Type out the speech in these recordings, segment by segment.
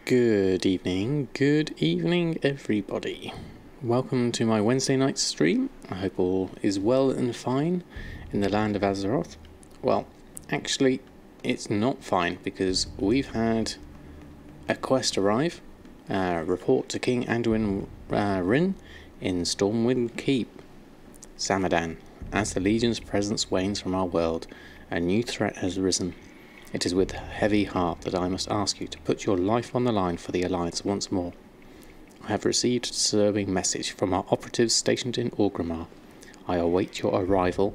Good evening everybody. Welcome to my Wednesday night stream. I hope all is well and fine in the land of Azeroth. Well, actually it's not fine because we've had a quest arrive. Report to King Anduin Rin in Stormwind Keep, Samadan. As the Legion's presence wanes from our world, a new threat has risen. It is with heavy heart that I must ask you to put your life on the line for the Alliance once more. I have received a disturbing message from our operatives stationed in Orgrimmar. I await your arrival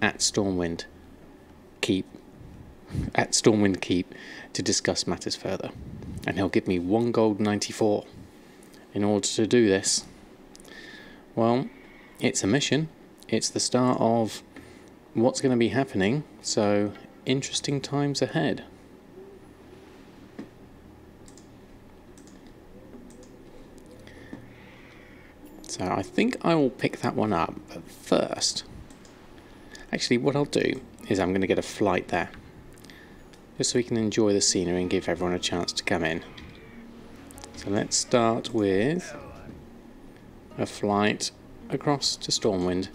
at Stormwind Keep to discuss matters further. And he'll give me 1 gold 94 in order to do this. Well, it's a mission. It's the start of what's going to be happening, so interesting times ahead. So I think I will pick that one up, but first, actually what I'll do is I'm going to get a flight there, just so we can enjoy the scenery and give everyone a chance to come in. So let's start with a flight across to Stormwind.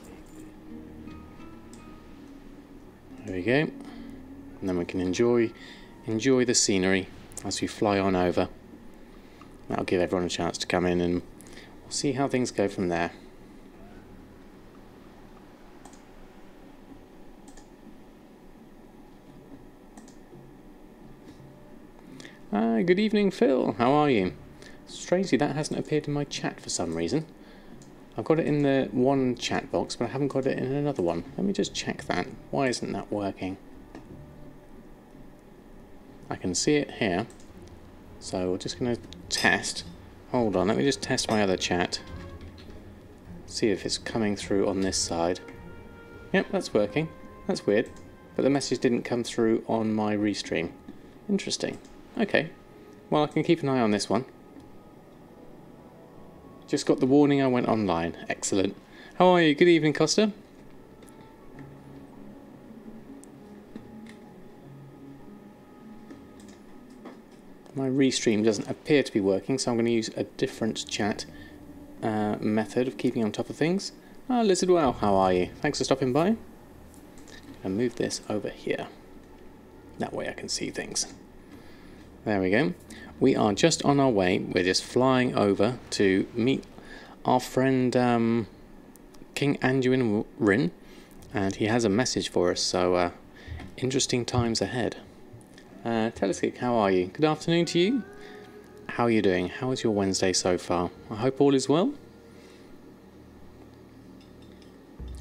There we go. And then we can enjoy the scenery as we fly on over. That'll give everyone a chance to come in and we'll see how things go from there. Good evening, Phil. How are you? Strangely, that hasn't appeared in my chat for some reason. I've got it in the one chat box, but I haven't got it in another one. Let me just check that. Why isn't that working? I can see it here, so we're just going to test. Hold on, let me just test my other chat. See if it's coming through on this side. Yep, that's working. That's weird, but the message didn't come through on my restream. Interesting. Okay, well I can keep an eye on this one. Just got the warning I went online. Excellent. How are you? Good evening, Costa. My restream doesn't appear to be working, so I'm going to use a different chat method of keeping on top of things. Lizard Wow, how are you? Thanks for stopping by. And move this over here. That way I can see things. There we go. We are just on our way. We're just flying over to meet our friend King Anduin Rin, and he has a message for us, so interesting times ahead. Telescope, how are you? Good afternoon to you. How are you doing? How is your Wednesday so far? I hope all is well.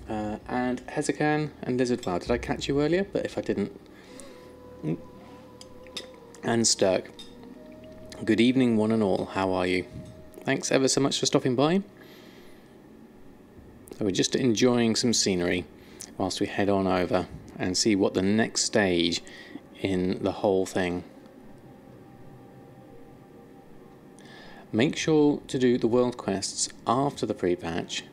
And Hezekiah and Lizard Wow, did I catch you earlier? But if I didn't... And Sturk. Good evening one and all, how are you? Thanks ever so much for stopping by. So we're just enjoying some scenery whilst we head on over and see what the next stage in the whole thing. Make sure to do the world quests after the pre-patch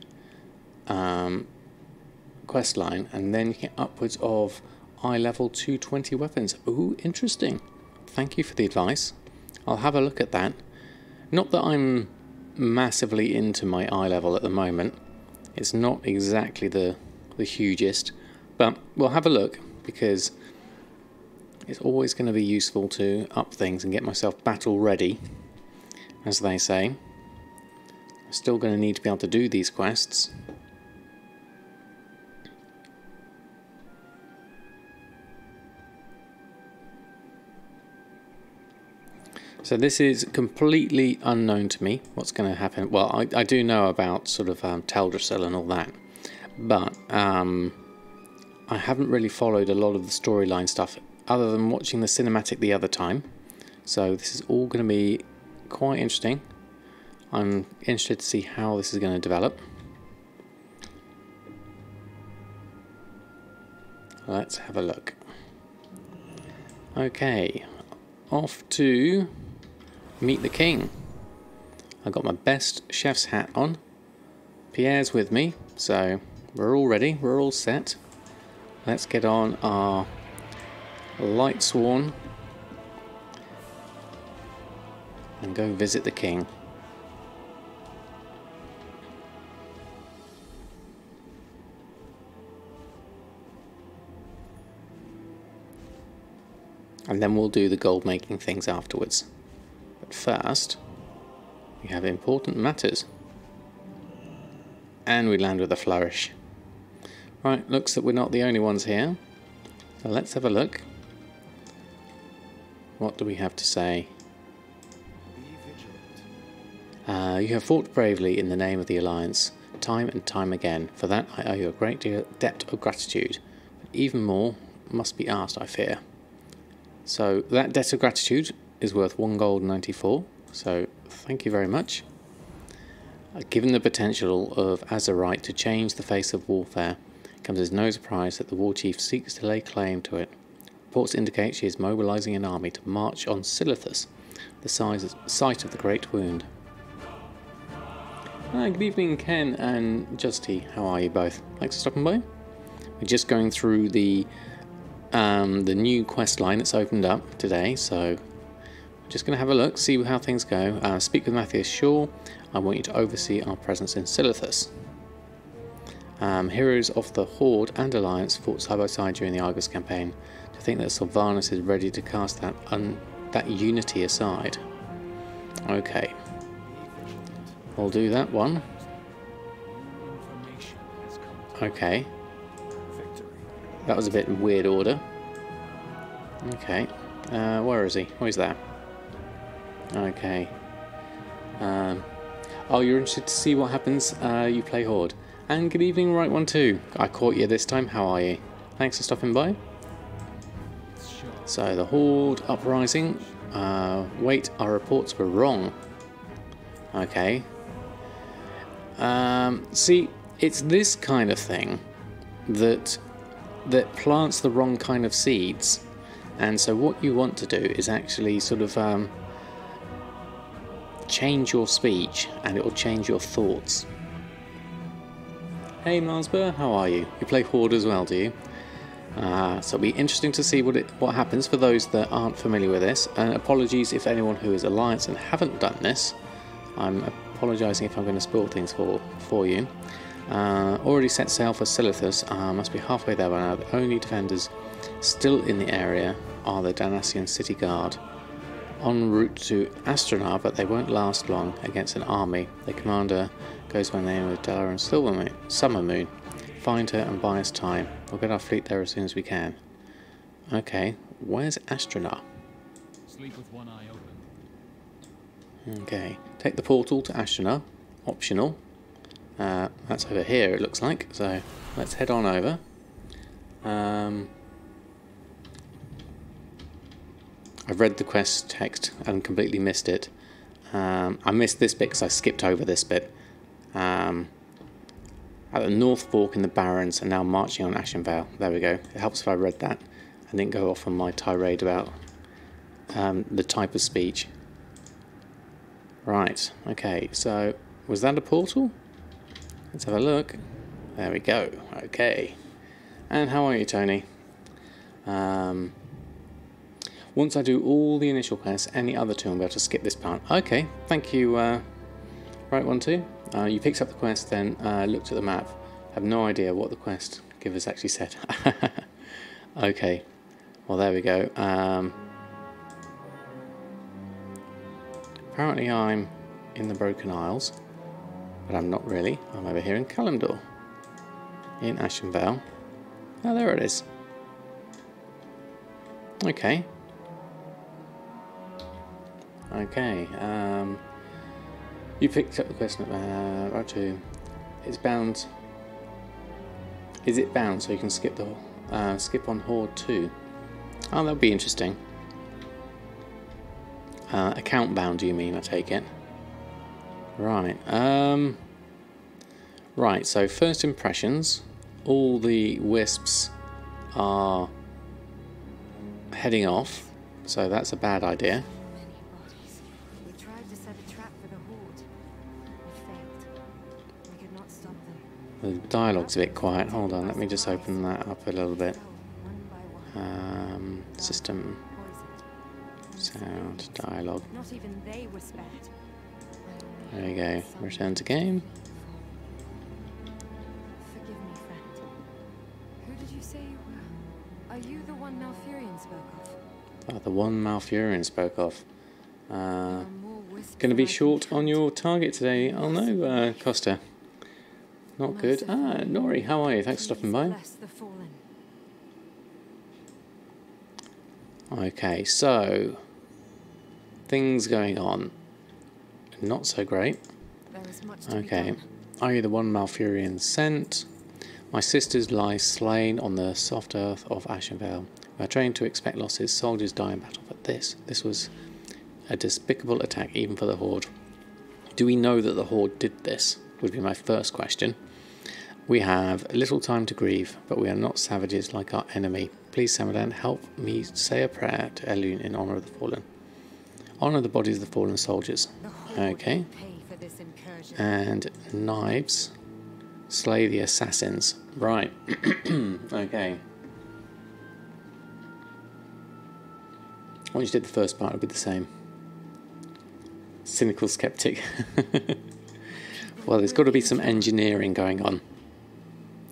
quest line, and then you get upwards of eye level 220 weapons. Ooh, interesting. Thank you for the advice. I'll have a look at that. Not that I'm massively into my eye level at the moment. It's not exactly the hugest, but we'll have a look because it's always going to be useful to up things and get myself battle ready, as they say. I'm still going to need to be able to do these quests. So this is completely unknown to me, what's going to happen. Well, I do know about sort of Teldrassil and all that, but I haven't really followed a lot of the storyline stuff other than watching the cinematic the other time. So this is all going to be quite interesting. I'm interested to see how this is going to develop. Let's have a look. Okay, off to meet the king. I got my best chef's hat on. Pierre's with me, so we're all ready, we're all set. Let's get on our light sworn and go visit the king. And then we'll do the gold making things afterwards. But first, we have important matters. And we land with a flourish. Right, looks that we're not the only ones here. So let's have a look. What do we have to say? You have fought bravely in the name of the Alliance, time and time again. For that I owe you a great debt of gratitude. But even more must be asked, I fear. So that debt of gratitude is worth 1 gold 94. So thank you very much. Given the potential of Azerite to change the face of warfare, it comes as no surprise that the war chief seeks to lay claim to it. Reports indicate she is mobilizing an army to march on Silithus, the site of the Great Wound. Good evening, Ken and Justy. How are you both? Thanks for stopping by. We're just going through the new quest line that's opened up today, so I'm just going to have a look, see how things go. Speak with Matthias Shaw. I want you to oversee our presence in Silithus. Heroes of the Horde and Alliance fought side by side during the Argus campaign. To think that Sylvanus is ready to cast that unity aside. Okay. We'll do that one. Okay. That was a bit in weird order. Okay. Where is he? Oh, he's there. Okay. Oh, you're interested to see what happens? You play Horde. And good evening, Right One too. I caught you this time. How are you? Thanks for stopping by. So the Horde uprising. Wait, our reports were wrong. Okay. See, it's this kind of thing that plants the wrong kind of seeds, and so what you want to do is actually sort of change your speech, and it will change your thoughts. Hey Marsburg, how are you? You play Horde as well, do you? So it'll be interesting to see what happens for those that aren't familiar with this, and apologies if anyone who is Alliance and haven't done this. I'm apologising if I'm going to spoil things for you. Already set sail for Silithus. Must be halfway there by now. The only defenders still in the area are the Danasian City Guard. En route to Astronar, but they won't last long against an army. The commander goes by the name of Della and Summer Moon. Find her and buy us time. We'll get our fleet there as soon as we can. Okay, where's Astronar? Sleep with one eye open. Okay, take the portal to Astronar. Optional. That's over here, it looks like. So let's head on over. I've read the quest text and completely missed it. I missed this bit because I skipped over this bit. At the North Fork in the Barrens and now marching on Ashenvale. There we go. It helps if I read that and didn't go off on my tirade about the type of speech. Right, okay, so was that a portal? Let's have a look. There we go. Okay. And how are you, Tony? Once I do all the initial quests, any other two, I'll be able to skip this part. Okay, thank you, Right One too. You picked up the quest, then looked at the map. Have no idea what the quest givers actually said. Okay, well there we go. Apparently I'm in the Broken Isles, but I'm not really. I'm over here in Kalimdor, in Ashenvale. Oh, there it is. Okay. Okay, you picked up the question, right to, it's bound, is it bound so you can skip the, skip on Horde 2? Oh, that'll be interesting. Account bound, do you mean, I take it? Right, right, so first impressions, all the wisps are heading off, so that's a bad idea. The dialogue's a bit quiet. Hold on, let me just open that up a little bit. System. So, Sound, dialogue. Not even they were spared. There we go. Return to game. Forgive me, friend. Who did you say you were? Are you the one Malfurion spoke of? Oh, the one Malfurion spoke of. More wisp Going to than be I can short on count. your target today. Oh no, Costa. Not good. Ah, Nori, how are you? Thanks for stopping by. Bless the fallen. Okay, so things going on. Not so great. There is much to be Okay. done. Are you the one Malfurion sent? My sisters lie slain on the soft earth of Ashenvale. We are trained to expect losses. Soldiers die in battle. But this was a despicable attack even for the Horde. Do we know that the Horde did this? Would be my first question. We have little time to grieve, but we are not savages like our enemy. Please, Samadan, help me say a prayer to Elune in honour of the fallen. Honour the bodies of the fallen soldiers. The Horde Okay. will pay for this incursion. And knives. Slay the assassins. Right. Okay. Once you did the first part, it would be the same. Cynical skeptic. Well, there's got to be some engineering going on.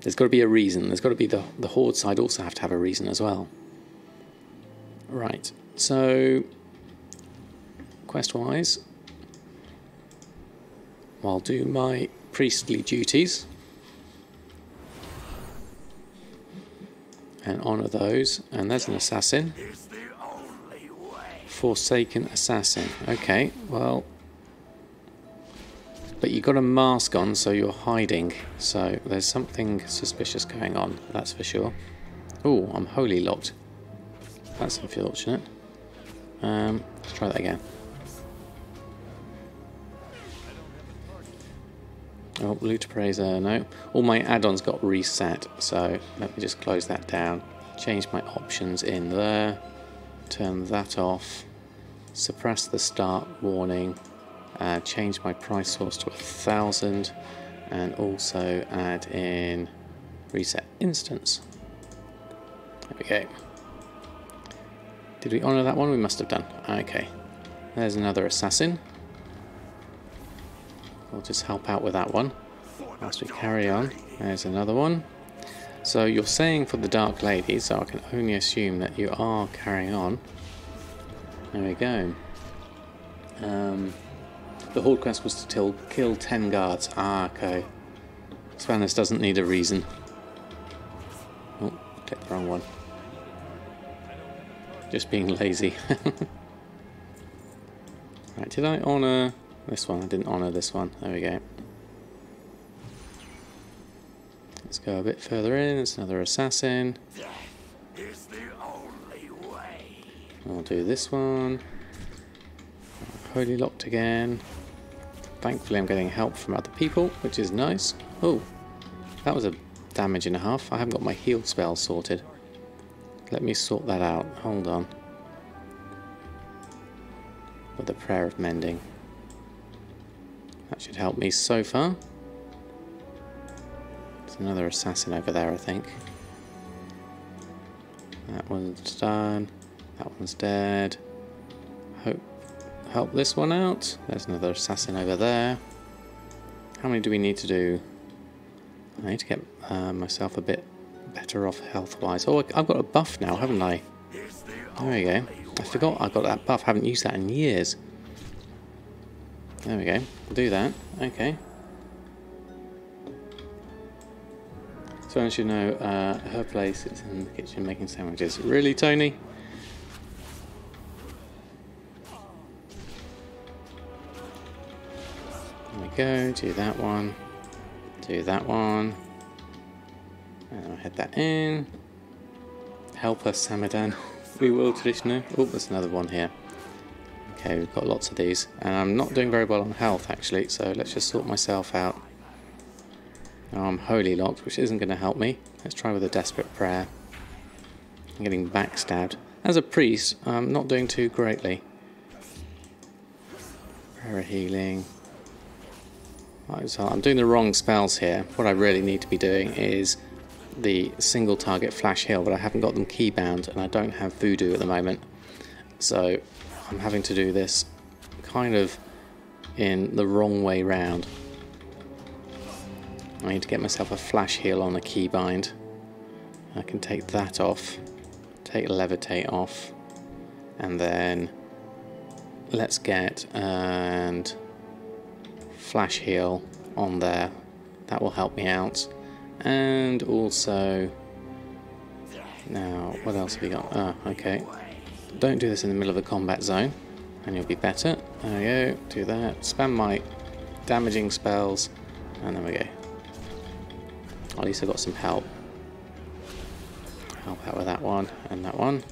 There's got to be a reason. There's got to be the Horde side also have to have a reason as well. Right. So, quest-wise, I'll do my priestly duties and honour those. And there's an assassin. Forsaken assassin. Okay, well, but you've got a mask on, so you're hiding. So there's something suspicious going on, that's for sure. Oh, I'm wholly locked. That's unfortunate. Let's try that again. Oh, loot appraiser, no. All my add-ons got reset, so let me just close that down. Change my options in there. Turn that off. Suppress the start warning. Change my price source to 1,000. And also add in reset instance. There we go. Did we honour that one? We must have done. Okay. There's another assassin. We'll just help out with that one whilst we carry on. There's another one. So you're saying for the Dark Lady, so I can only assume that you are carrying on. There we go. The Horde quest was to kill 10 guards. Ah, okay. Svanus doesn't need a reason. Oh, clicked the wrong one. Just being lazy. Right, did I honour this one? I didn't honour this one. There we go. Let's go a bit further in. There's another assassin. Is the only way. I'll do this one. Holy locked again. Thankfully I'm getting help from other people, which is nice. Oh, that was a damage and a half. I haven't got my heal spell sorted. Let me sort that out. Hold on. With the prayer of mending. That should help me so far. There's another assassin over there, I think. That one's done. That one's dead. Help this one out. There's another assassin over there. How many do we need to do? I need to get myself a bit better off health-wise. Oh, I've got a buff now, haven't I? There we go. I forgot I got that buff. Haven't used that in years. There we go. We'll do that. Okay. So as you know, her place is in the kitchen making sandwiches. Really, Tony? There we go. Do that one. Do that one. And I'll head that in. Help us, Samadan. We will, traditional. Oh, there's another one here. Okay, we've got lots of these. And I'm not doing very well on health, actually, so let's just sort myself out. Now I'm wholly locked, which isn't going to help me. Let's try with a desperate prayer. I'm getting backstabbed. As a priest, I'm not doing too greatly. Prayer of healing. Right, so I'm doing the wrong spells here. What I really need to be doing is the single target flash heal, but I haven't got them keybound and I don't have voodoo at the moment. So I'm having to do this kind of in the wrong way round. I need to get myself a flash heal on a keybind. I can take that off, take levitate off, and then let's get and flash heal on there. That will help me out. And also, now what else have we got? Ah, okay. Don't do this in the middle of the combat zone, and you'll be better. There we go. Do that. Spam my damaging spells, and there we go. At least I got some help. Help out with that one and that one.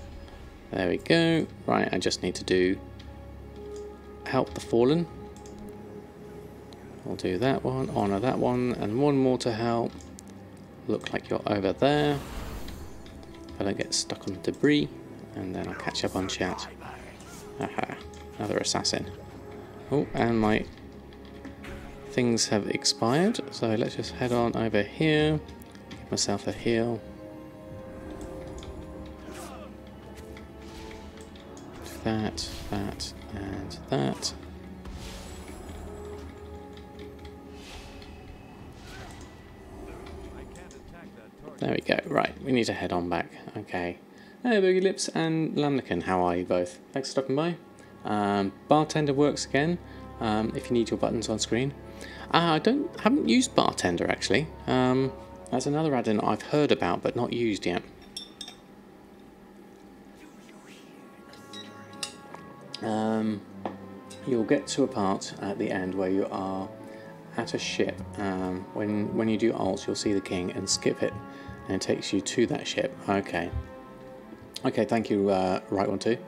There we go. Right, I just need to do help the fallen. I'll do that one, honour that one, and one more to help. Look like you're over there. If I don't get stuck on the debris, and then I'll catch up on chat. Aha, another assassin. Oh, and my things have expired, so let's just head on over here. Give myself a heal. That, that, and that. There we go. Right, we need to head on back. Okay. Hey, Boogie Lips and Lamnican, how are you both? Thanks for stopping by. Bartender works again. If you need your buttons on screen. I haven't used Bartender actually. That's another add-in I've heard about but not used yet. You'll get to a part at the end where you are at a ship. When you do alt, you'll see the king and skip it, and it takes you to that ship. Okay. Okay, thank you, Right One Too.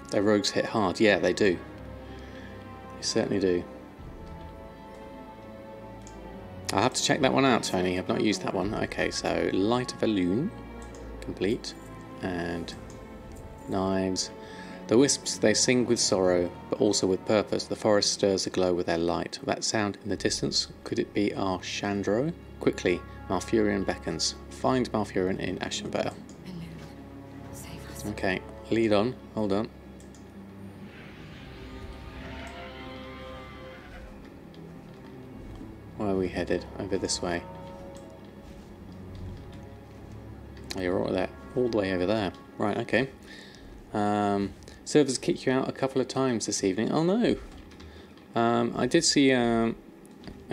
Their rogues hit hard. Yeah, they do. They certainly do. I'll have to check that one out, Tony. I've not used that one. Okay, so Light of a Loon, complete, and knives. The wisps, they sing with sorrow, but also with purpose. The forest stirs aglow with their light. That sound in the distance, could it be our Chandro? Quickly, Malfurion beckons. Find Malfurion in Ashenvale. Okay, lead on. Hold on. Where are we headed? Over this way. Oh, you're all the way over there. Right, okay. Servers kicked you out a couple of times this evening. Oh no! I did see a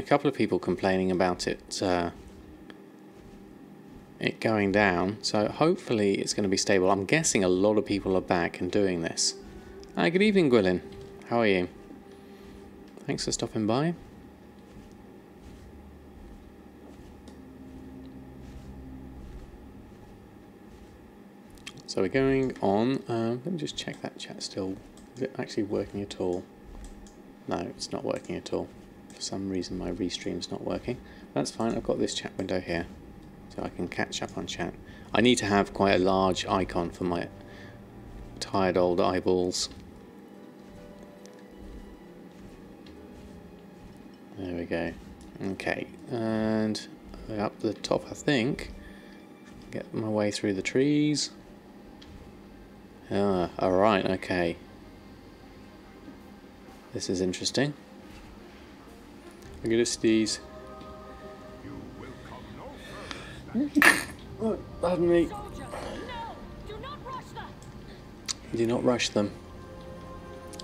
couple of people complaining about it going down, so hopefully it's going to be stable. I'm guessing a lot of people are back and doing this. Good evening, Gwylyn. How are you? Thanks for stopping by. So we're going on, let me just check that chat still. Is it actually working at all? No, it's not working at all. For some reason my restream's not working. That's fine, I've got this chat window here, so I can catch up on chat. I need to have quite a large icon for my tired old eyeballs. There we go. Okay, and up the top I think. Get my way through the trees. Ah, alright, okay. This is interesting. Look at these. Oh, pardon me. Do not rush them.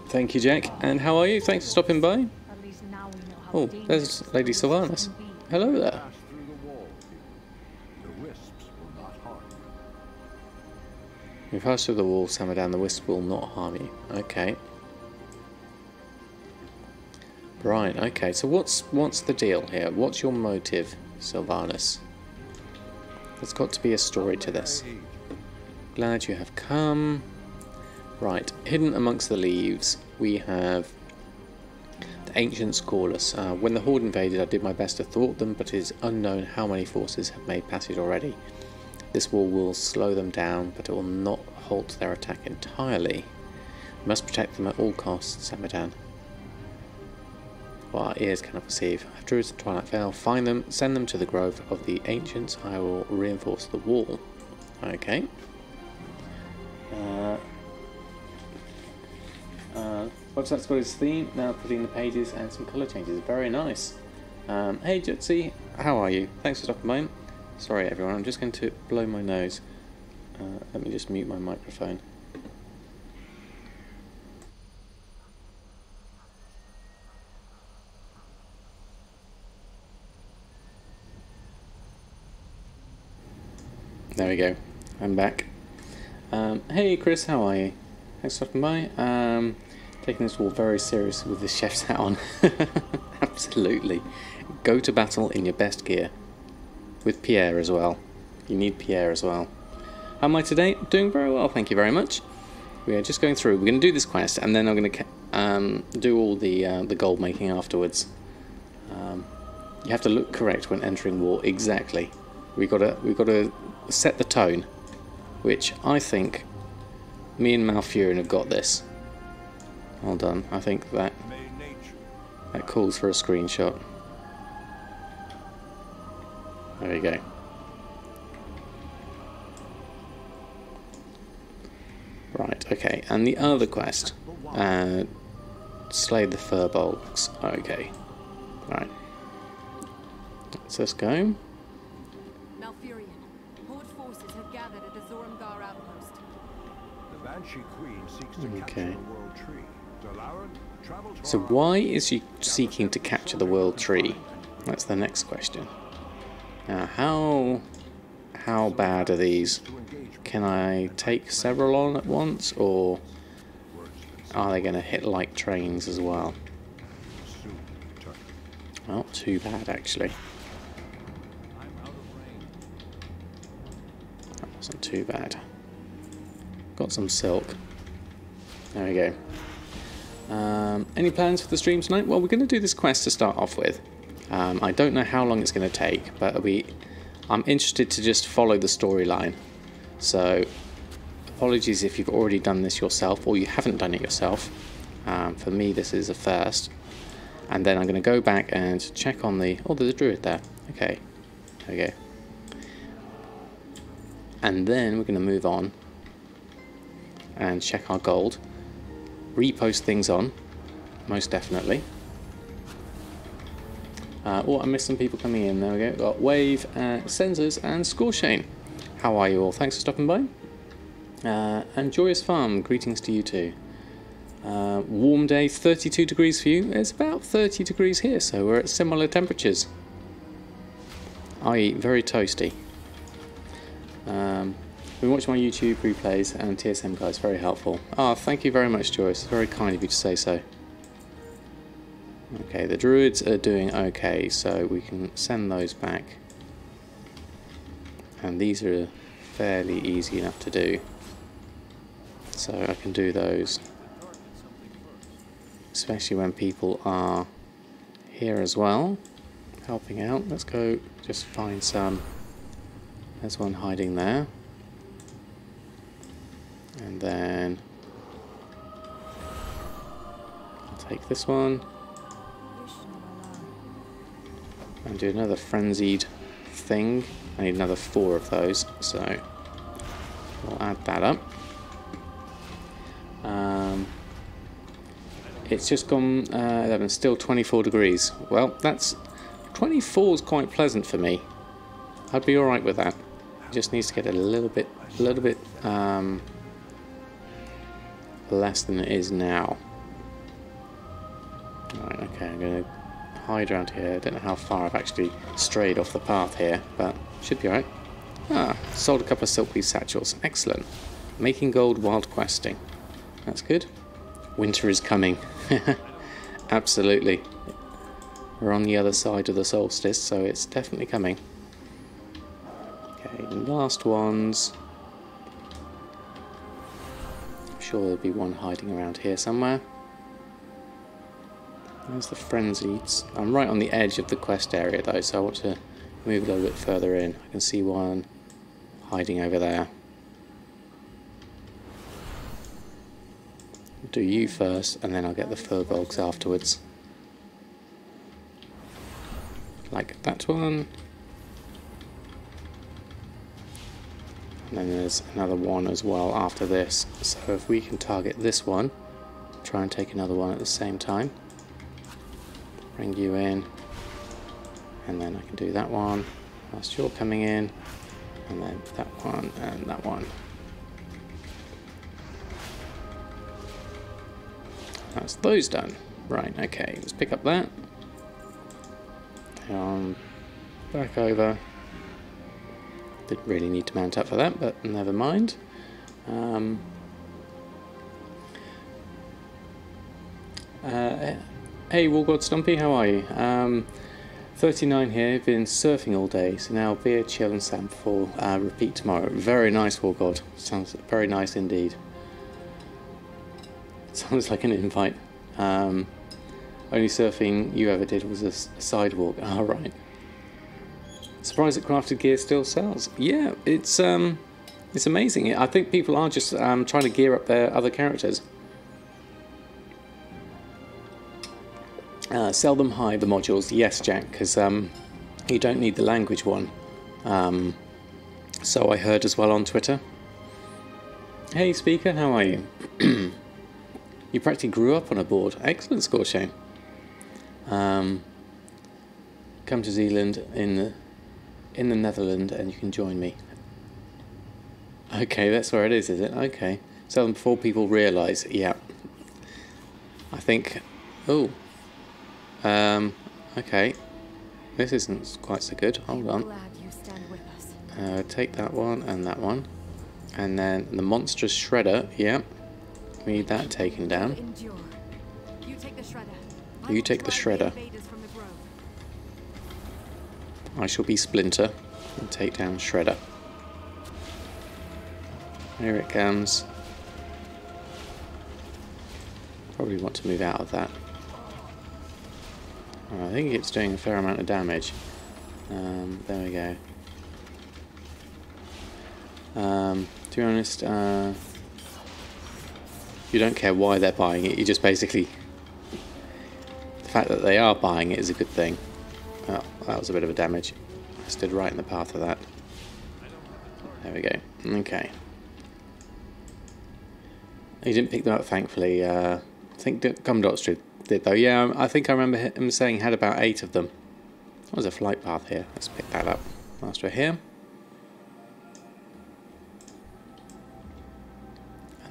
Thank you, Jack. And how are you? Thanks for stopping by. Oh, there's Lady Sylvanas. Hello there. If you pass through the wall, Samadan, the wisp will not harm you. Okay. Right, okay, so what's the deal here? What's your motive, Sylvanas? There's got to be a story to this. Glad you have come. Right, hidden amongst the leaves, we have the ancients call us. When the Horde invaded, I did my best to thwart them, but it is unknown how many forces have made passage already. This wall will slow them down, but it will not halt their attack entirely. We must protect them at all costs, Samadan. What our ears cannot perceive. After the Twilight Vale, find them, send them to the Grove of the Ancients. I will reinforce the wall. Okay. Website's got its theme, now putting the pages and some colour changes. Very nice. Hey Jutsi, how are you? Thanks for stopping by. Sorry everyone, I'm just going to blow my nose. Let me just mute my microphone. There we go, I'm back. Hey Chris, how are you? Thanks for stopping by. Taking this all very seriously with the chef's hat on. Absolutely. Go to battle in your best gear. With Pierre as well. You need Pierre as well. How am I today? Doing very well, thank you very much. We are just going through. We're going to do this quest, and then I'm going to do all the gold making afterwards. You have to look correct when entering war. Exactly. We've got to set the tone, which I think me and Malfurion have got this. Well done. I think that calls for a screenshot. There we go. Right, okay. And the other quest, slay the furbolgs. Okay. Right. Let's go. Malfurion, Horde forces have gathered at the Zoramgar outpost. The Banshee Queen seeks to capture the World Tree. So why is she seeking to capture the World Tree? That's the next question. Now, how bad are these? Can I take several on at once, or are they going to hit like trains as well? Not too bad, actually. That wasn't too bad. Got some silk. There we go. Any plans for the stream tonight? Well, we're going to do this quest to start off with. I don't know how long it's going to take, but I'm interested to just follow the storyline. So, apologies if you've already done this yourself or you haven't done it yourself. For me, this is a first. And then I'm going to go back and check on the... Oh, there's a druid there. Okay. There we go. And then we're going to move on and check our gold. Repost things on, most definitely. Oh, I missed some people coming in. There we go. Got Wave, Sensors, and Scoreshane. How are you all? Thanks for stopping by. And Joyous Farm, greetings to you too. Warm day, 32 degrees for you. It's about 30 degrees here, so we're at similar temperatures. i.e. very toasty. Been watching my YouTube replays and TSM guys, very helpful. Oh, thank you very much, Joyce. Very kind of you to say so. Okay, the druids are doing okay, so we can send those back. And these are fairly easy enough to do. So I can do those. Especially when people are here as well, helping out. Let's go just find some. There's one hiding there. And then I'll take this one and do another frenzied thing. I need another 4 of those, so we'll add that up. It's just gone 11, still 24 degrees. Well, that's 24 is quite pleasant for me. I'd be alright with that. It just needs to get a little bit less than it is now. Right, okay, I'm going to hide around here. I don't know how far I've actually strayed off the path here, but should be alright. Ah, sold a couple of silkweed satchels. Excellent. Making gold wild questing. That's good. Winter is coming. Absolutely. We're on the other side of the solstice, so it's definitely coming. Okay, last ones. Sure there'll be one hiding around here somewhere. There's the frenzieds. I'm right on the edge of the quest area though, so I want to move a little bit further in. I can see one hiding over there. Do you first, and then I'll get the furbolgs afterwards. Like that one. And then there's another one as well after this. So if we can target this one, try and take another one at the same time. Bring you in, and then I can do that one whilst you're coming in, and then that one and that one. That's those done. Right, okay, let's pick up that. Back over. Didn't really need to mount up for that, but never mind. Hey, Wargod Stumpy, how are you? 39 here, been surfing all day, so now beer, chill and sand for repeat tomorrow. Very nice, Wargod. Sounds very nice indeed. Sounds like an invite. Only surfing you ever did was a sidewalk. Ah, right. Surprised that crafted gear still sells. Yeah, it's amazing. I think people are just trying to gear up their other characters. Sell them high, the modules. Yes, Jack, because you don't need the language one. So I heard as well on Twitter. Hey, speaker, how are you? You practically grew up on a board. Excellent score, Shane. Come to Zealand in the Netherlands and you can join me. Okay, that's where it is it? Okay. Sell them before people realise. Yeah. I think... Oh. Okay. This isn't quite so good. Hold on. Take that one and that one. And then the monstrous shredder. Yeah. We need that taken down. You take the shredder. I shall be Splinter and take down Shredder. Here it comes. Probably want to move out of that. Oh, I think it's doing a fair amount of damage. There we go. To be honest, you don't care why they're buying it, you just basically... The fact that they are buying it is a good thing. Oh, that was a bit of a damage. I stood right in the path of that. There we go. Okay. He didn't pick them up, thankfully. I think Gumdot did, though. Yeah, I think I remember him saying he had about 8 of them. There was a flight path here. Let's pick that up whilst we're here.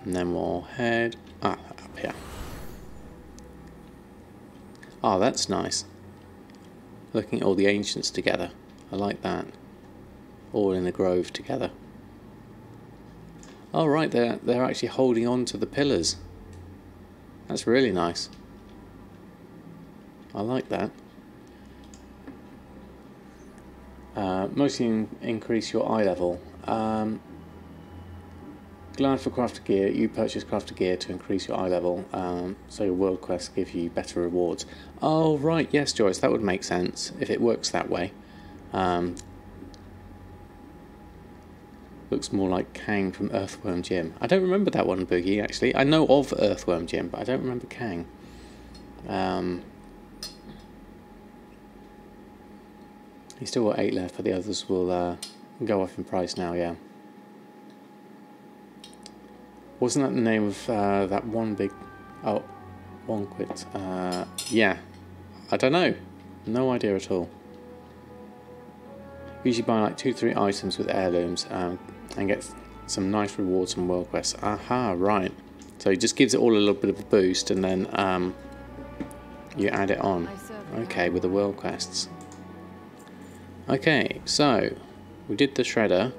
And then we'll head up here. Oh, that's nice. Looking at all the ancients together. I like that. All in a grove together. Oh right, they're actually holding on to the pillars. That's really nice. I like that. Mostly increase your eye level. Glad for crafted gear. You purchase crafted gear to increase your eye level, so your world quests give you better rewards. Oh right, yes Joyce, that would make sense if it works that way. Looks more like Kang from Earthworm Jim. I don't remember that one, Boogie, actually. I know of Earthworm Jim, but I don't remember Kang. He's still got 8 left, but the others will go off in price now, yeah. Wasn't that the name of that one big... Oh, one quit. Yeah. I don't know. No idea at all. Usually buy like 2-3 items with heirlooms and get some nice rewards from world quests. Aha, right. So it just gives it all a little bit of a boost and then you add it on. Okay, with the world quests. Okay, so we did the shredder.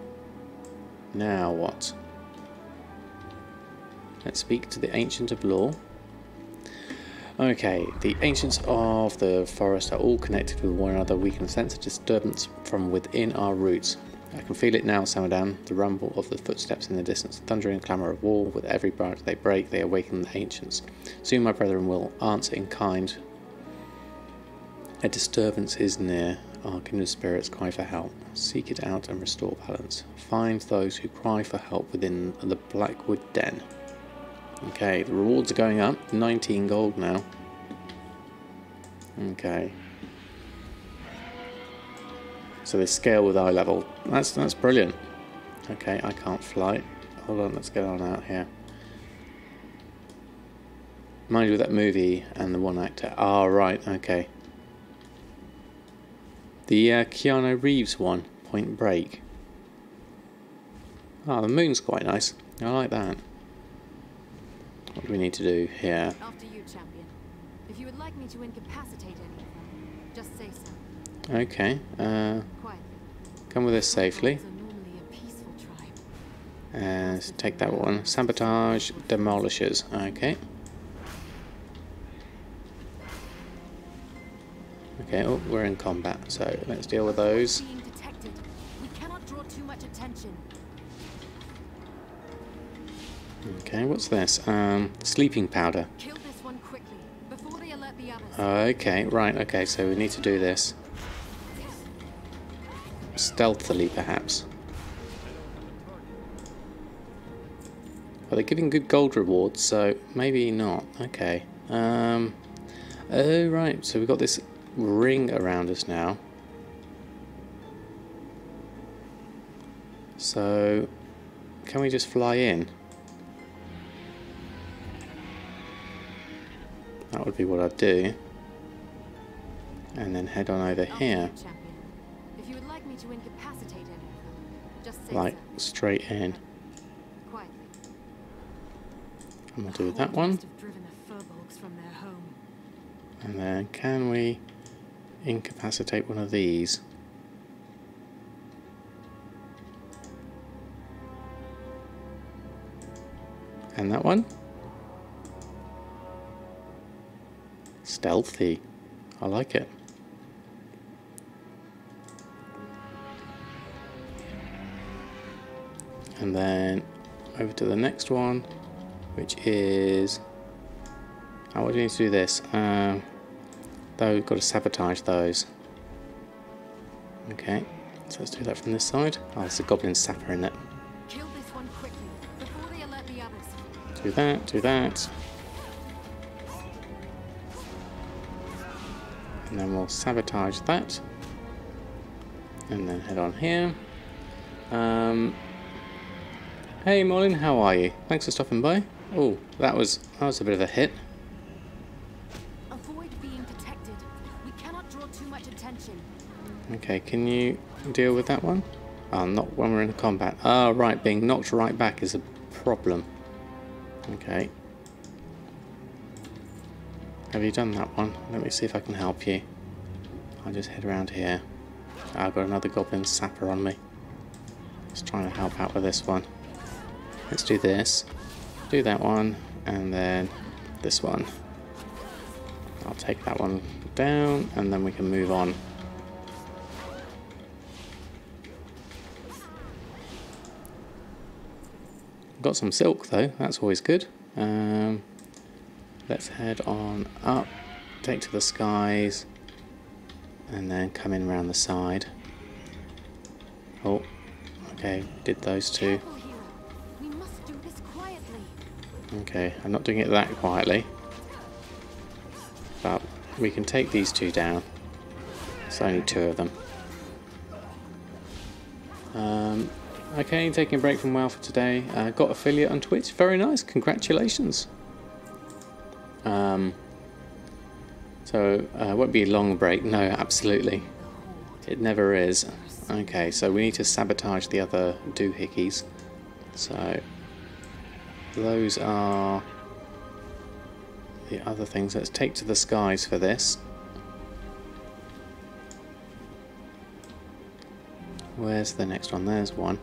Now what? Let's speak to the Ancient of Law. Okay, the Ancients of the Forest are all connected with one another. We can sense a disturbance from within our roots. I can feel it now, Samadan, the rumble of the footsteps in the distance, the thundering clamour of war. With every branch they break, they awaken the Ancients. Soon my brethren will answer in kind. A disturbance is near. Our kindred spirits cry for help. Seek it out and restore balance. Find those who cry for help within the Blackwood Den. Okay, the rewards are going up. 19 gold now. Okay. So they scale with eye level. That's brilliant. Okay, I can't fly. Hold on, let's get on out here. Mind you, that movie and the one actor. Ah, right, okay. The Keanu Reeves one, Point Break. Ah, the moon's quite nice. I like that. What do we need to do here? After you, champion. If you would like me to incapacitate any of them, just say so. Okay, Quietly. come with us safely. Thorns are normally a peaceful tribe. Let's take that one. Sabotage, demolishers. Okay. Okay, oh, we're in combat, so let's deal with those. Being detected. We cannot draw too much attention. Okay, what's this? Sleeping powder. Kill this one quickly before they alert the others. Okay, right, okay, so we need to do this stealthily, perhaps. Well, they're giving good gold rewards, so maybe not. Okay. Oh, right, so we've got this ring around us now. So, can we just fly in? That would be what I'd do. And then head on over here. If you would like me to incapacitate any of them, just say Like, so. straight in. Quietly. And we'll do that one. Must have driven the furbolgs from their home. And then can we incapacitate one of these? And that one? Stealthy. I like it. And then over to the next one, which is... Oh, what do you need to do this? Though we've got to sabotage those. Okay, so let's do that from this side. Oh, there's a goblin sapper in it. Kill this one quickly before they alert the others. Do that, do that. And then we'll sabotage that. And then head on here. Hey Molin, how are you? Thanks for stopping by. Oh, that was a bit of a hit. Avoid being detected. We cannot draw too much attention. Okay, can you deal with that one? Oh, not when we're in combat. Oh, right, being knocked right back is a problem. Okay. Have you done that one? Let me see if I can help you. I'll just head around here. I've got another goblin sapper on me. Just trying to help out with this one. Let's do this. Do that one, and then this one. I'll take that one down, and then we can move on. Got some silk though, that's always good. Let's head on up, take to the skies, and then come in around the side. Oh, okay, did those two. Careful, hero. We must do this quietly. Okay, I'm not doing it that quietly. But we can take these two down. It's only two of them. Okay, taking a break from WoW for today. Got affiliate on Twitch. Very nice. Congratulations. So, won't be a long break. No, absolutely. It never is. Okay, so we need to sabotage the other doohickeys. So, those are the other things. Let's take to the skies for this. Where's the next one? There's one.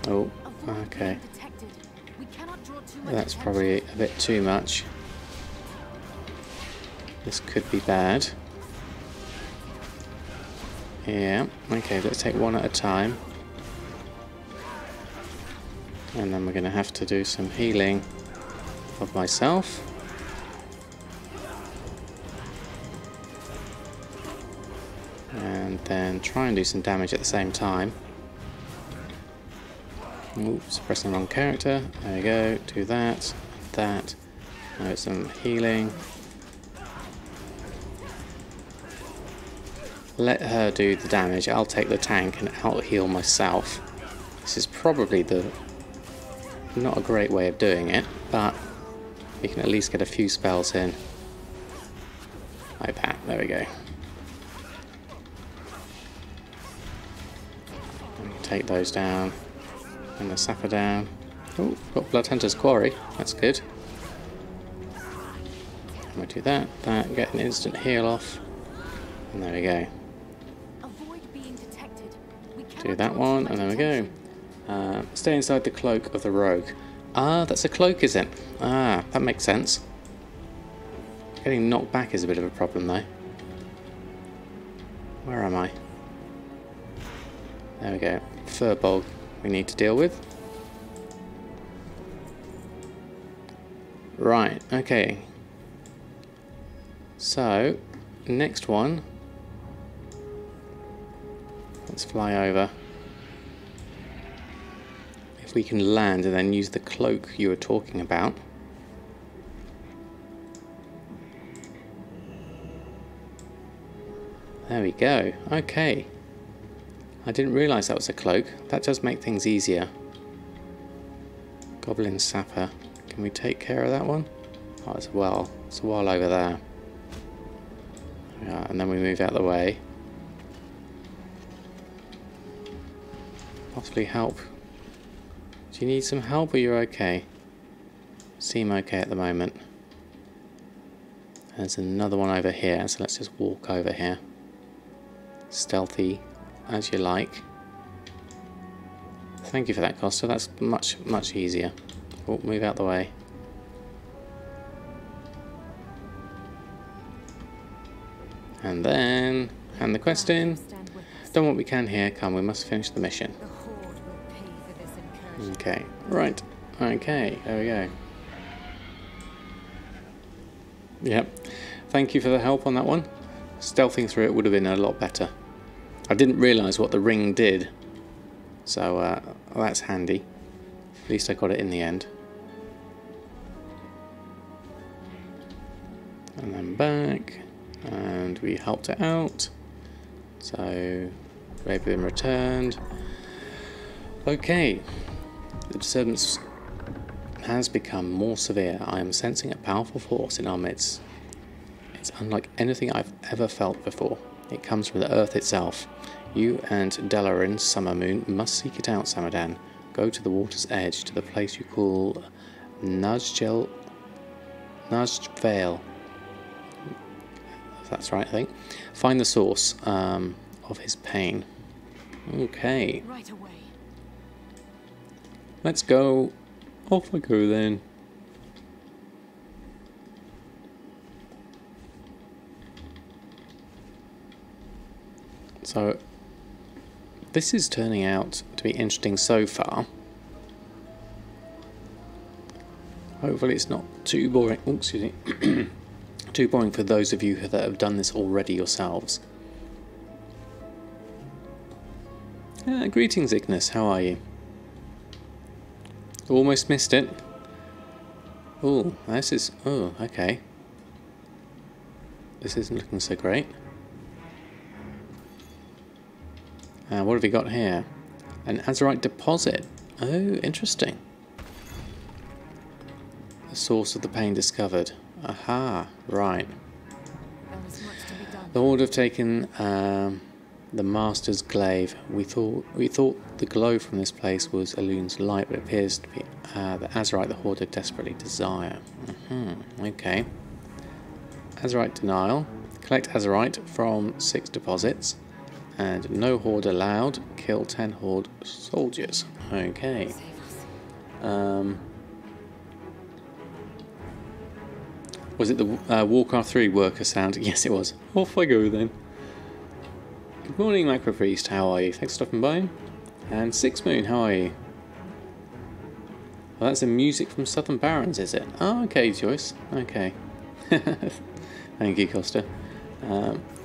Oh, okay. That's probably a bit too much. This could be bad. Yeah, okay, let's take one at a time. And then we're going to have to do some healing of myself. And then try and do some damage at the same time. Oops, pressing the wrong character. There we go, do that, that. Now some healing. Let her do the damage, I'll take the tank and out heal myself. This is probably the not a great way of doing it, but we can at least get a few spells in. Like that, there we go. And take those down. And the Samadan. Oh, got Bloodhunter's Quarry, that's good. And we do that, get an instant heal off. And there we go. Avoid being detected. We Do that one, and there we go. Stay inside the cloak of the rogue. Ah, that's a cloak, is it? Ah, that makes sense. Getting knocked back is a bit of a problem, though. Where am I? There we go. Furbog we need to deal with. Right, okay. So, next one. Let's fly over. If we can land and then use the cloak you were talking about. There we go. Okay. I didn't realise that was a cloak. That does make things easier. Goblin Sapper. Can we take care of that one? Oh, it's a well. It's a well over there. Yeah, and then we move out of the way. Possibly help. Do you need some help or you're okay? Seem okay at the moment. There's another one over here, so let's just walk over here. Stealthy as you like. Thank you for that, Costa. That's much, much easier. Oh, move out the way. And then hand the quest in. Done what we can here. Come, we must finish the mission. The Horde will pay for this incursion. Okay, right. Okay, there we go. Yep. Thank you for the help on that one. Stealthing through it would have been a lot better. I didn't realise what the ring did. So that's handy. At least I got it in the end. And then back. And we helped it out. So they've been returned. Okay. The disturbance has become more severe. I am sensing a powerful force in our midst. It's unlike anything I've ever felt before. It comes from the earth itself. You and Tailoring Summer Moon must seek it out, Samadan. Go to the water's edge, to the place you call Najvale. If that's right, I think. Find the source of his pain. Okay. Right away. Let's go. Off I go then. So, this is turning out to be interesting so far. Hopefully it's not too boring. Oh, excuse me. Too boring for those of you that have done this already yourselves. Greetings, Ignis. How are you? Almost missed it. Oh, this is... Oh, okay. This isn't looking so great. What have we got here? An azurite deposit. Oh, interesting. The source of the pain discovered. Aha, right. There was much to be done. The Horde have taken the Master's glaive. We thought the glow from this place was Elun's light, but it appears to be the azurite the Horde desperately desire. Okay. Azurite denial. Collect azurite from 6 deposits. And no Horde allowed. Kill 10 Horde soldiers. Okay. Was it the Warcraft 3 worker sound? Yes, it was. Off I go then. Good morning, Macro Priest. How are you? Thanks for stopping by. And Six Moon, how are you? Well, that's the music from Southern Barons, is it? Oh, okay, Joyce. Okay. Thank you, Costa.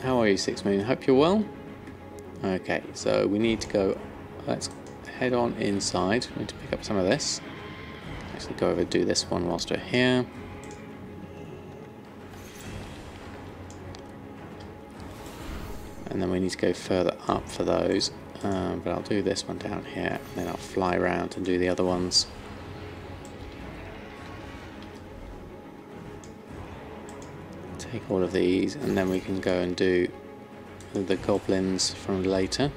How are you, Six Moon? Hope you're well. Okay, so we need to go. Let's head on inside. We need to pick up some of this. Actually, go over and do this one whilst we're here. And then we need to go further up for those. But I'll do this one down here, and then I'll fly around and do the other ones. Take all of these, and then we can go and do the goblins from later.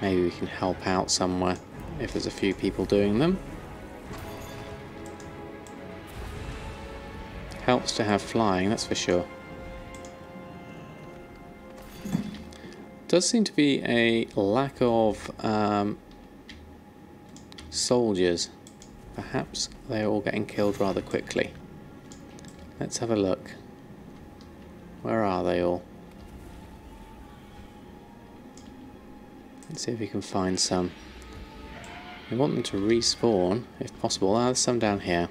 Maybe we can help out somewhere if there's a few people doing them. Helps to have flying, that's for sure. Does seem to be a lack of soldiers. Perhaps they're all getting killed rather quickly. Let's have a look. Where are they all? Let's see if we can find some. We want them to respawn, if possible. Ah, there's some down here.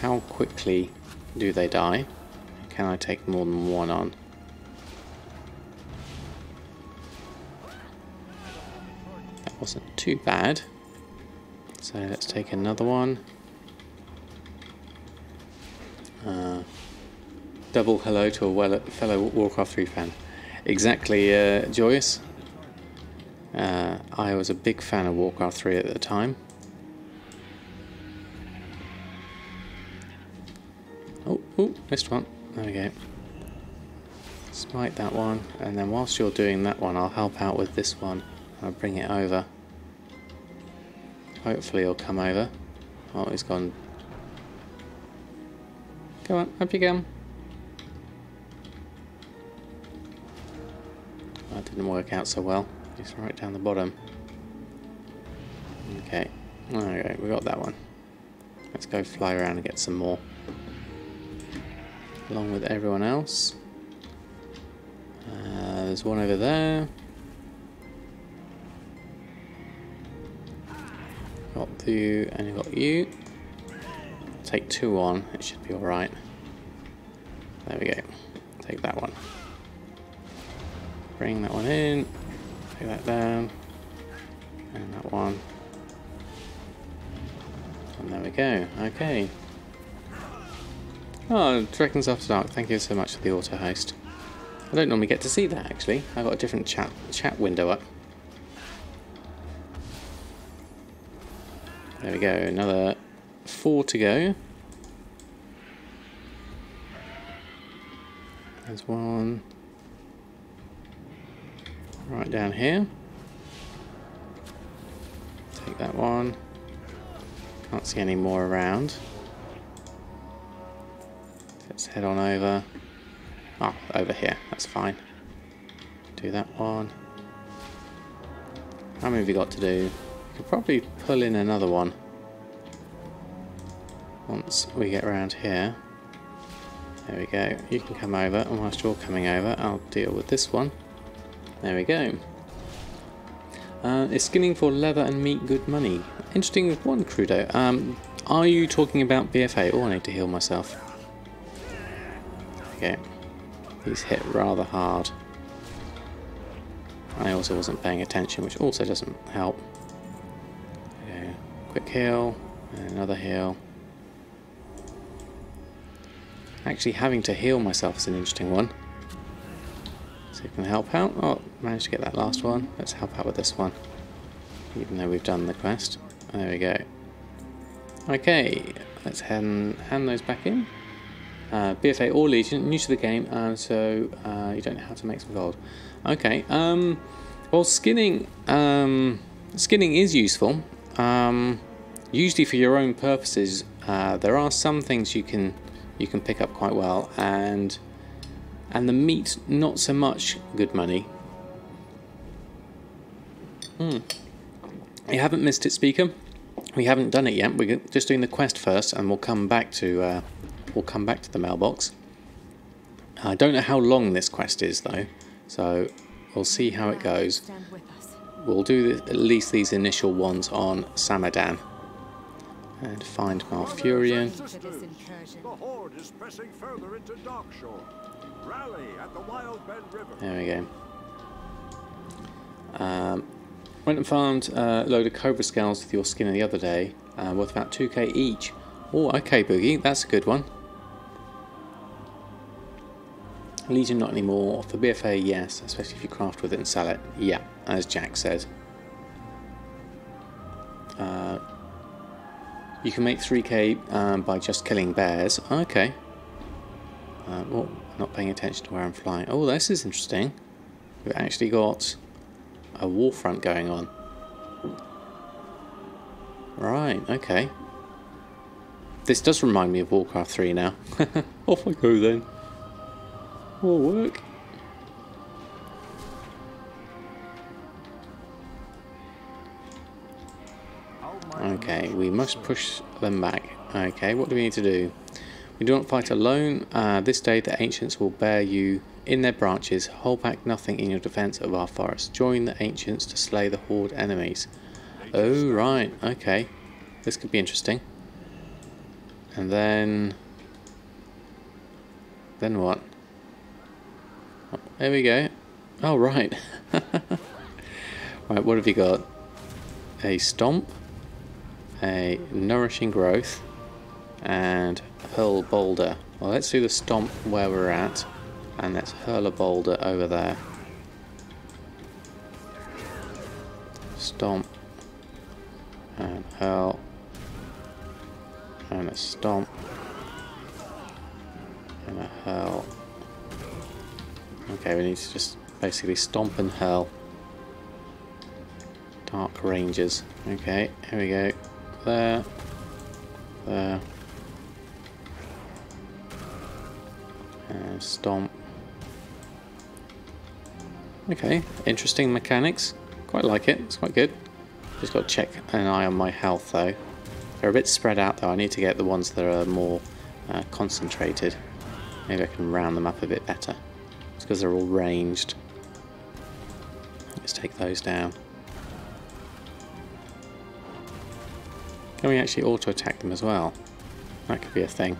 How quickly do they die? Can I take more than one on? That wasn't too bad. So let's take another one. Double hello to a fellow Warcraft 3 fan. Exactly, Joyous. I was a big fan of Warcraft 3 at the time. Oh, missed one. There we go. Smite that one, and then whilst you're doing that one, I'll help out with this one. I'll bring it over. Hopefully he'll come over. Oh, he's gone. Come on, up you come. That didn't work out so well. He's right down the bottom. Okay. Okay, we got that one. Let's go fly around and get some more. Along with everyone else. There's one over there. Got you, and got you. Take two on, it should be alright. There we go. Take that one. Bring that one in. Take that down. And that one. And there we go. Okay. Oh, Dragons After Dark, thank you so much for the auto host. I don't normally get to see that actually. I've got a different chat window up. There we go, another 4 to go. There's one right down here. Take that one. Can't see any more around. Let's head on over. Oh, over here, that's fine. Do that one. How many have we got to do? We could probably pull in another one once we get around here. There we go. You can come over, and whilst you're coming over, I'll deal with this one. There we go. Is skinning for leather and meat good money? Interesting one, Crudo. Are you talking about BFA? Oh, I need to heal myself. Okay. He's hit rather hard. I also wasn't paying attention, which also doesn't help. Okay. Quick heal, and another heal. Actually, having to heal myself is an interesting one. So you can help out. Oh, managed to get that last one. Let's help out with this one, even though we've done the quest. There we go. Okay, let's hand those back in. BFA or Legion, new to the game, so you don't know how to make some gold. Okay, well, skinning is useful. Usually for your own purposes. There are some things you can pick up quite well, and the meat not so much good money. You haven't missed it, speaker. We haven't done it yet. We're just doing the quest first, and we'll come back to the mailbox. I don't know how long this quest is though, so we'll see how it goes. We'll do at least these initial ones on Samadan and find Malfurion. The horde is pressing further into Darkshore. Rally at the Wild Bend River. There we go. Went and farmed a load of cobra scales with your skin the other day, worth about 2k each. Oh, okay, Boogie, that's a good one. Legion not anymore. For BFA, yes, especially if you craft with it and sell it. Yeah, as Jack said. You can make 3k by just killing bears. Okay. Oh, not paying attention to where I'm flying. Oh, this is interesting. We've actually got a war front going on. Right, okay. This does remind me of Warcraft 3 now. Off I go then. More work. Okay, we must push them back. Okay, what do we need to do? We do not fight alone. This day the ancients will bear you in their branches. Hold back nothing in your defense of our forest. Join the ancients to slay the horde enemies. Oh, right, okay. This could be interesting. And then what? Oh, there we go. Oh, right. Right, what have you got? A stomp, a nourishing growth, and hurl boulder. Well, let's do the stomp where we're at, and let's hurl a boulder over there. Stomp, and hurl, and a stomp, and a hurl. Okay, we need to just basically stomp and hurl. Dark Rangers. Okay, here we go. There. There. And stomp. Okay, interesting mechanics. Quite like it, it's quite good. Just got to check an eye on my health though. They're a bit spread out though, I need to get the ones that are more concentrated. Maybe I can round them up a bit better. It's because they're all ranged. Let's take those down. Can we actually auto-attack them as well? That could be a thing.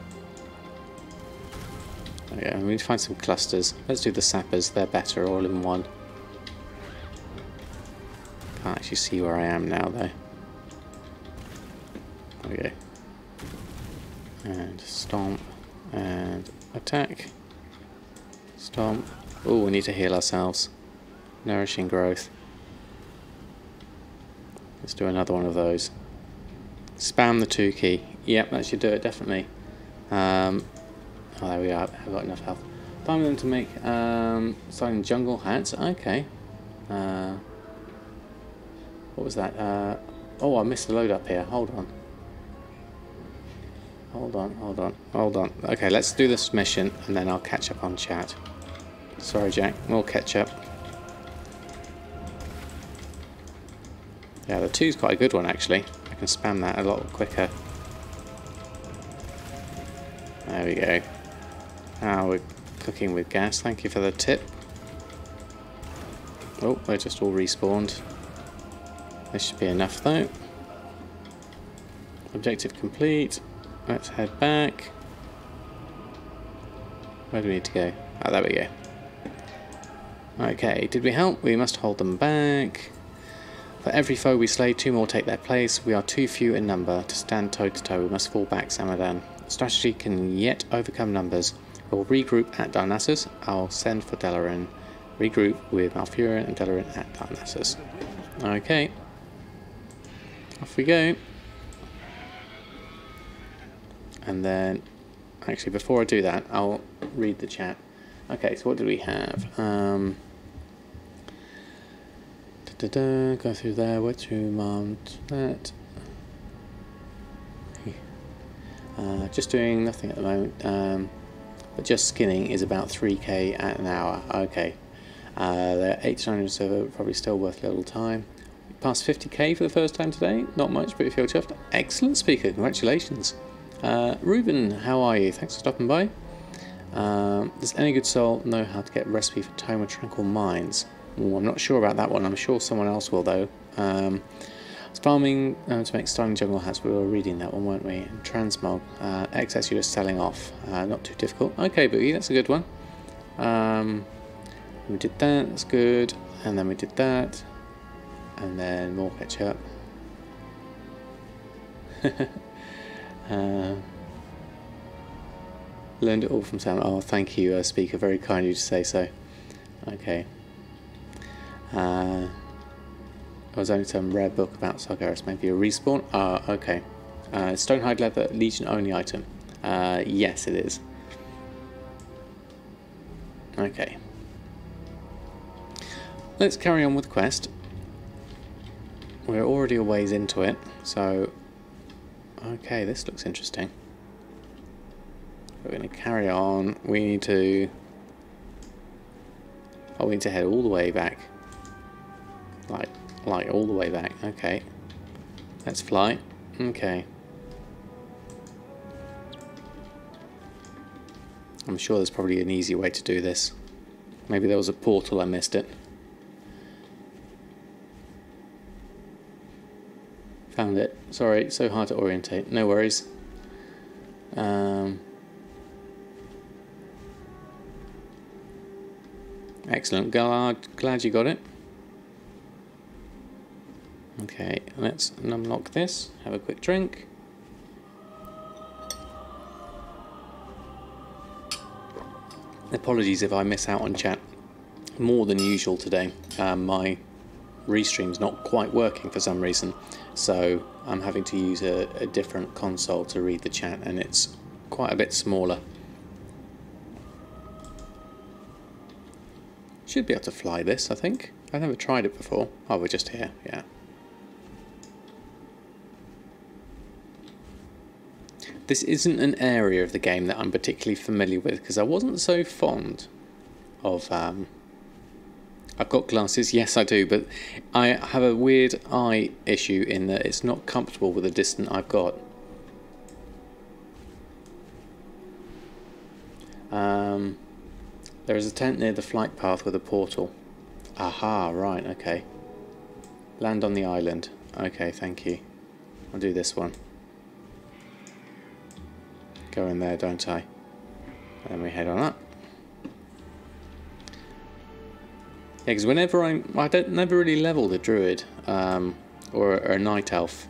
Okay, we need to find some clusters. Let's do the sappers, they're better all in one. Can't actually see where I am now though. There we go. And stomp, and attack. Stomp. Oh, we need to heal ourselves. Nourishing growth. Let's do another one of those. Spam the 2 key. Yep, that should do it, definitely. Oh, there we are. I've got enough health. Time them to make signing jungle hats. Okay. What was that? Oh, I missed a load up here. Hold on. Hold on, hold on, hold on. Okay, let's do this mission and then I'll catch up on chat. Sorry, Jack. We'll catch up. Yeah, the 2's quite a good one, actually. I can spam that a lot quicker. There we go. Now we're cooking with gas. Thank you for the tip. Oh, they're just all respawned. This should be enough, though. Objective complete. Let's head back. Where do we need to go? Oh, there we go. Okay, did we help? We must hold them back. For every foe we slay, 2 more take their place. We are too few in number to stand toe to toe. We must fall back, Samadan. Strategy can yet overcome numbers. We'll regroup at Darnassus. I'll send for Tailoring. Regroup with Malfurion and Tailoring at Darnassus. Okay. Off we go. And then, actually before I do that, I'll read the chat. Okay, so what did we have? Go through there, where to mount that. Just doing nothing at the moment, but just skinning is about 3k at an hour. Okay, they're 8 to 900 server, probably still worth a little time. Past 50k for the first time today, not much, but you feel chuffed. Excellent speaker, congratulations. Ruben, how are you? Thanks for stopping by. Does any good soul know how to get a recipe for Tome of Tranquil Mines? Ooh, I'm not sure about that one. I'm sure someone else will though. It's farming to make styling jungle hats. We were reading that one, weren't we? And transmog. Excess you're just selling off. Not too difficult. Okay, Boogie, that's a good one. We did that. That's good. And then we did that. And then more ketchup. Learned it all from Sam. Oh, thank you, speaker. Very kind of you to say so. Okay. I was only some rare book about Sargeras, maybe a respawn. Ah, okay. Stonehide leather, Legion only item. Yes, it is. Okay. Let's carry on with the quest. We're already a ways into it, so... Okay, this looks interesting. We're going to carry on. We need to... Oh, we need to head all the way back. Like all the way back. Okay. Let's fly. Okay. I'm sure there's probably an easy way to do this. Maybe there was a portal, I missed it. Found it. Sorry, so hard to orientate. No worries. Excellent. Glad you got it. Okay, let's unlock this. Have a quick drink. Apologies if I miss out on chat more than usual today. My restream's not quite working for some reason, so I'm having to use a different console to read the chat, and it's quite a bit smaller. Should be able to fly this, I think. I've never tried it before. Oh, we're just here, yeah. This isn't an area of the game that I'm particularly familiar with, because I wasn't so fond of... I've got glasses, yes I do, but I have a weird eye issue in that it's not comfortable with the distance I've got. There is a tent near the flight path with a portal. Aha, right, okay. Land on the island. Okay, thank you. I'll do this one. Go in there, don't I? And then we head on up. Yeah, because whenever I never really leveled a druid or a night elf,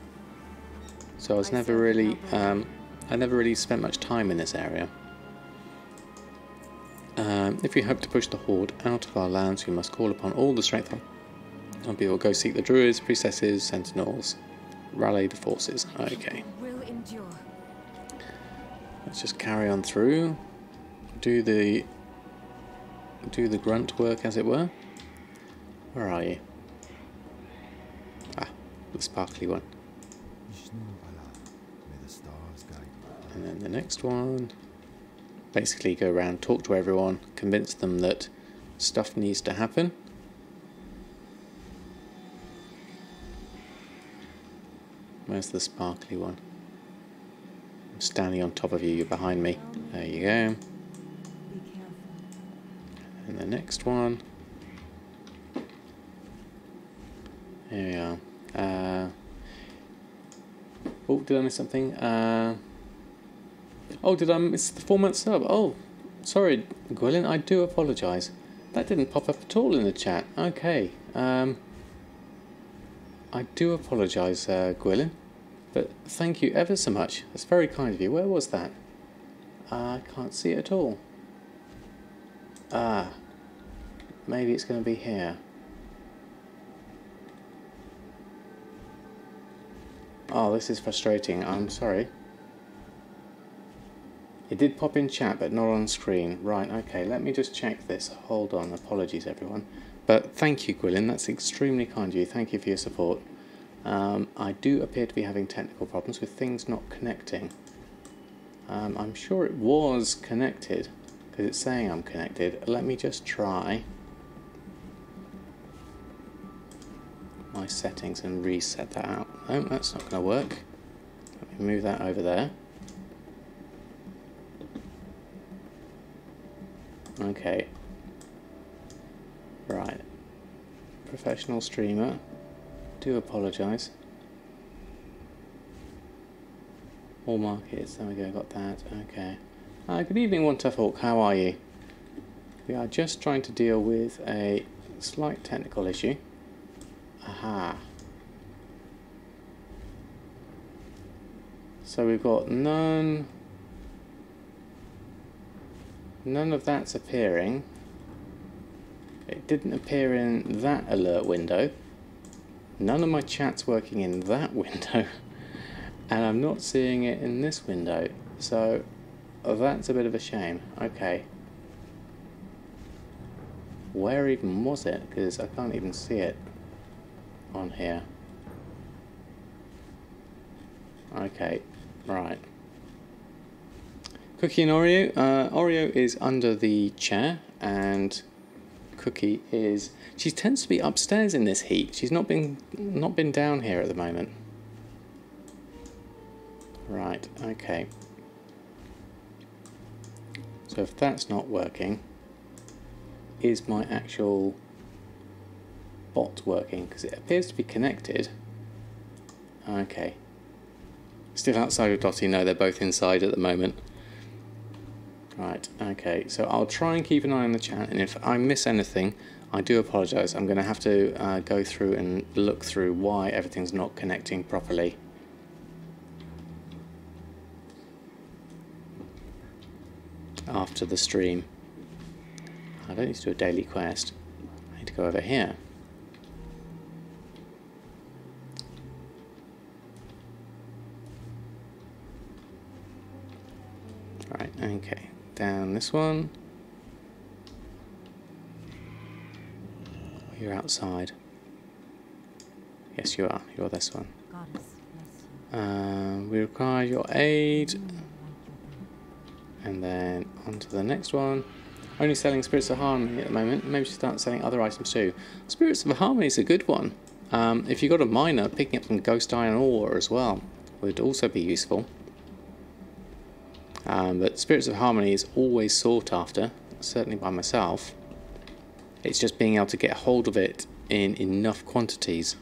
so I was never really I never really spent much time in this area. If you hope to push the horde out of our lands, we must call upon all the strength of people. Go seek the druids, priestesses, sentinels, rally the forces. Okay. Let's just carry on through. Do the grunt work, as it were. Where are you? Ah, the sparkly one. And then the next one. Basically go around, talk to everyone, convince them that stuff needs to happen. Where's the sparkly one? I'm standing on top of you, you're behind me. There you go. And the next one. Here we are. Oh, did I miss something? Oh, did I miss the 4-month sub? Oh, sorry, Gwilyn, I do apologise. That didn't pop up at all in the chat. Okay. I do apologise, Gwilyn. But thank you ever so much. That's very kind of you. Where was that? I can't see it at all. Ah. Maybe it's going to be here. Oh, this is frustrating. I'm sorry. It did pop in chat, but not on screen. Right, okay, let me just check this. Hold on, apologies everyone. But thank you, Gwilyn, that's extremely kind of you. Thank you for your support. I do appear to be having technical problems with things not connecting. I'm sure it was connected, because it's saying I'm connected. Let me just try my settings and reset that out. Oh, that's not going to work. Let me move that over there. Okay. Right. Professional streamer. Do apologise. All markets. There we go. Got that. Okay. Good evening, One Tough Hawk. How are you? We are just trying to deal with a slight technical issue. Aha. So we've got none of that's appearing. It didn't appear in that alert window. None of my chat's working in that window. And I'm not seeing it in this window, so that's a bit of a shame. Okay. Where even was it? Because I can't even see it on here. Okay, right. Cookie and Oreo. Oreo is under the chair, and Cookie is... She tends to be upstairs in this heat. She's not been down here at the moment. Right, okay. So if that's not working, is my actual bot working? Because it appears to be connected. Okay. Still outside of Dotty? No, they're both inside at the moment. Right, okay. So I'll try and keep an eye on the chat, and if I miss anything, I do apologise. I'm going to have to go through and look through why everything's not connecting properly. After the stream. I don't need to do a daily quest. I need to go over here. Right, okay. Down this one. You're outside. Yes, you are. You're this one. We require your aid. And then on to the next one. Only selling Spirits of Harmony at the moment. Maybe start selling other items too. Spirits of Harmony is a good one. If you got a miner, picking up some ghost iron ore as well would also be useful. But Spirits of Harmony is always sought after, certainly by myself. It's just being able to get hold of it in enough quantities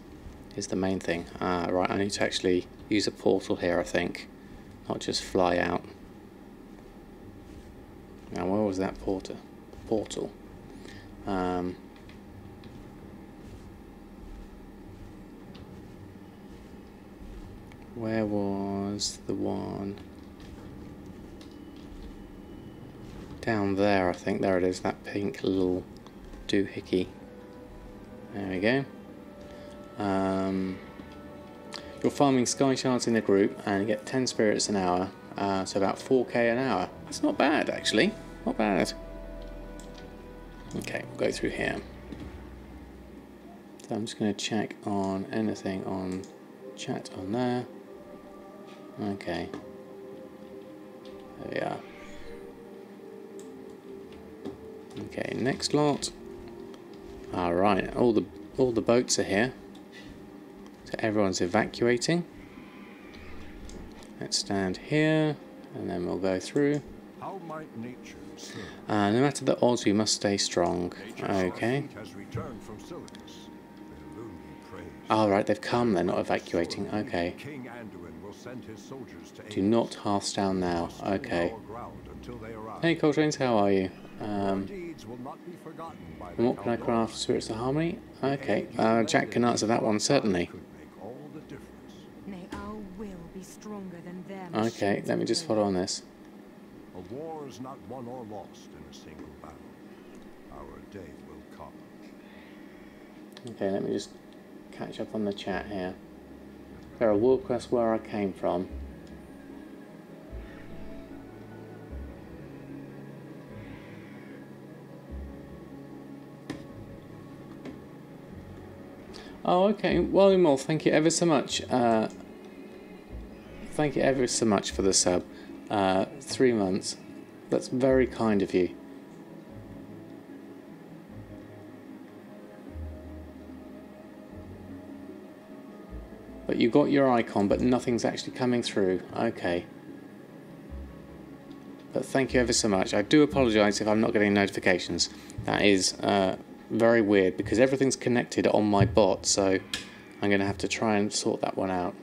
is the main thing. Right, I need to actually use a portal here, I think, not just fly out. Now, where was that portal? Where was the one? Down there, I think. There it is, that pink little doohickey. There we go. You're farming sky shards in a group and you get 10 spirits an hour. So about 4k an hour. That's not bad, actually. Not bad. Okay, we'll go through here. So I'm just going to check on anything on chat on there. Okay. There we are. Okay, next lot. Alright, all the boats are here. So everyone's evacuating. Let's stand here, and then we'll go through. How might nature serve? No matter the odds, we must stay strong. Okay. Alright, they've come, they're not evacuating. Okay. Do not hearth down now. Okay. Hey Coltrane's, how are you? And what can I craft? Spirits of Harmony? Okay. Jack can answer that one, certainly. Okay, let me just follow on this. A war is not won or lost in a single battle. Our day will come. Okay, let me just catch up on the chat here. There are world quests where I came from. Oh, okay. William Wolf, thank you ever so much. Thank you ever so much for the sub. 3 months. That's very kind of you. But you got your icon, but nothing's actually coming through. Okay. But thank you ever so much. I do apologise if I'm not getting notifications. That is very weird because everything's connected on my bot, so I'm going to have to try and sort that one out.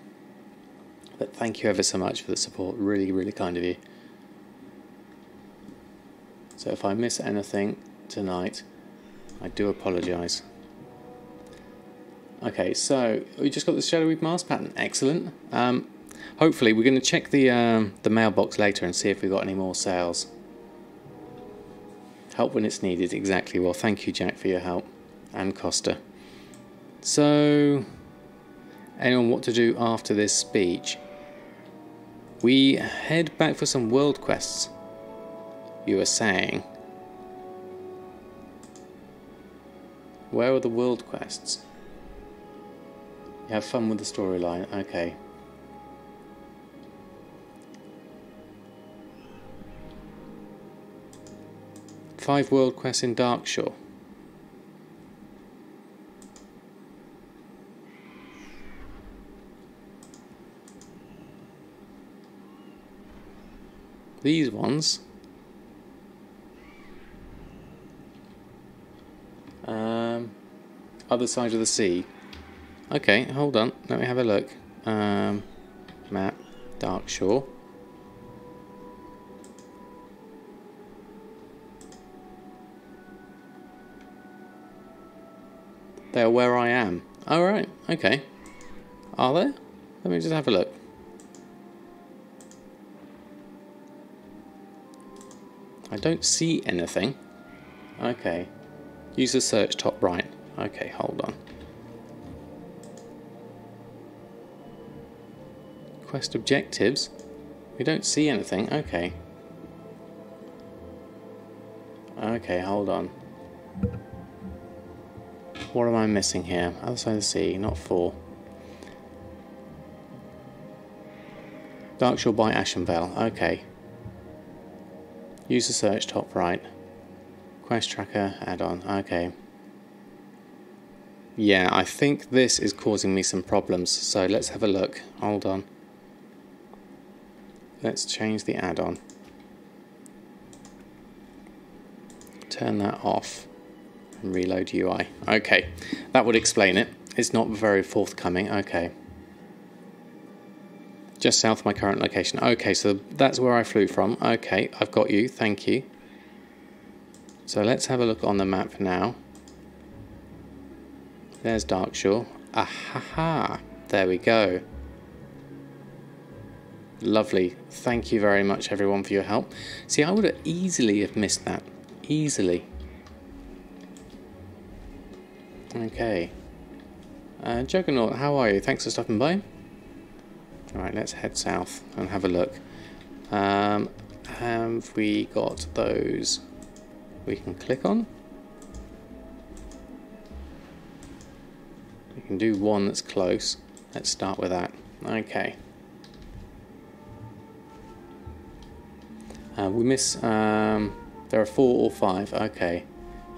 But thank you ever so much for the support. Really, really kind of you. So if I miss anything tonight, I do apologise. Okay, so we just got the Shadowy Mask pattern. Excellent. Hopefully, we're going to check the mailbox later and see if we've got any more sales. Help when it's needed. Exactly. Well, thank you, Jack, for your help. And Costa. So, anyone what to do after this speech? we head back for some world quests. You were saying. Where are the world quests? You have fun with the storyline. Okay. Five world quests in Darkshore. These ones. Other side of the sea. Okay, hold on. Let me have a look. Map. Darkshore. They are where I am. Alright, okay. Are there? Let me just have a look. I don't see anything. Okay. Use the search top right. Okay, hold on. Quest objectives. We don't see anything. Okay. Okay, hold on. What am I missing here? Other side of the sea, not 4. Darkshore by Ashenvale. Okay. Use the search top right. Quest tracker add-on. Okay. Yeah, I think this is causing me some problems. So let's have a look. Hold on. Let's change the add-on. Turn that off. And reload UI. Okay. That would explain it. It's not very forthcoming. Okay. Just south of my current location. Okay, so that's where I flew from. Okay, I've got you. Thank you. So let's have a look on the map now. There's Darkshore. Ahaha. There we go. Lovely. Thank you very much, everyone, for your help. See, I would have easily have missed that. Easily. Okay. Juggernaut, how are you? Thanks for stopping by. Alright, let's head south and have a look. Have we got those we can click on? We can do one that's close. Let's start with that. Okay. We miss, there are 4 or 5. Okay.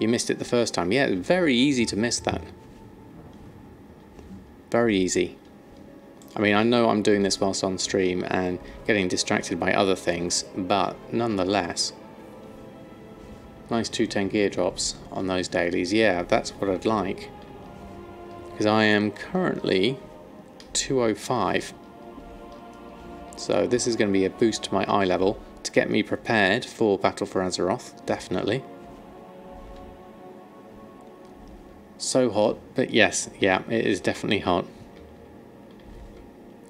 You missed it the first time. Yeah, very easy to miss that. Very easy. I mean, I know I'm doing this whilst on stream and getting distracted by other things, but nonetheless. Nice 210 gear drops on those dailies. Yeah, that's what I'd like. Because I am currently 205. So this is going to be a boost to my eye level to get me prepared for Battle for Azeroth, definitely. So hot, but yes, yeah, it is definitely hot.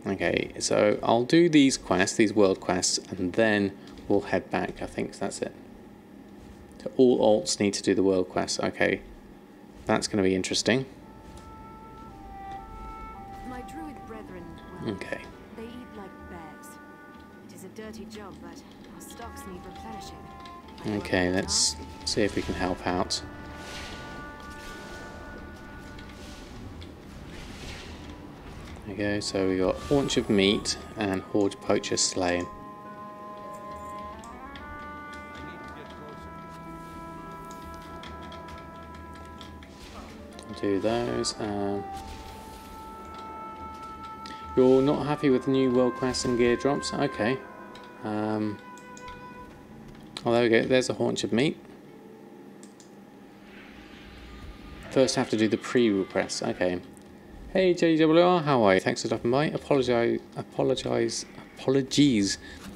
Okay, so I'll do these quests, these world quests, and then we'll head back. I think that's it. So all alts need to do the world quests. Okay, that's going to be interesting. My druid brethren, well, okay. They eat like bears. It is a dirty job, but our stocks need replenishing. Okay, let's see if we can help out. There we go, so we got haunch of meat and horde poacher slain. I'll do those. You're not happy with the new world quests and gear drops? Okay. Oh, there we go. There's a haunch of meat. First, have to do the pre-request. Okay. Hey JWR, how are you? Thanks for stopping by. Apologies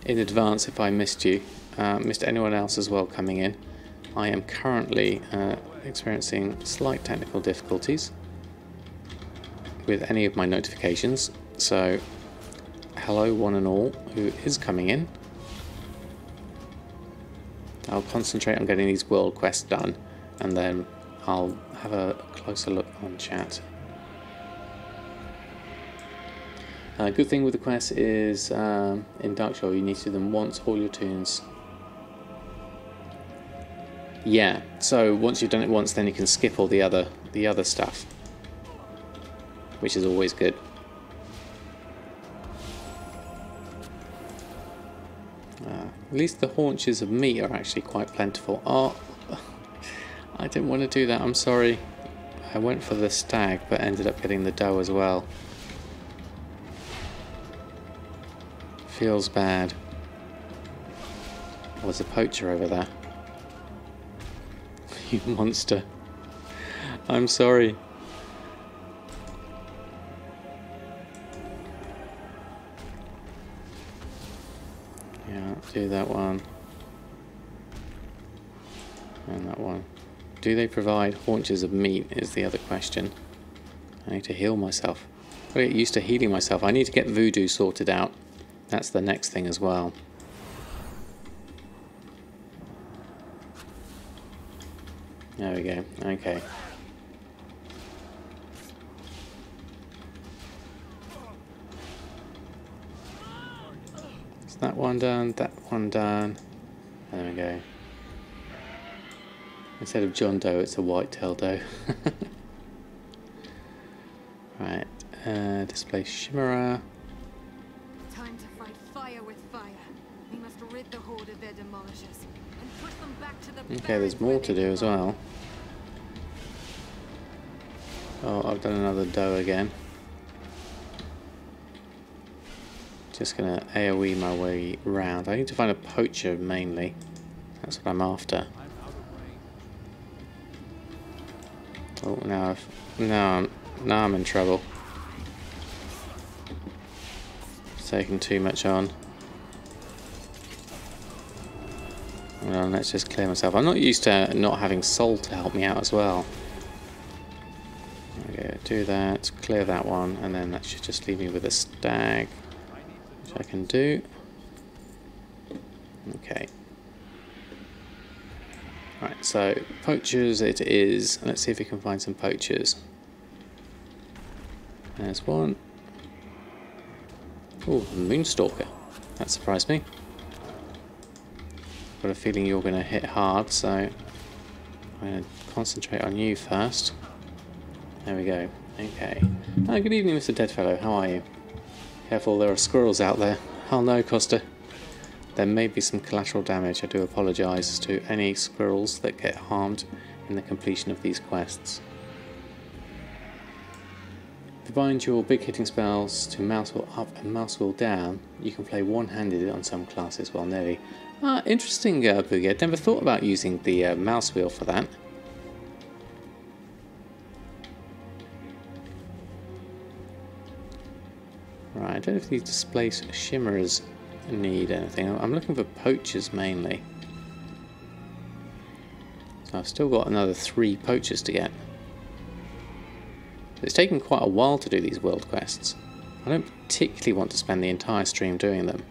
in advance if I missed you. Missed anyone else as well coming in. I am currently experiencing slight technical difficulties with any of my notifications. So, hello one and all who is coming in. I'll concentrate on getting these world quests done, and then I'll have a closer look on chat. Good thing with the quest is in Darkshore you need to do them once, all your tunes. Yeah, so once you've done it once, then you can skip all the other stuff, which is always good. At least the haunches of meat are actually quite plentiful. Oh, I didn't want to do that, I'm sorry. I went for the stag, but ended up getting the doe as well. Feels bad. Oh, there's a poacher over there. You monster. I'm sorry. Yeah, do that one. And that one. Do they provide haunches of meat is the other question. I need to heal myself. I get used to healing myself. I need to get voodoo sorted out. That's the next thing as well. There we go. Okay. Is that one done? That one done. There we go. Instead of John Doe, it's a white-tailed doe. Right. Display Chimera. Time to fight fire with fire. We must rid the horde of their demolishers and push them back to the. Okay, there's more to do as well. Oh, I've done another doe again. Just gonna AoE my way round. I need to find a poacher mainly. That's what I'm after. Oh, now I'm in trouble. It's taking too much on. Well, let's just clear myself. I'm not used to not having soul to help me out as well. Okay, do that, clear that one, and then that should just leave me with a stag, which I can do. Okay. Right, so poachers it is. Let's see if we can find some poachers. There's one. Oh, Moonstalker. That surprised me. Got a feeling you're going to hit hard, so I'm going to concentrate on you first. There we go. Okay. Good evening, Mr. Deadfellow. How are you? Careful, there are squirrels out there. Oh no, Costa. There may be some collateral damage. I do apologise to any squirrels that get harmed in the completion of these quests. If you bind your big hitting spells to mouse wheel up and mouse wheel down, you can play one-handed on some classes while nearly. Interesting, Boogie. I'd never thought about using the mouse wheel for that. Right, I don't know if these displace shimmerers need anything. I'm looking for poachers mainly. So I've still got another 3 poachers to get. It's taken quite a while to do these world quests. I don't particularly want to spend the entire stream doing them.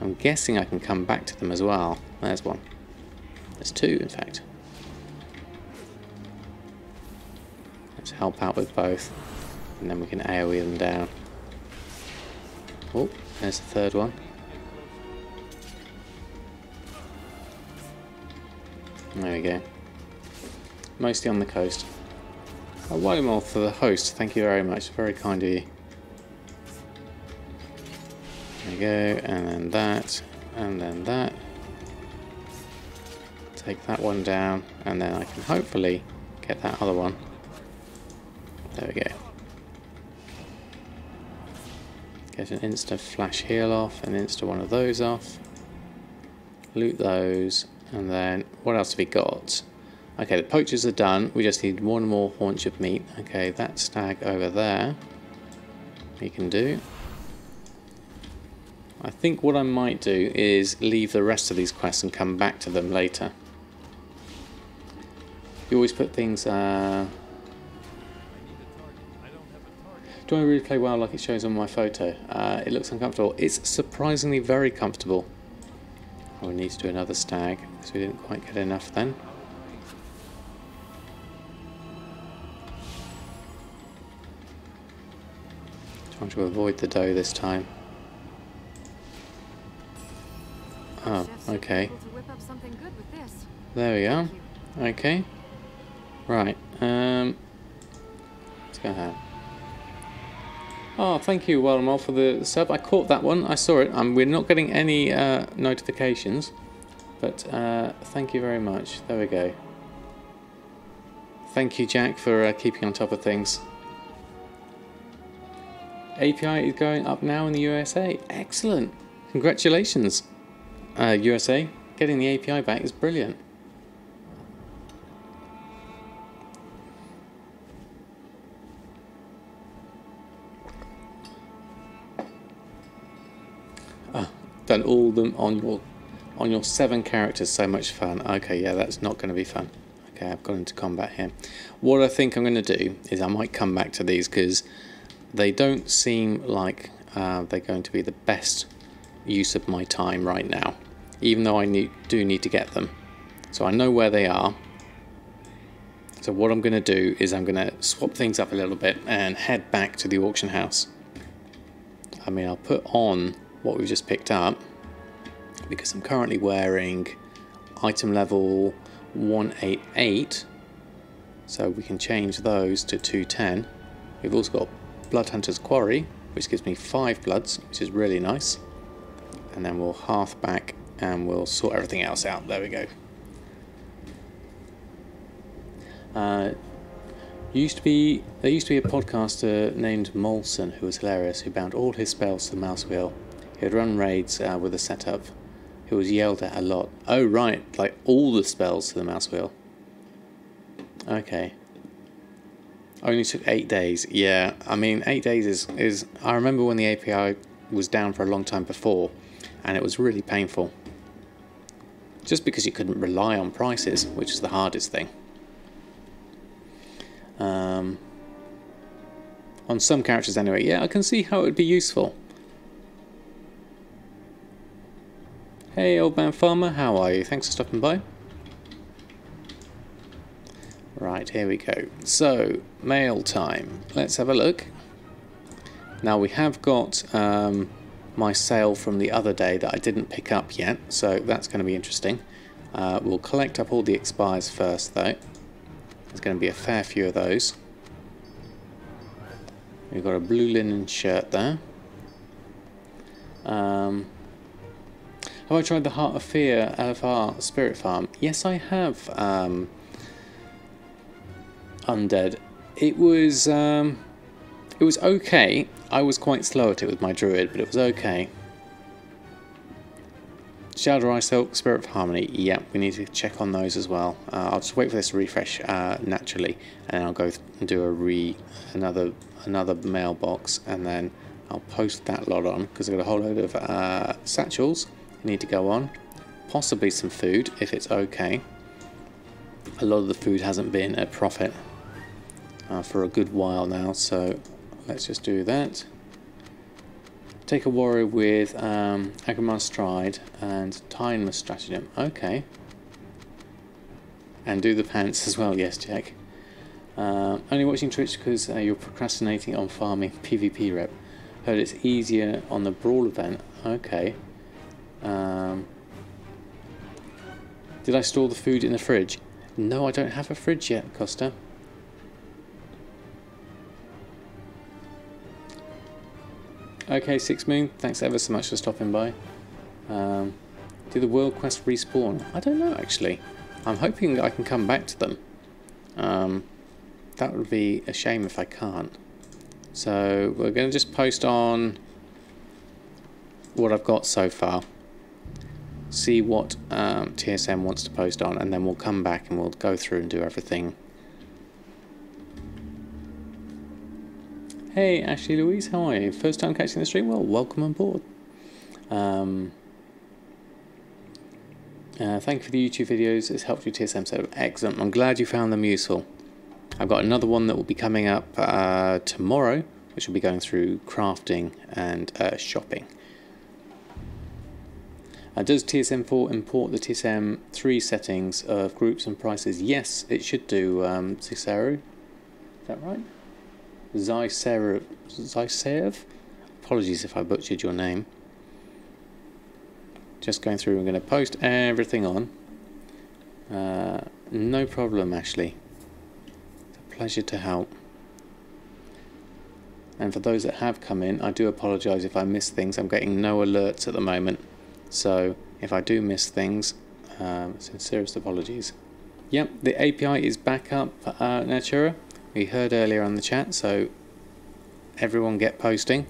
I'm guessing I can come back to them as well. There's one. There's 2 in fact. Let's help out with both. And then we can AoE them down. Oh, there's the 3rd one. There we go. Mostly on the coast. A white more for the host, thank you very much, very kind of you. There we go, and then that, and then that. Take that one down, and then I can hopefully get that other one. There we go. Get an insta flash heal off, an insta one of those off. Loot those, and then what else have we got? Okay, the poachers are done. We just need one more haunch of meat. Okay, that stag over there we can do. I think what I might do is leave the rest of these quests and come back to them later. You always put things... Do I really play WoW like it shows on my photo? It looks uncomfortable. It's surprisingly very comfortable. Oh, we need to do another stag because we didn't quite get enough then. Trying to avoid the dough this time. Oh, Chefs should be okay. able to whip up something good with this. There we are. Thank you. Okay. Right. Let's go ahead. Oh, thank you, Wellmore, for the sub. I caught that one. I saw it. We're not getting any notifications, but thank you very much. There we go. Thank you, Jack, for keeping on top of things. API is going up now in the USA. Excellent. Congratulations, USA. Getting the API back is brilliant. Done all of them on your 7 characters. So much fun. Okay, yeah, that's not going to be fun. Okay, I've gone into combat here. What I think I'm going to do is I might come back to these because they don't seem like they're going to be the best use of my time right now, even though I do need to get them. So I know where they are. So what I'm going to do is I'm going to swap things up a little bit and head back to the auction house. I mean, I'll put on what we've just picked up because I'm currently wearing item level 188, so we can change those to 210. We've also got Bloodhunter's Quarry, which gives me 5 bloods, which is really nice. And then we'll half back and we'll sort everything else out. There we go. There used to be a podcaster named Molson who was hilarious, who bound all his spells to the mouse wheel. He would run raids with a setup. He was yelled at a lot. Oh right, like all the spells to the mouse wheel. Okay. Only took 8 days. Yeah, I mean 8 days is I remember when the API was down for a long time before, and it was really painful. Just because you couldn't rely on prices, which is the hardest thing. On some characters anyway. Yeah, I can see how it would be useful. Hey, old man farmer, how are you? Thanks for stopping by. Right, here we go. So, mail time. Let's have a look. Now, we have got my sale from the other day that I didn't pick up yet, so that's going to be interesting. We'll collect up all the expires first, though. There's going to be a fair few of those. We've got a blue linen shirt there. Have I tried the Heart of Fear LFR Spirit Farm? Yes, I have. Undead. It was okay. I was quite slow at it with my druid, but it was okay. Shadow Eye Silk, Spirit of Harmony. Yeah, we need to check on those as well. I'll just wait for this to refresh naturally, and I'll go and do another mailbox, and then I'll post that lot on because I've got a whole load of satchels need to go on. Possibly some food if it's okay. A lot of the food hasn't been a profit for a good while now, so let's just do that. Take a warrior with Agrimar's Stride and Timeless Stratagem. Okay. And do the pants as well, yes, Jack. Only watching Twitch because you're procrastinating on farming PvP rep. Heard it's easier on the Brawl event. Okay. Did I store the food in the fridge? No, I don't have a fridge yet, Costa. Okay, Six Moon, thanks ever so much for stopping by. Do the World Quest respawn? I don't know, actually. I'm hoping I can come back to them. That would be a shame if I can't. So we're going to just post on what I've got so far. See what TSM wants to post on, and then we'll come back and we'll go through and do everything. Hey Ashley Louise, how are you? First time catching the stream? Well, welcome on board. Thank you for the YouTube videos, it's helped you TSM, so excellent. I'm glad you found them useful. I've got another one that will be coming up tomorrow, which will be going through crafting and shopping. Does TSM4 import the TSM3 settings of groups and prices? Yes, it should do, Cicero. Is that right? Zaisev. Apologies if I butchered your name. Just going through, I'm going to post everything on. No problem, Ashley. It's a pleasure to help. And for those that have come in, I do apologise if I miss things. I'm getting no alerts at the moment. So if I do miss things, sincerest apologies. Yep, the API is back up, Natura. We heard earlier on the chat, so everyone get posting.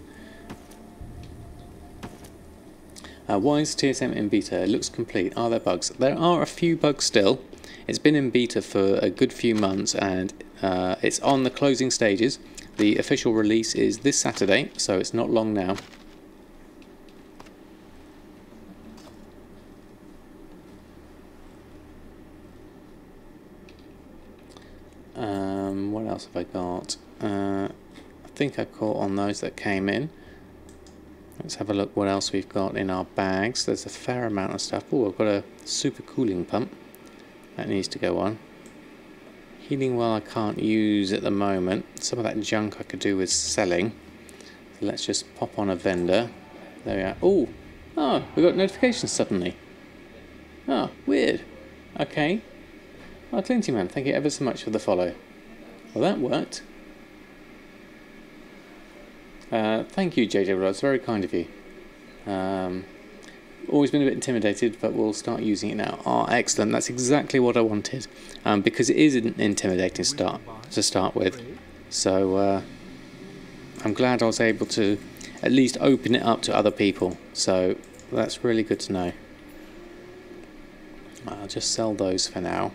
Why is TSM in beta? It looks complete. Are there bugs? There are a few bugs still. It's been in beta for a good few months, and it's on the closing stages. The official release is this Saturday, so it's not long now. What else have I got? I think I caught on those that came in. Let's have a look what else we've got in our bags. There's a fair amount of stuff. Oh, I've got a super cooling pump. That needs to go on. Healing well I can't use at the moment. Some of that junk I could do with selling. So let's just pop on a vendor. There we are. Oh, we got notifications suddenly. Oh, weird. Okay. Oh, Clinty Man, thank you ever so much for the follow. Well, that worked. Thank you, JJ Rods. Very kind of you. Always been a bit intimidated, but we'll start using it now. Oh, excellent. That's exactly what I wanted. Because it is an intimidating to start with. So, I'm glad I was able to at least open it up to other people. So, that's really good to know. I'll just sell those for now.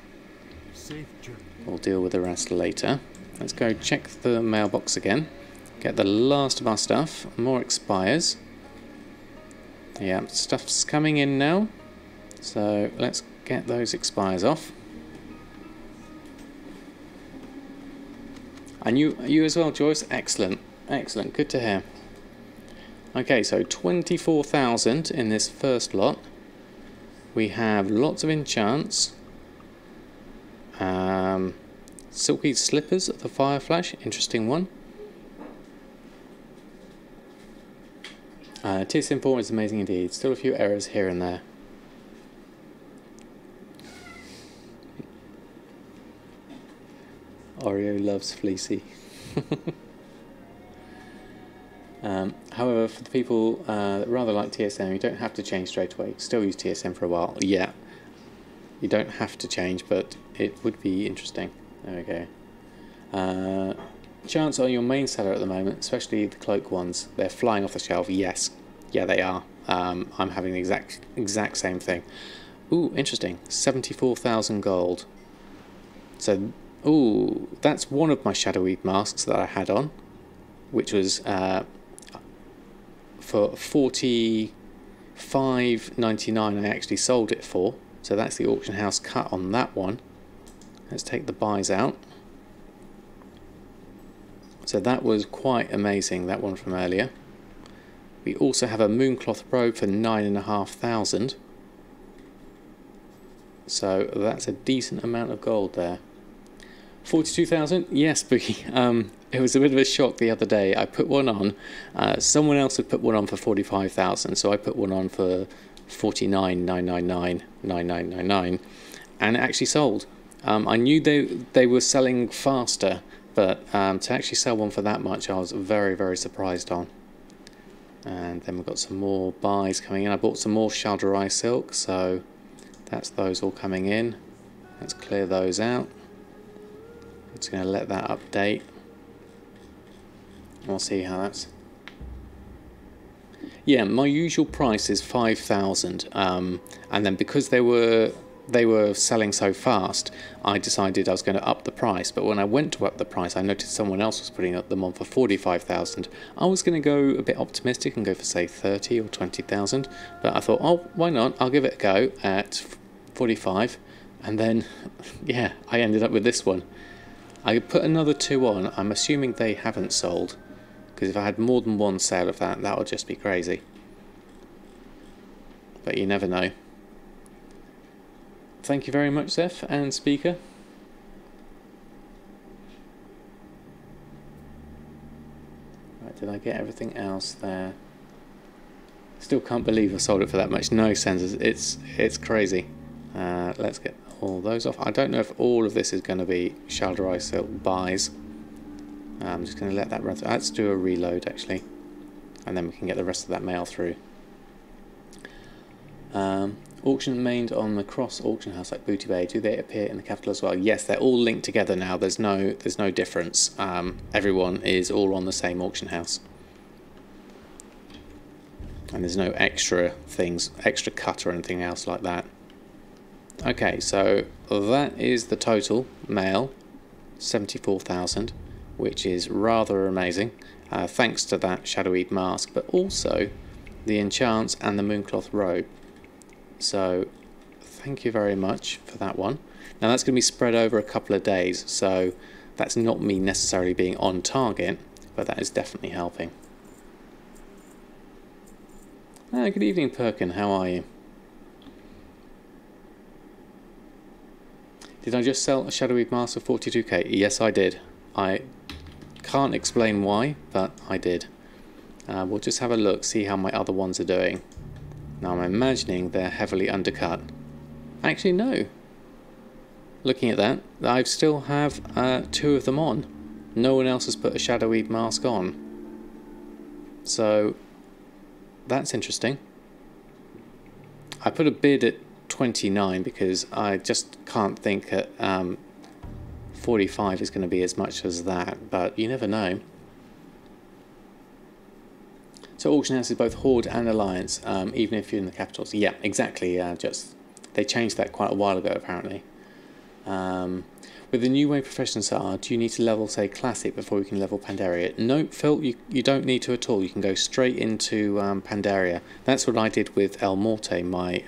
We'll deal with the rest later. Let's go check the mailbox again. Get the last of our stuff. More expires. Yeah, stuff's coming in now. So let's get those expires off. And you as well, Joyce? Excellent. Excellent. Good to hear. Okay, so 24,000 in this first lot. We have lots of enchants. Silky Slippers of the Fire Flash. Interesting one. TSM 4 is amazing indeed. Still a few errors here and there. Oreo loves Fleecy. However, for the people that rather like TSM, you don't have to change straight away. Still use TSM for a while. Yeah, you don't have to change, but it would be interesting. There we go. Chants are your main seller at the moment, especially the cloak ones. They're flying off the shelf. Yes, yeah, they are. I'm having the exact same thing. Ooh, interesting. 74,000 gold. So, ooh, that's one of my Shadowy masks that I had on, which was for 45.99. I actually sold it for. So that's the auction house cut on that one. Let's take the buys out. So that was quite amazing, that one from earlier. We also have a Mooncloth robe for 9,500. So that's a decent amount of gold there. 42,000? Yes, Boogie. It was a bit of a shock the other day. I put one on. Someone else had put one on for 45,000, so I put one on for 49,999, and it actually sold. I knew they were selling faster, but to actually sell one for that much, I was very, very surprised on. And then we've got some more buys coming in. I bought some more Shalderai silk, so that's those all coming in. Let's clear those out. I'm just going to let that update. We'll see how that's. Yeah, my usual price is 5,000, and then because they were selling so fast, I decided I was going to up the price. But when I went to up the price, I noticed someone else was putting up them on for 45,000. I was going to go a bit optimistic and go for say 30 or 20,000, but I thought, oh, why not? I'll give it a go at 45, and then yeah, I ended up with this one. I put another two on. I'm assuming they haven't sold, because if I had more than one sale of that, that would just be crazy. But you never know. Thank you very much, Zeph and Speaker. Right, did I get everything else there? Still can't believe I sold it for that much. No sense. It's crazy. Let's get all those off. I don't know if all of this is going to be Shalderai Silk buys. I'm just going to let that run through. Let's do a reload actually, and then we can get the rest of that mail through. Auction mained on the cross auction house like Booty Bay. Do they appear in the capital as well? Yes, they're all linked together now. There's no difference. Everyone is all on the same auction house, and there's no extra things, extra cut or anything else like that. Okay, so that is the total mail, 74,000, which is rather amazing. Thanks to that Shadowweed mask, but also the enchants and the Mooncloth robe. So thank you very much for that one. Now that's going to be spread over a couple of days, so that's not me necessarily being on target, but that is definitely helping. Good evening, Perkin. How are you? Did I just sell a Shadowweed mask for 42k? Yes, I did. I can't explain why, but I did. We'll just have a look, see how my other ones are doing. Now I'm imagining they're heavily undercut. Actually, no. Looking at that, I still have 2 of them on. No one else has put a Shadowweed mask on. So that's interesting. I put a bid at 29 because I just can't think that 45 is going to be as much as that, but you never know. So auction house is both Horde and Alliance, even if you're in the capitals. Yeah, exactly. Just they changed that quite a while ago, apparently. With the new way professions are, do you need to level, say, Classic before you can level Pandaria? No, Phil, you don't need to at all. You can go straight into Pandaria. That's what I did with El Morte, my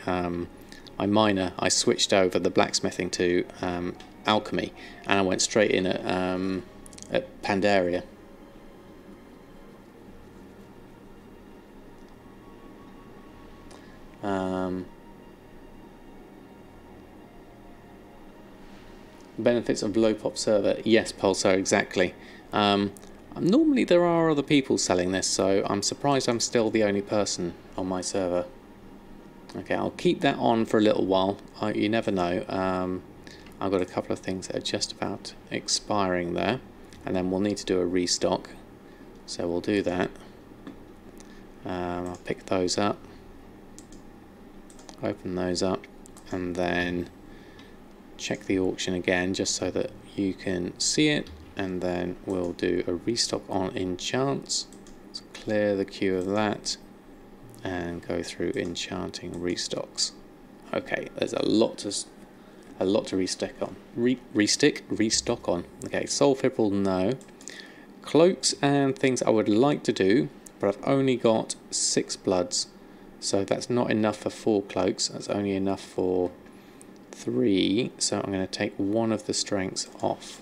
miner. I switched over the blacksmithing to alchemy, and I went straight in at Pandaria. Benefits of low pop server. Yes, Pulsar, exactly. Normally there are other people selling this, so I'm surprised I'm still the only person on my server. Okay, I'll keep that on for a little while. You never know. I've got a couple of things that are just about expiring there, and then we'll need to do a restock. So we'll do that. I'll pick those up, open those up, and then check the auction again just so that you can see it, and then we'll do a restock on enchants. Let's clear the queue of that and go through enchanting restocks. Okay, there's a lot to restock on. Restock on. Okay, Soul Fibral, no. Cloaks and things I would like to do, but I've only got 6 bloods, so that's not enough for 4 cloaks. That's only enough for 3, so I'm going to take 1 of the strengths off.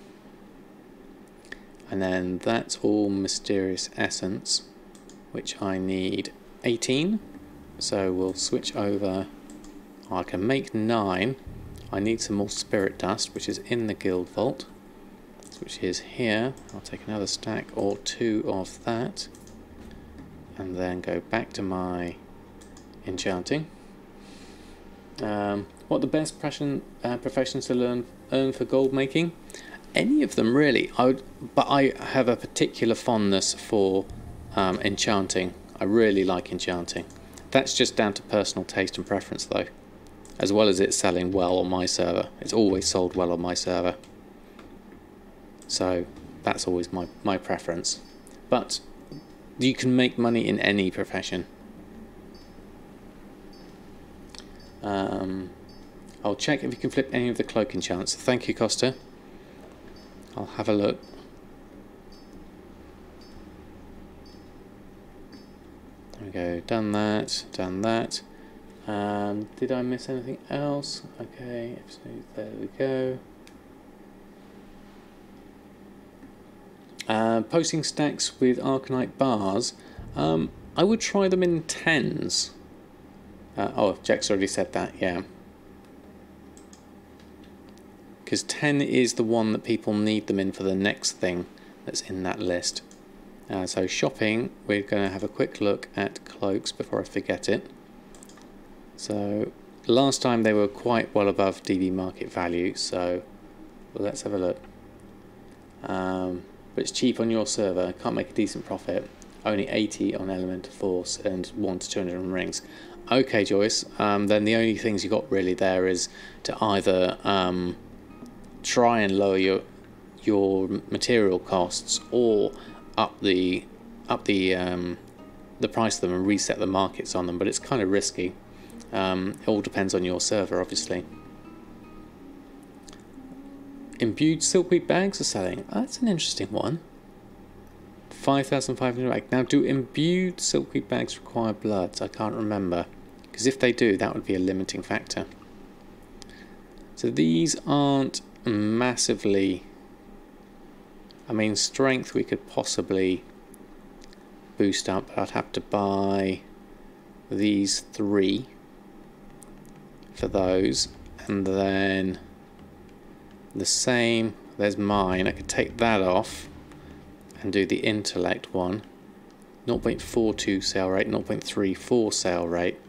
And then that's all Mysterious Essence, which I need 18. So we'll switch over. Oh, I can make 9. I need some more Spirit Dust, which is in the Guild Vault, which is here. I'll take another stack or 2 of that, and then go back to my enchanting. What the best professions to earn for gold making? Any of them really. But I have a particular fondness for enchanting. I really like enchanting. That's just down to personal taste and preference though, as well as it selling well on my server. It's always sold well on my server, so that's always my preference. But you can make money in any profession. I'll check if you can flip any of the cloak enchants. Thank you, Costa. I'll have a look. There we go. Done that. Done that. Did I miss anything else? Okay. There we go. Posting stacks with Arcanite bars. I would try them in 10s. Oh, Jack's already said that, yeah. Because 10 is the one that people need them in for the next thing that's in that list. So shopping, we're going to have a quick look at cloaks before I forget it. So last time they were quite well above DB market value, so well, let's have a look. But it's cheap on your server, can't make a decent profit. Only 80 on Elemental Force and 1 to 200 on rings. Okay, Joyce, then the only things you got really there is to either try and lower your material costs or up the price of them and reset the markets on them, but it's kind of risky. It all depends on your server, obviously. Imbued silkweed bags are selling. Oh, that's an interesting one. 5,500 bags. Now, do imbued silkweed bags require bloods? I can't remember, because if they do, that would be a limiting factor. So these aren't massively. I mean, strength we could possibly boost up, but I'd have to buy these 3 for those, and then the same. There's mine. I could take that off and do the intellect one. 0.42 sale rate, 0.34 sale rate,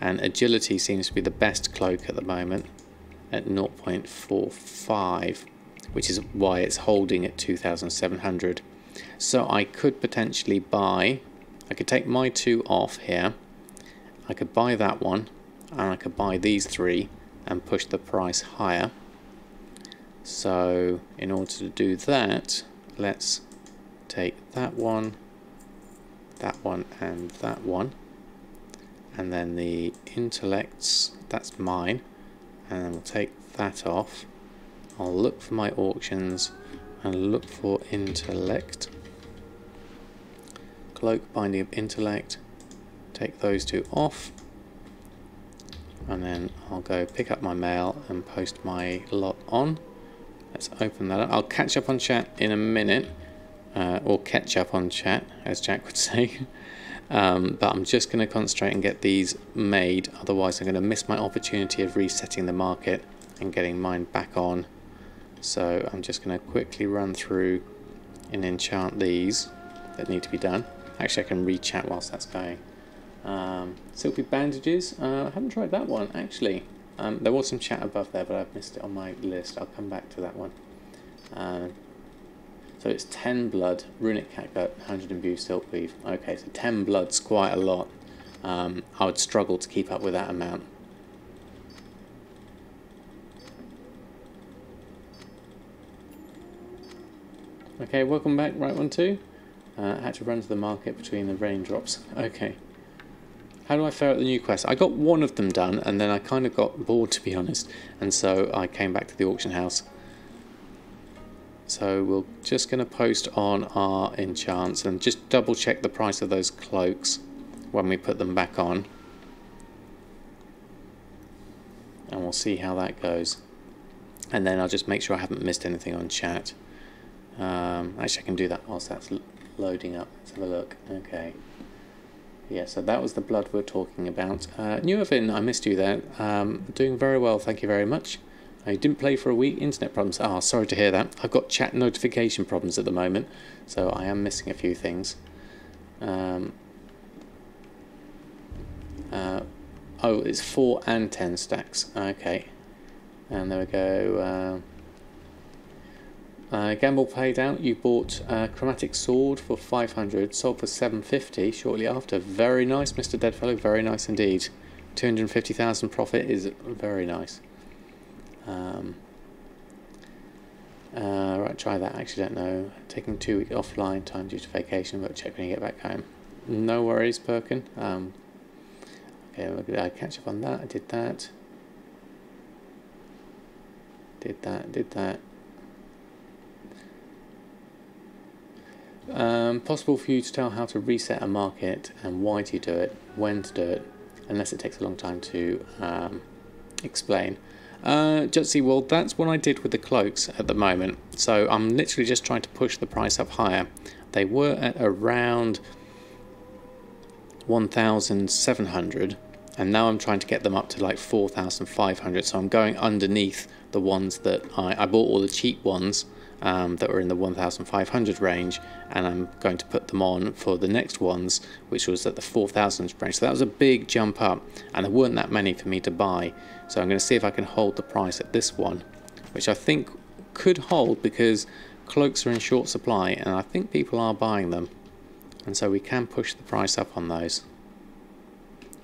and agility seems to be the best cloak at the moment at 0.45, which is why it's holding at 2,700. So I could potentially buy, I could take my 2 off here, I could buy that one, and I could buy these 3 and push the price higher. So in order to do that, let's take that one, and that one, and then the intellects, that's mine, and then we'll take that off. I'll look for my auctions and look for intellect, cloak, binding of intellect, take those 2 off, and then I'll go pick up my mail and post my lot on. Let's open that up. I'll catch up on chat in a minute. Or catch up on chat, as Jack would say. But I'm just going to concentrate and get these made, otherwise I'm going to miss my opportunity of resetting the market and getting mine back on. So I'm just going to quickly run through and enchant these that need to be done. Actually, I can re-chat whilst that's going. Silky bandages, I haven't tried that one actually. There was some chat above there, but I've missed it on my list. I'll come back to that one. So it's 10 blood, runic catgut, 100 imbue silkweave. Okay, so 10 blood's quite a lot. I would struggle to keep up with that amount. Okay, welcome back, right one too. I had to run to the market between the raindrops. Okay. How do I fare at the new quest? I got one of them done, and then I kind of got bored, to be honest, and so I came back to the auction house. So we're just going to post on our enchants and just double check the price of those cloaks when we put them back on. And we'll see how that goes. And then I'll just make sure I haven't missed anything on chat. Actually, I can do that whilst that's loading up. Let's have a look. Okay. Yeah, so that was the blood we're talking about. Newavin, I missed you there. Doing very well, thank you very much. I didn't play for a week, internet problems. Ah, sorry to hear that. I've got chat notification problems at the moment, so I am missing a few things. Oh, it's 4 and 10 stacks. Okay. And there we go. Gamble paid out. You bought a chromatic sword for 500, sold for 750 shortly after. Very nice, Mr. Deadfellow. Very nice indeed. 250,000 profit is very nice. Right, try that. Actually, don't know. Taking 2 weeks offline, time due to vacation, but check when you get back home. No worries, Perkin. Okay, I catch up on that. I did that. Did that. Possible for you to tell how to reset a market and why to do it, when to do it, unless it takes a long time to explain. Jutsi, well, that's what I did with the cloaks at the moment. So I'm literally just trying to push the price up higher. They were at around 1,700, and now I'm trying to get them up to like 4,500. So I'm going underneath the ones that I bought all the cheap ones that were in the 1,500 range, and I'm going to put them on for the next ones, which was at the 4,000 range. So that was a big jump up, and there weren't that many for me to buy. So I'm going to see if I can hold the price at this one, which I think could hold because cloaks are in short supply, and I think people are buying them, and so we can push the price up on those.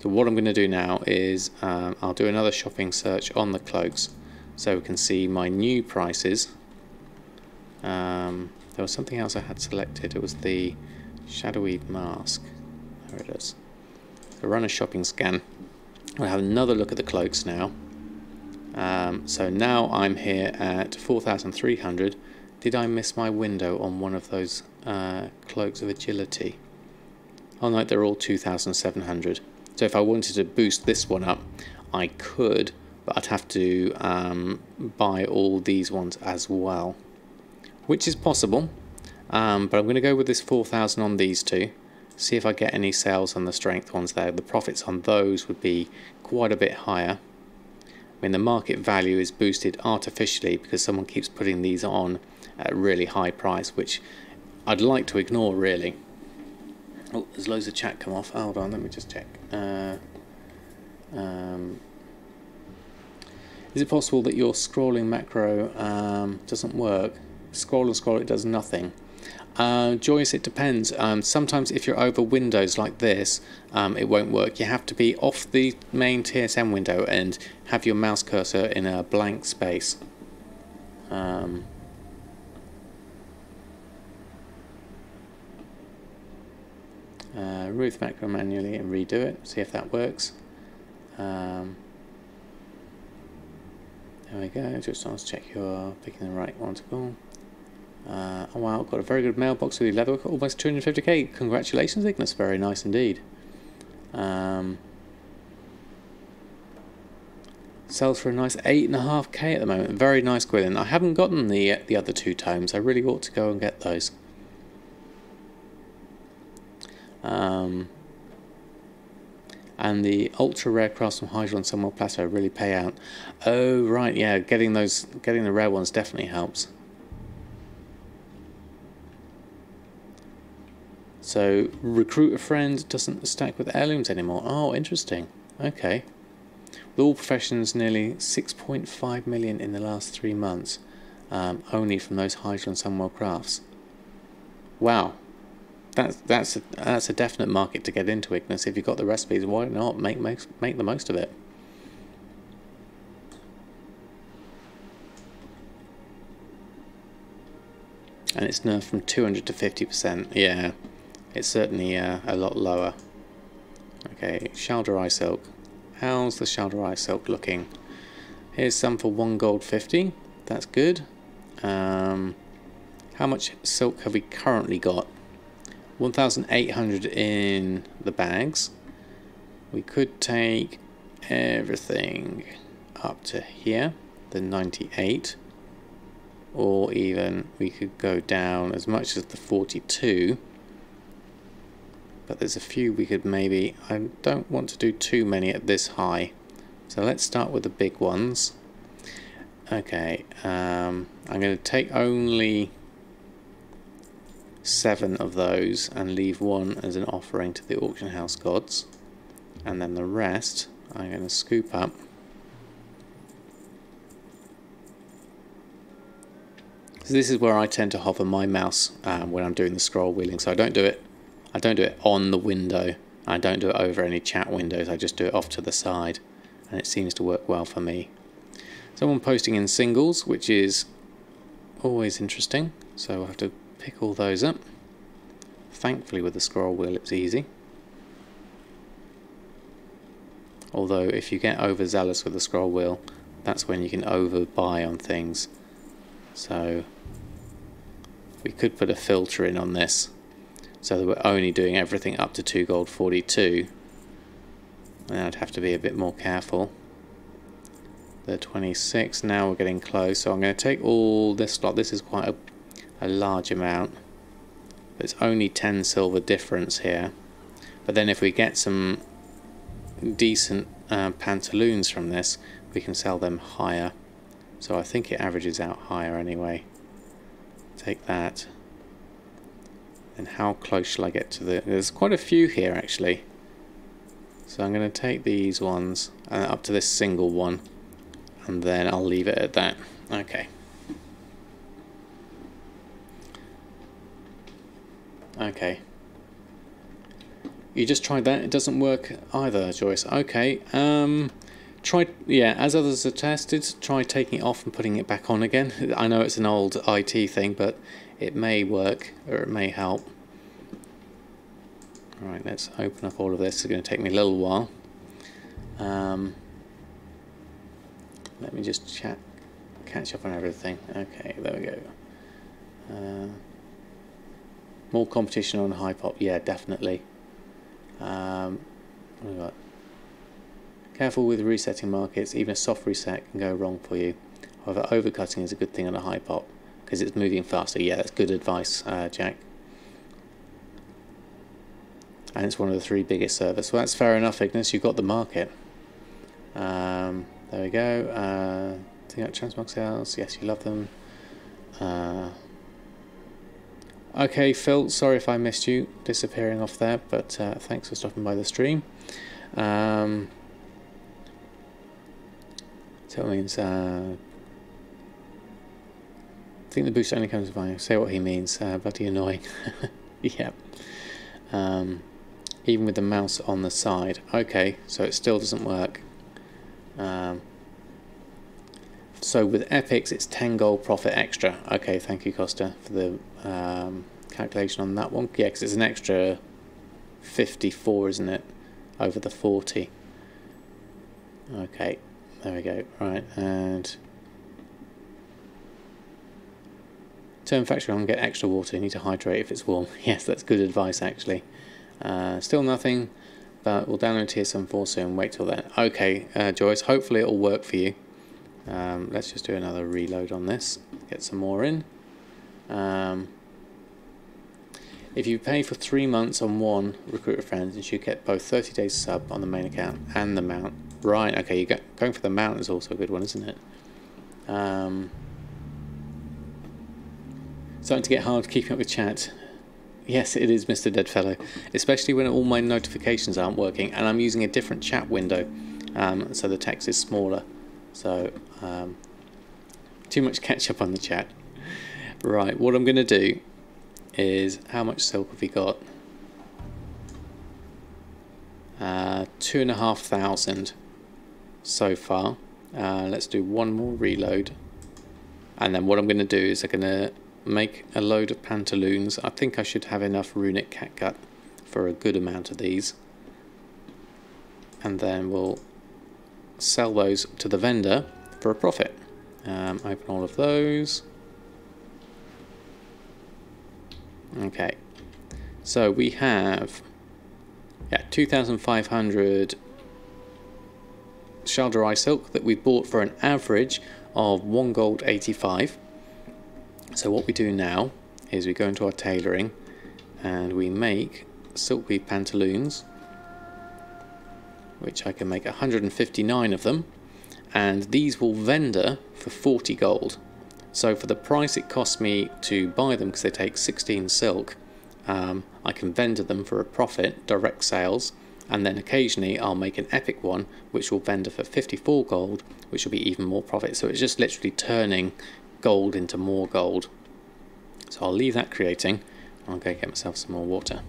So what I'm going to do now is I'll do another shopping search on the cloaks so we can see my new prices. There was something else I had selected. It was the shadowy mask. There it is. So run a shopping scan. I'll have another look at the cloaks now. So now I'm here at 4,300. Did I miss my window on one of those cloaks of agility? Oh no, they're all 2,700. So if I wanted to boost this one up, I could, but I'd have to buy all these ones as well, which is possible. But I'm going to go with this 4,000 on these two, see if I get any sales on the strength ones there. The profits on those would be quite a bit higher. I mean, the market value is boosted artificially because someone keeps putting these on at a really high price, which I'd like to ignore, really. Oh, there's loads of chat come off. Hold on, let me just check. Is it possible that your scrolling macro doesn't work? Scroll and scroll, it does nothing. Joyce, it depends. Sometimes if you're over windows like this, it won't work. You have to be off the main TSM window and have your mouse cursor in a blank space. Remove the macro manually and redo it, see if that works. There we go, just want to check you're picking the right one to go. Oh wow, got a very good mailbox with your leatherwork, almost 250k. Congratulations, Ignis, very nice indeed. Sells for a nice 8.5k at the moment. Very nice, Gwilyn. I haven't gotten the other two tomes. I really ought to go and get those. And the ultra rare crafts from Hydra on Sunwell Plateau really pay out. Oh right, yeah, getting the rare ones definitely helps. So recruit a friend doesn't stack with heirlooms anymore. Oh, interesting. Okay. With all professions, nearly 6.5 million in the last 3 months, only from those Hydra and Sunwell crafts. Wow. That's a definite market to get into, Ignis. If you've got the recipes, why not make the most of it? And it's nerfed from 200 to 50%. Yeah, it's certainly a lot lower. Okay, Shalder Eye Silk. How's the Shalder Eye Silk looking? Here's some for 1 gold 50. That's good. How much silk have we currently got? 1,800 in the bags. We could take everything up to here, the 98, or even we could go down as much as the 42, but there's a few we could maybe, I don't want to do too many at this high, so let's start with the big ones. Okay, I'm going to take only 7 of those and leave 1 as an offering to the auction house gods, and then the rest I'm going to scoop up. So this is where I tend to hover my mouse when I'm doing the scroll wheeling. So I don't do it on the window. I don't do it over any chat windows. I just do it off to the side, and it seems to work well for me. Someone posting in singles, which is always interesting. So I'll have to pick all those up. Thankfully with the scroll wheel it's easy. Although if you get overzealous with the scroll wheel, that's when you can overbuy on things. So we could put a filter in on this so that we're only doing everything up to 2 gold 42. And I'd have to be a bit more careful. The 26, now we're getting close, so I'm going to take all this slot. This is quite a large amount, but it's only 10 silver difference here. But then if we get some decent pantaloons from this, we can sell them higher, so I think it averages out higher anyway. take that. And how close shall I get to the... There's quite a few here actually. So I'm going to take these ones up to this single one. And then I'll leave it at that. Okay. Okay. You just tried that, it doesn't work either, Joyce. Okay. Try, yeah, as others have tested, try taking it off and putting it back on again. I know it's an old IT thing, but it may work, or it may help. Alright, let's open up all of this. It's going to take me a little while. Let me just catch up on everything. Okay, there we go. More competition on Hypop, yeah, definitely. What have we got? Careful with resetting markets, even a soft reset can go wrong for you. However, overcutting is a good thing on a Hypop because it's moving faster. Yeah, that's good advice, Jack. And it's one of the 3 biggest servers. Well, that's fair enough, Ignis, you got the market. There we go. Think out transmog sales, yes, you love them. Okay, Phil, sorry if I missed you disappearing off there, but thanks for stopping by the stream. So it means, I think the boost only comes by, say what he means, bloody annoying. Yep. Even with the mouse on the side. Okay, so it still doesn't work. So with epics it's 10 gold profit extra. Okay, thank you Costa for the calculation on that one. Yeah, because it's an extra 54, isn't it, over the 40. Okay, there we go. Right, and turn factory on, get extra water. You need to hydrate if it's warm. Yes, that's good advice actually. Still nothing, but we'll download TS74 soon. Wait till then. Okay, Joyce, hopefully it'll work for you. Let's just do another reload on this, get some more in. If you pay for 3 months on one recruit a friend, you should get both 30 days sub on the main account and the mount. Right, okay, you going for the mount is also a good one, isn't it? Starting to get hard keeping up with chat. Yes, it is, Mr. Deadfellow, especially when all my notifications aren't working and I'm using a different chat window, so the text is smaller. So, too much catch up on the chat. Right, what I'm going to do is, how much silk have we got? 2,500 so far. Let's do one more reload. And then what I'm going to do is I'm going to make a load of Pantaloons. I think I should have enough runic catgut for a good amount of these. And then we'll sell those to the vendor for a profit. Open all of those. Okay, so we have 2,500 Shalderai silk that we bought for an average of 1 gold 85. So what we do now is we go into our tailoring and we make silkweed pantaloons, which I can make 159 of them, and these will vendor for 40 gold. So for the price it costs me to buy them, because they take 16 silk, I can vendor them for a profit, direct sales, and then occasionally I'll make an epic one which will vendor for 54 gold, which will be even more profit. So it's just literally turning gold into more gold. So I'll leave that creating. I'll go get myself some more water.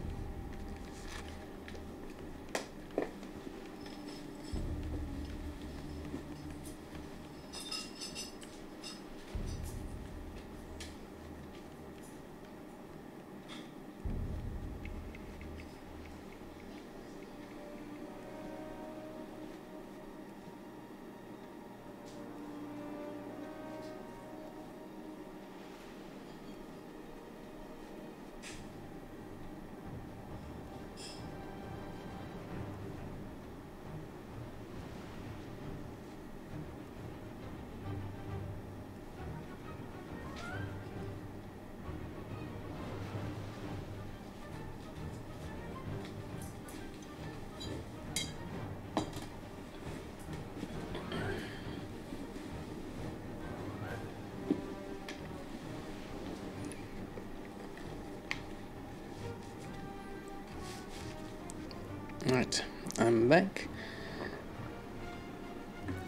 Right, I'm back.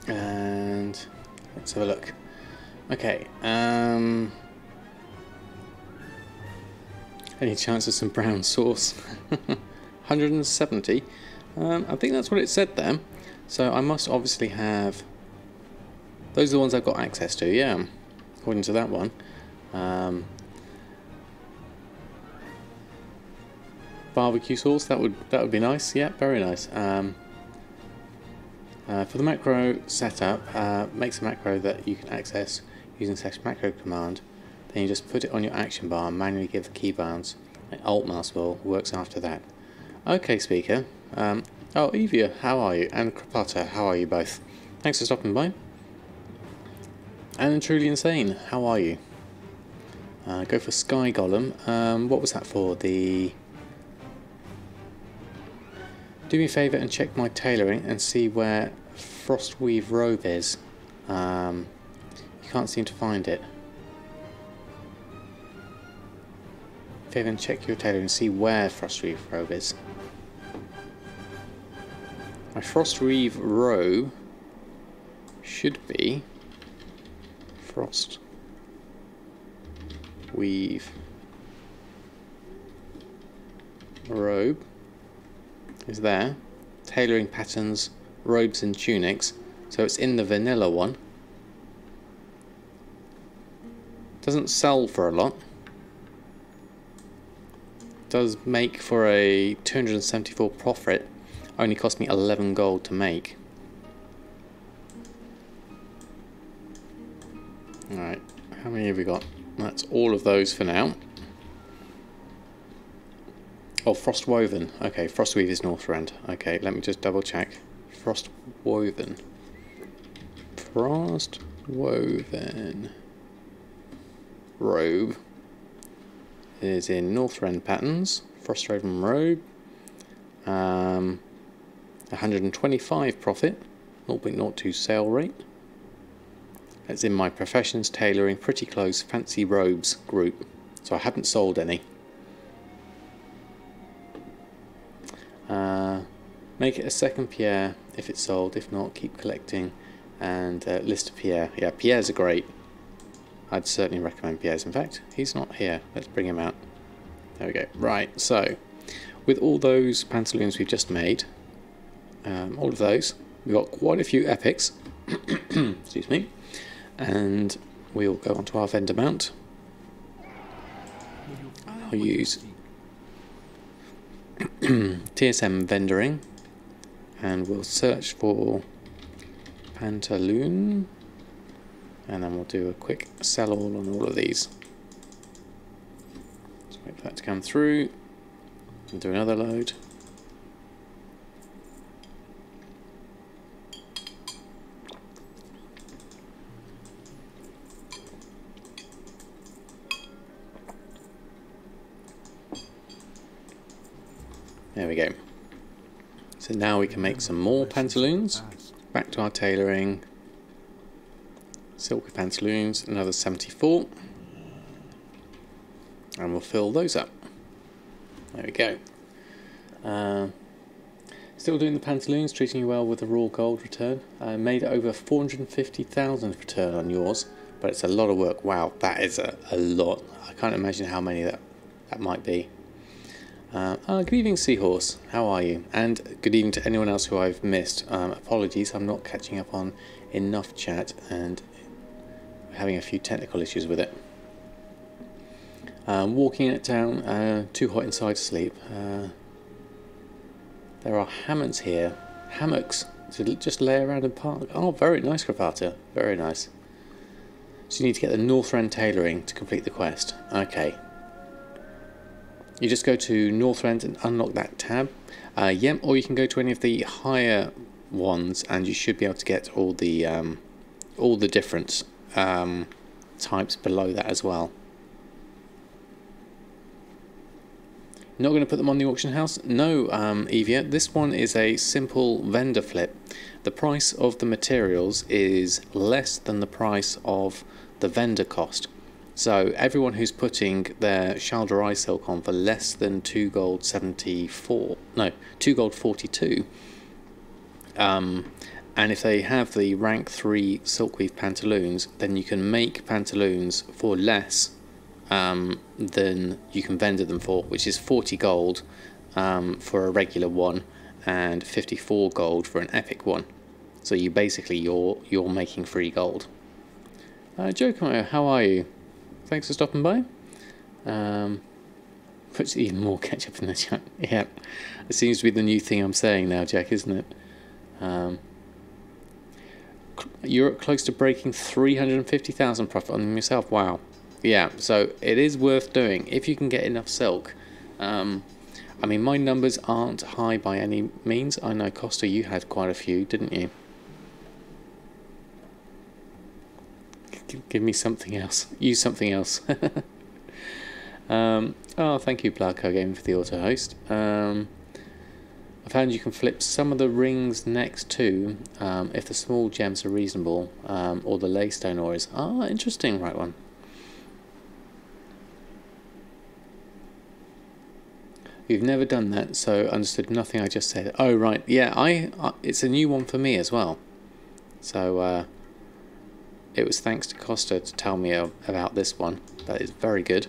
And let's have a look. Okay, any chance of some brown sauce? 170. I think that's what it said there. So I must obviously have... Those are the ones I've got access to, yeah. According to that one. Barbecue sauce, that would be nice. Yeah, very nice. For the macro setup, makes a macro that you can access using / macro command. Then you just put it on your action bar and manually give the keybounds. Like Alt mouse wheel works after that. Okay, speaker. Oh, Evia, how are you? And Krapata, how are you both? Thanks for stopping by. And Truly Insane, how are you? Go for Sky Golem. What was that for? The... Do me a favour and check my tailoring and see where Frostweave robe is. You can't seem to find it. Favour and check your tailoring and see where Frostweave robe is. My Frostweave robe should be Frostweave robe is there. Tailoring patterns, robes and tunics. So it's in the vanilla one. Doesn't sell for a lot. Does make for a 274 profit. Only cost me 11 gold to make. Alright, how many have we got? That's all of those for now. Oh, Frostwoven. Okay, Frostweave is Northrend. Okay, let me just double check. Frostwoven. Frostwoven robe is in Northrend patterns. Frostwoven robe. 125 profit. 0.02 sale rate. It's in my Professions Tailoring Pretty Close Fancy Robes group. So I haven't sold any. Make it a second Pierre if it's sold. If not, keep collecting. And list of Pierre. Yeah, Pierres are great. I'd certainly recommend Pierres. In fact, he's not here. Let's bring him out. There we go. Right, so with all those pantaloons we've just made, all of those, we've got quite a few epics. Excuse me. And we'll go onto our vendor mount. I'll use TSM vendoring, and we'll search for Pantaloon, and then we'll do a quick sell all on all of these. Just wait for that to come through and do another load. There we go. So now we can make some more pantaloons. Back to our tailoring. Silky pantaloons, another 74. And we'll fill those up. There we go. Still doing the pantaloons, treating you well with a raw gold return. Made over 450,000 return on yours, but it's a lot of work. Wow, that is a lot. I can't imagine how many that might be. Good evening, Seahorse. How are you? And good evening to anyone else who I've missed. Apologies, I'm not catching up on enough chat and having a few technical issues with it. Walking it down, too hot inside to sleep. There are hammocks here. Hammocks to just lay around and park. Oh, very nice, Krapata. Very nice. So you need to get the Northrend Tailoring to complete the quest. Okay. You just go to Northrend and unlock that tab. Yep, or you can go to any of the higher ones, and you should be able to get all the different types below that as well. Not going to put them on the auction house? No, Evia. This one is a simple vendor flip. The price of the materials is less than the price of the vendor cost. So everyone who's putting their Shalderai silk on for less than 2 gold 74, no, 2 gold 42, and if they have the rank 3 silkweave pantaloons, then you can make pantaloons for less than you can vendor them for, which is 40 gold for a regular one and 54 gold for an epic one. So you basically you're making free gold. Jokimo, how are you? Thanks for stopping by. Puts even more ketchup in the chat. Yeah, it seems to be the new thing I'm saying now, Jack, isn't it? You're close to breaking 350,000 profit on them yourself. Wow. Yeah, so it is worth doing if you can get enough silk. I mean, my numbers aren't high by any means. I know, Costa, you had quite a few, didn't you? Give me something else. Use something else. Oh, thank you, Blarko Game, for the auto host. I found you can flip some of the rings next to, if the small gems are reasonable, or the laystone ores. Ah, interesting, right one. You've never done that, so understood nothing I just said. Oh, right, yeah, it's a new one for me as well. So, it was thanks to Costa to tell me about this one. That is very good.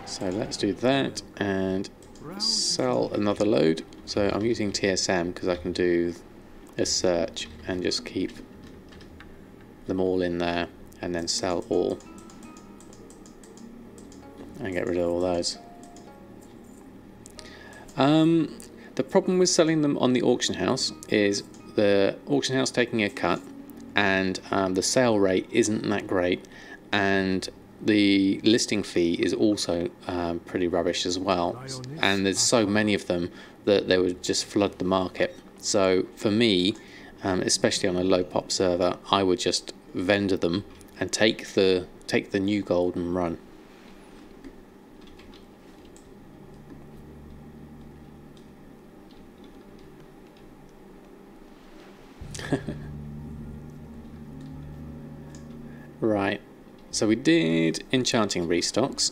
So let's do that and sell another load. So I'm using TSM because I can do a search and just keep them all in there and then sell all and get rid of all those. The problem with selling them on the auction house is the auction house taking a cut, and the sale rate isn't that great, and the listing fee is also pretty rubbish as well, and there's so many of them that they would just flood the market. So for me, especially on a low pop server, I would just vendor them and take the new gold and run. Right, so we did enchanting restocks.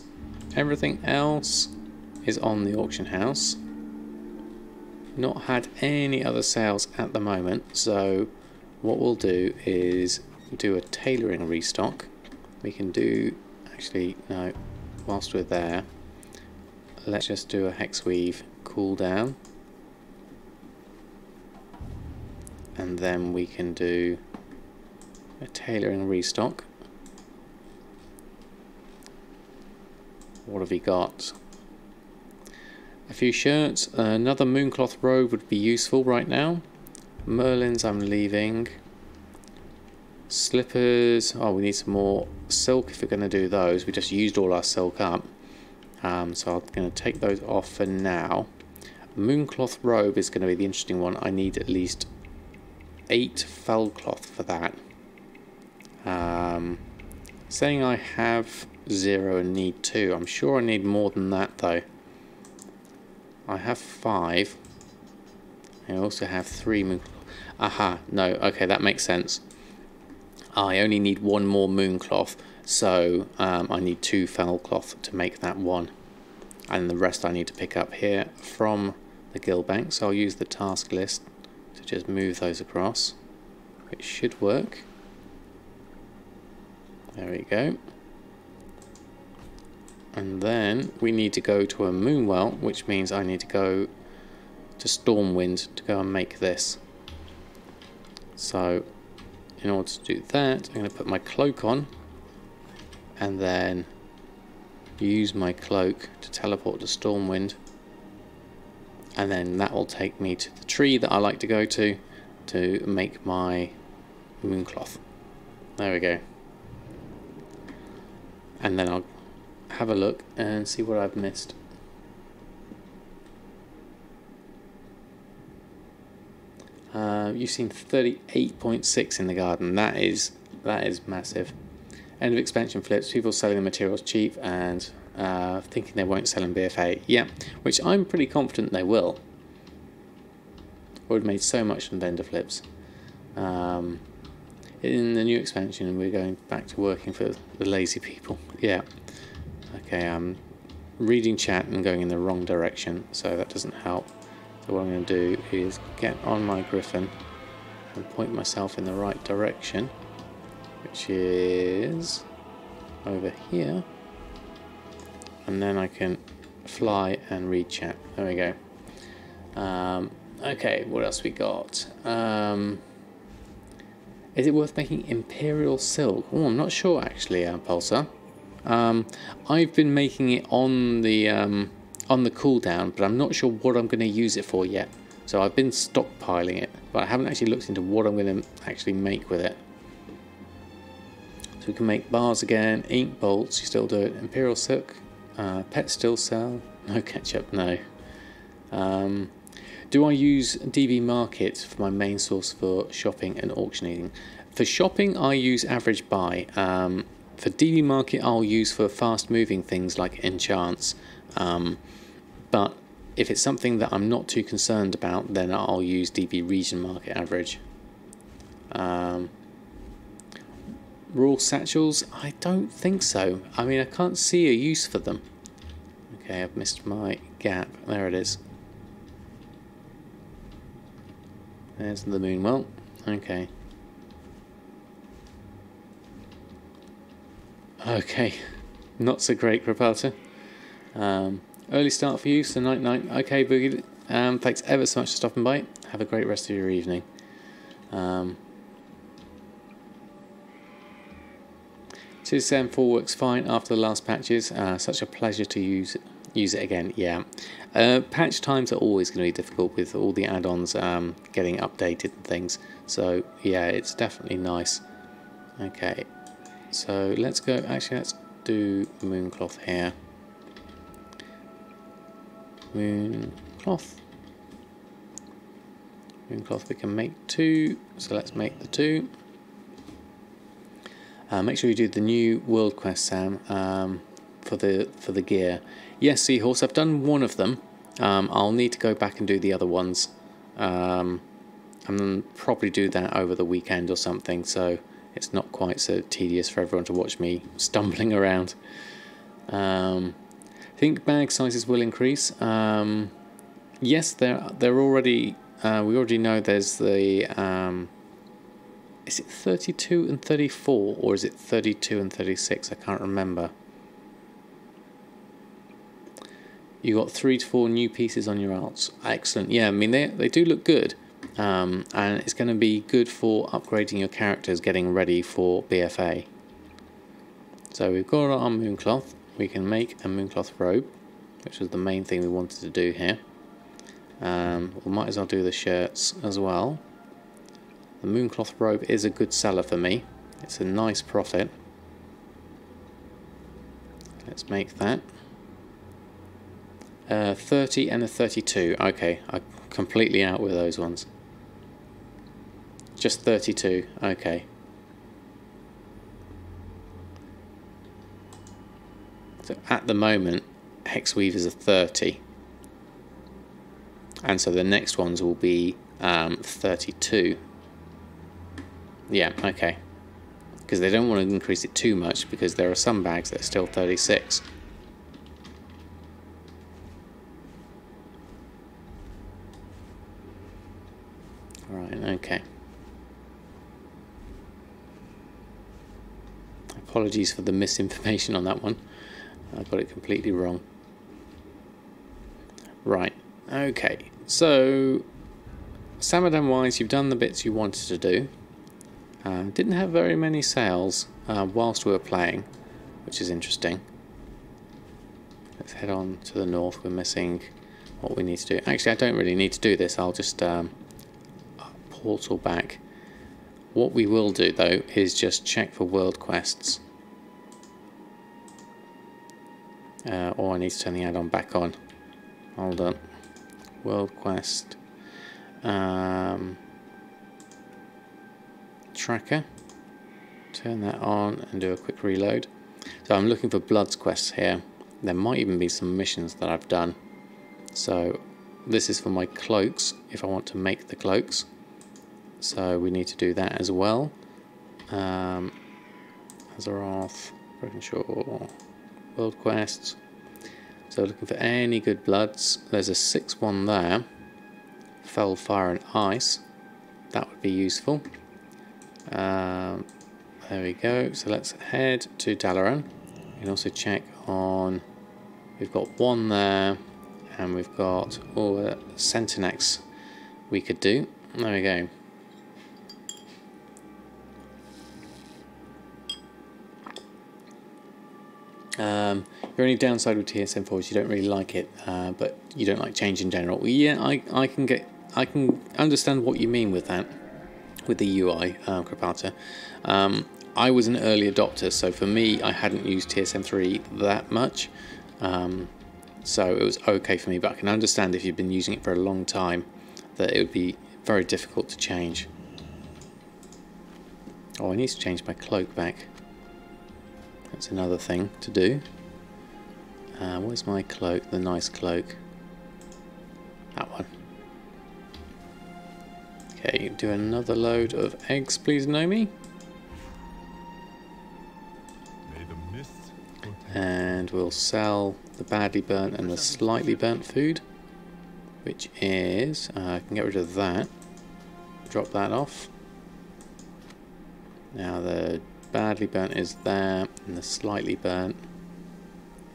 Everything else is on the auction house. Not had any other sales at the moment, so what we'll do is do a tailoring restock. We can do, actually no, whilst we're there, let's just do a hex weave cooldown, and then we can do a tailoring restock. What have we got? A few shirts. Another mooncloth robe would be useful right now. Merlins I'm leaving. Slippers. Oh, we need some more silk if we're going to do those. We just used all our silk up. So I'm going to take those off for now. Mooncloth robe is going to be the interesting one. I need at least 8 fell cloth for that. Saying I have 0 and need 2. I'm sure I need more than that though. I have 5. I also have 3 aha, no, okay, that makes sense. I only need 1 more mooncloth, so I need 2 fell cloth to make that 1. And the rest I need to pick up here from the guild bank, so I'll use the task list to just move those across. It should work. There we go. And then we need to go to a moonwell, which means I need to go to Stormwind to go and make this. So in order to do that, I'm going to put my cloak on and then use my cloak to teleport to Stormwind, and then that will take me to the tree that I like to go to make my mooncloth. There we go. And then I'll have a look and see what I've missed. You've seen 38.6 in the garden. That is massive. End of expansion flips. People selling the materials cheap and thinking they won't sell in BFA. Yeah, which I'm pretty confident they will. Would have made so much from vendor flips. In the new expansion, we're going back to working for the lazy people. Yeah. Okay, I'm reading chat and going in the wrong direction, so that doesn't help. So what I'm going to do is get on my griffin and point myself in the right direction, which is over here. And then I can fly and read chat. There we go. Okay, what else we got? Is it worth making Imperial Silk? Oh, I'm not sure actually, Pulsar. I've been making it on the cooldown, but I'm not sure what I'm going to use it for yet. So I've been stockpiling it, but I haven't actually looked into what I'm going to actually make with it. So we can make bars again, ink bolts, you still do it. Imperial Silk, pet still sell, no ketchup, no. Do I use DB Market for my main source for shopping and auctioning? For shopping, I use average buy. For DB Market, I'll use for fast moving things like enchants. But if it's something that I'm not too concerned about, then I'll use DB Region Market average. Raw satchels? I don't think so. I mean, I can't see a use for them. Okay, I've missed my gap. There it is. There's the moon well. Okay. Okay. Not so great, Rapalta. Early start for you, so night. Okay, Boogie. Thanks ever so much for stopping by. Have a great rest of your evening. Citizen 4 works fine after the last patches. Such a pleasure to use it again. Yeah. Patch times are always going to be difficult with all the add-ons getting updated and things. So yeah, it's definitely nice. Okay. So let's go. Actually, let's do Mooncloth here. Mooncloth. Mooncloth. We can make 2. So let's make the 2. Make sure you do the new world quest, Sam, for the gear. Yes, Seahorse, I've done one of them. I'll need to go back and do the other ones. And probably do that over the weekend or something, so it's not quite so tedious for everyone to watch me stumbling around. I think bag sizes will increase. Yes, they're already. We already know there's the. Is it 32 and 34, or is it 32 and 36? I can't remember. You got 3 to 4 new pieces on your alts. Excellent. Yeah, I mean they do look good, and it's going to be good for upgrading your characters, getting ready for BFA. So we've got our Mooncloth. We can make a Mooncloth robe, which was the main thing we wanted to do here. We might as well do the shirts as well. The Mooncloth robe is a good seller for me. It's a nice profit. Let's make that. 30 and a 32. Okay, I'm completely out with those ones. Just 32. Okay. So at the moment, Hexweave is a 30. And so the next ones will be 32. Yeah, okay. Because they don't want to increase it too much, because there are some bags that are still 36. Right, okay. Apologies for the misinformation on that one. I got it completely wrong. Right, okay. So, Samadan wise, you've done the bits you wanted to do. Didn't have very many sales whilst we were playing, which is interesting. Let's head on to the north. We're missing what we need to do. Actually, I don't really need to do this. I'll just portal back. What we will do, though, is just check for world quests. Or I need to turn the add-on back on. Hold on. World quest. Tracker. Turn that on and do a quick reload. So I'm looking for Bloods quests here. There might even be some missions that I've done. So this is for my cloaks, if I want to make the cloaks. So we need to do that as well. Azeroth, Broken Shore, World Quests. So looking for any good bloods. There's a 6-1 there. Fell, Fire and Ice. That would be useful. There we go. So let's head to Tailoring. We can also check on... We've got one there. And we've got Centinex we could do. There we go. Your only downside with TSM4 is you don't really like it, but you don't like change in general. Well, yeah, I can understand what you mean with that, with the UI, Krapata. I was an early adopter, so for me, I hadn't used TSM3 that much, so it was okay for me. But I can understand if you've been using it for a long time, that it would be very difficult to change. Oh, I need to change my cloak back. That's another thing to do. Where's my cloak? The nice cloak. That one. Okay, do another load of eggs, please, Nomi. And we'll sell the badly burnt and the slightly burnt food, which is... I can get rid of that. Drop that off. Now the badly burnt is there, and the slightly burnt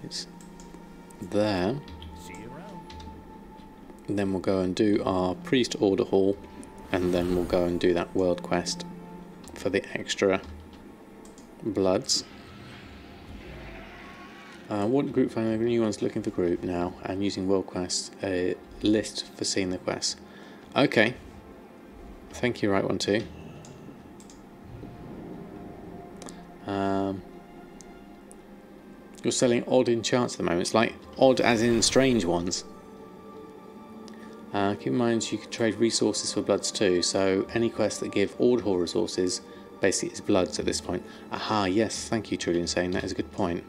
is there. And then we'll go and do our priest order hall, and then we'll go and do that world quest for the extra bloods. What group family? Anyone's looking for group now, and using world quest list for seeing the quests. Okay, thank you, right one too. You're selling odd enchants at the moment. It's like odd as in strange ones. Keep in mind you can trade resources for bloods too, so any quests that give Order Hall resources basically is bloods at this point. Aha, yes, thank you Trillian, saying that is a good point.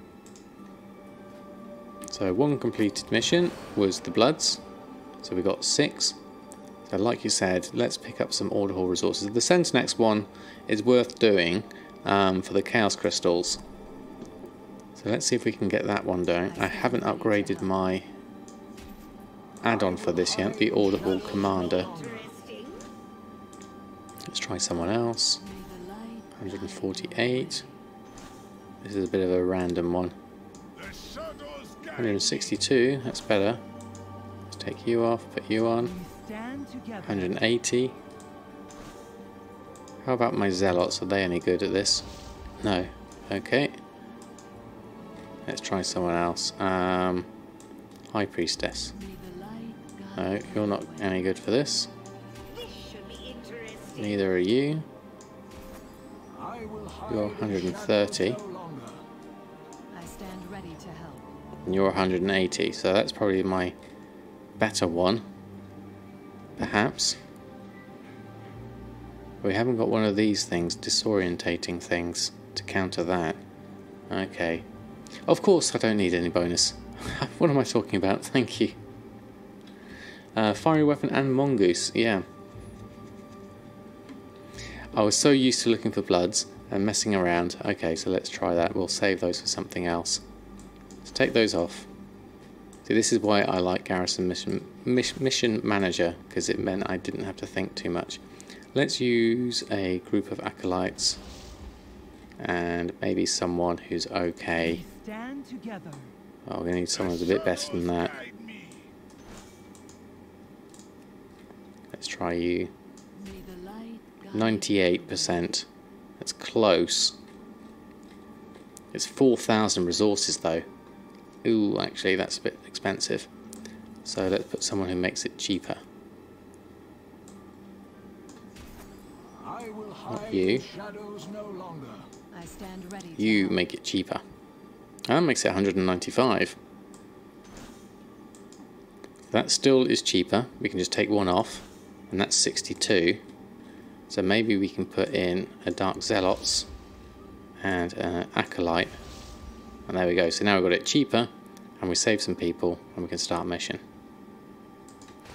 So one completed mission was the bloods, so we got 6. So like you said, let's pick up some Order Hall resources. The Centinex one is worth doing for the Chaos Crystals. So let's see if we can get that one down. I haven't upgraded my add-on for this yet, the Order Hall Commander. Let's try someone else. 148. This is a bit of a random one. 162, that's better. Let's take you off, put you on. 180. How about my Zealots? Are they any good at this? No. Okay. Let's try someone else. High Priestess. No, you're not any good for this. Neither are you. You're 130. And you're 180, so that's probably my better one. Perhaps. We haven't got one of these things, disorientating things, to counter that. Okay. Of course I don't need any bonus. What am I talking about? Thank you. Fiery Weapon and Mongoose, yeah. I was so used to looking for bloods and messing around. Okay, so let's try that. We'll save those for something else. Let's take those off. See, this is why I like Garrison Mission Manager, because it meant I didn't have to think too much. Let's use a group of acolytes and maybe someone who's okay. Oh, we're going to need someone who's a bit better than that. Let's try you. 98%. That's close. It's 4,000 resources though. Ooh, actually that's a bit expensive. So let's put someone who makes it cheaper. Not you. You make it cheaper. That makes it 195. That still is cheaper. We can just take one off, and that's 62. So maybe we can put in a Dark Zealots and an Acolyte. And there we go. So now we've got it cheaper, and we save some people, and we can start mission.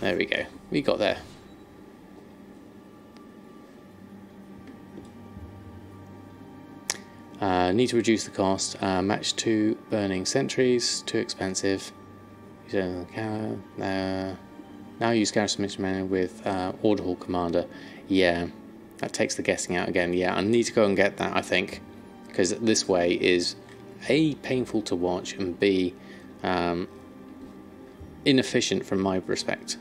There we go. We got there. Need to reduce the cost. Match 2 burning sentries. Too expensive. Now use garrison mission with order hall commander. Yeah, that takes the guessing out again. Yeah, I need to go and get that, I think, because this way is A, painful to watch, and B, inefficient from my respect.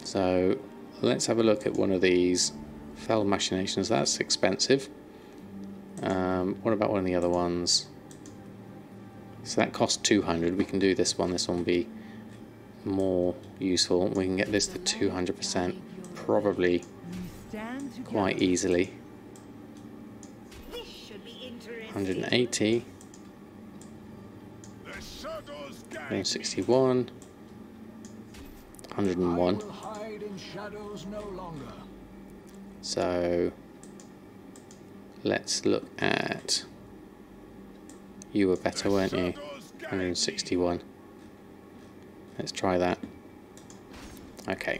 So let's have a look at one of these. Fell machinations, that's expensive. What about one of the other ones? So that costs 200. We can do this one. This one will be more useful. We can get this to 200% probably quite easily. 180. 161. 101. So let's look at, you were better, weren't you? 161. Let's try that. Okay.